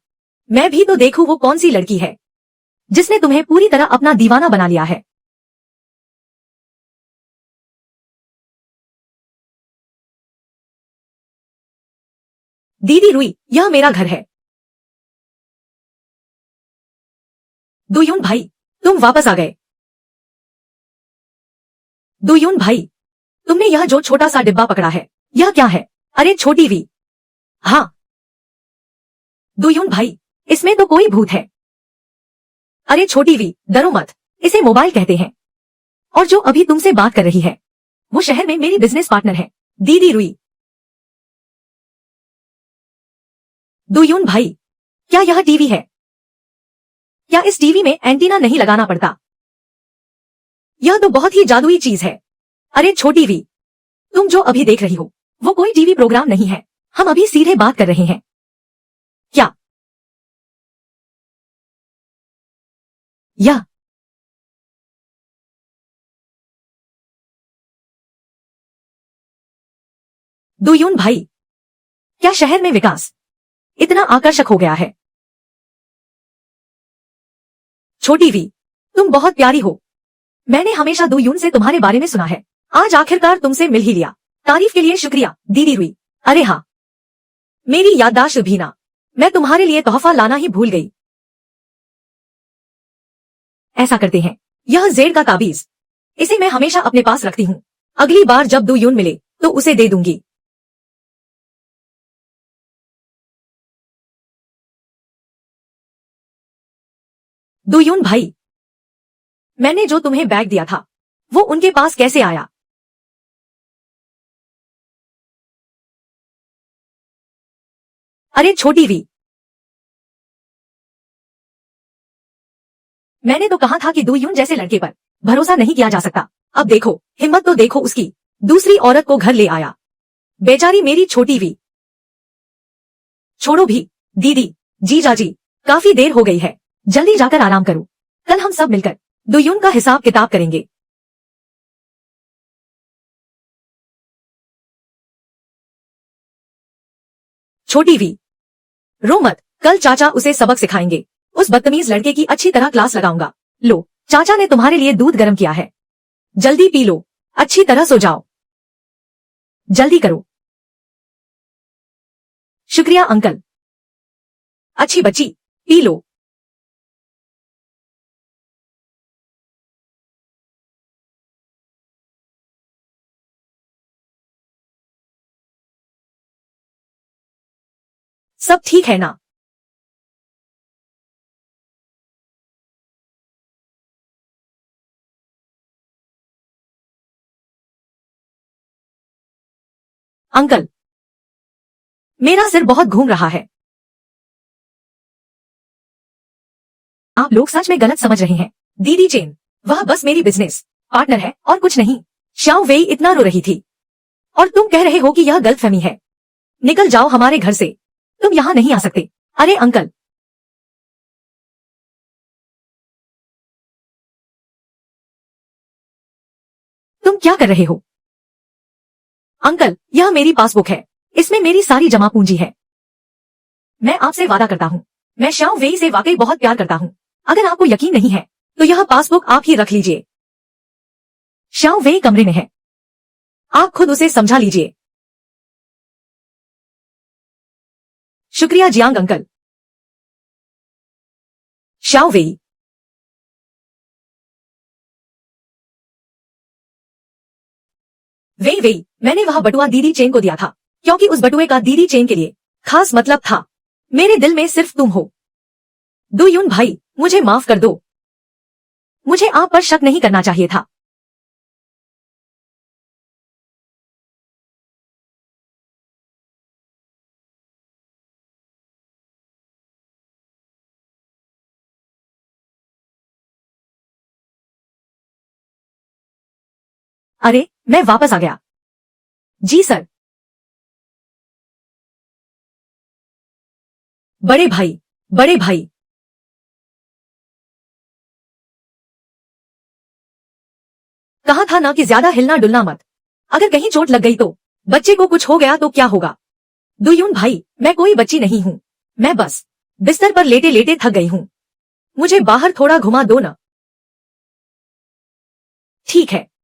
मैं भी तो देखूं वो कौन सी लड़की है जिसने तुम्हें पूरी तरह अपना दीवाना बना लिया है। दीदी रुई, यह मेरा घर है। दुयुन भाई, तुम वापस आ गए। दुयुन भाई, तुमने यह जो छोटा सा डिब्बा पकड़ा है, यह क्या है? अरे छोटी वी। हाँ। दुयुन भाई, इसमें तो कोई भूत है। अरे छोटी वी, डरो मत। इसे मोबाइल कहते हैं। और जो अभी तुमसे बात कर रही है वो शहर में मेरी बिजनेस पार्टनर है, दीदी रुई। दुयुन भाई, क्या यह टीवी है? क्या इस टीवी में एंटीना नहीं लगाना पड़ता? यह तो बहुत ही जादुई चीज है। अरे छोटी वी, तुम जो अभी देख रही हो वो कोई टीवी प्रोग्राम नहीं है। हम अभी सीधे बात कर रहे हैं। क्या यह? दुयुन भाई, क्या शहर में विकास इतना आकर्षक हो गया है? छोटी वी, तुम बहुत प्यारी हो। मैंने हमेशा दुयुन से तुम्हारे बारे में सुना है। आज आखिरकार तुमसे मिल ही लिया। तारीफ के लिए शुक्रिया, दीदी रुई। अरे हाँ, मेरी याददाश्त भी ना। मैं तुम्हारे लिए तोहफा लाना ही भूल गई। ऐसा करते हैं, यह जेड का ताबीज। इसे मैं हमेशा अपने पास रखती हूँ। अगली बार जब दुयुन मिले तो उसे दे दूंगी। दुयुन भाई, मैंने जो तुम्हें बैग दिया था वो उनके पास कैसे आया? अरे छोटी वी, मैंने तो कहा था कि दुयुन जैसे लड़के पर भरोसा नहीं किया जा सकता। अब देखो, हिम्मत तो देखो उसकी। दूसरी औरत को घर ले आया। बेचारी मेरी छोटी वी। छोड़ो भी। दीदी, जीजाजी, काफी देर हो गई है। जल्दी जाकर आराम करो। कल हम सब मिलकर दुयुन का हिसाब किताब करेंगे। छोटी वी, रो मत। कल चाचा उसे सबक सिखाएंगे। उस बदतमीज लड़के की अच्छी तरह क्लास लगाऊंगा। लो, चाचा ने तुम्हारे लिए दूध गर्म किया है। जल्दी पी लो। अच्छी तरह सो जाओ। जल्दी करो। शुक्रिया अंकल। अच्छी बच्ची, पी लो। सब ठीक है ना? अंकल, मेरा सिर बहुत घूम रहा है। आप लोग सच में गलत समझ रहे हैं। दीदी चेन, वह बस मेरी बिजनेस पार्टनर है और कुछ नहीं। शाओ वेई इतना रो रही थी और तुम कह रहे हो कि यह गलतफहमी है। निकल जाओ हमारे घर से। तुम यहाँ नहीं आ सकते। अरे अंकल, तुम क्या कर रहे हो? अंकल, यह मेरी पासबुक है। इसमें मेरी सारी जमा पूंजी है। मैं आपसे वादा करता हूँ, मैं शाओ वेई से वाकई बहुत प्यार करता हूँ। अगर आपको यकीन नहीं है तो यह पासबुक आप ही रख लीजिए। शाओ वेई कमरे में है। आप खुद उसे समझा लीजिए। शुक्रिया जियांग अंकल। शाओ वेई, वही मैंने वह बटुआ दीदी चेन को दिया था, क्योंकि उस बटुए का दीदी चेन के लिए खास मतलब था। मेरे दिल में सिर्फ तुम हो। दुयुन भाई, मुझे माफ कर दो। मुझे आप पर शक नहीं करना चाहिए था। अरे, मैं वापस आ गया। जी सर। बड़े भाई, कहा था ना कि ज्यादा हिलना डुलना मत। अगर कहीं चोट लग गई तो बच्चे को कुछ हो गया तो क्या होगा? दुयुन भाई, मैं कोई बच्ची नहीं हूँ। मैं बस बिस्तर पर लेटे लेटे थक गई हूँ। मुझे बाहर थोड़ा घुमा दो ना। ठीक है।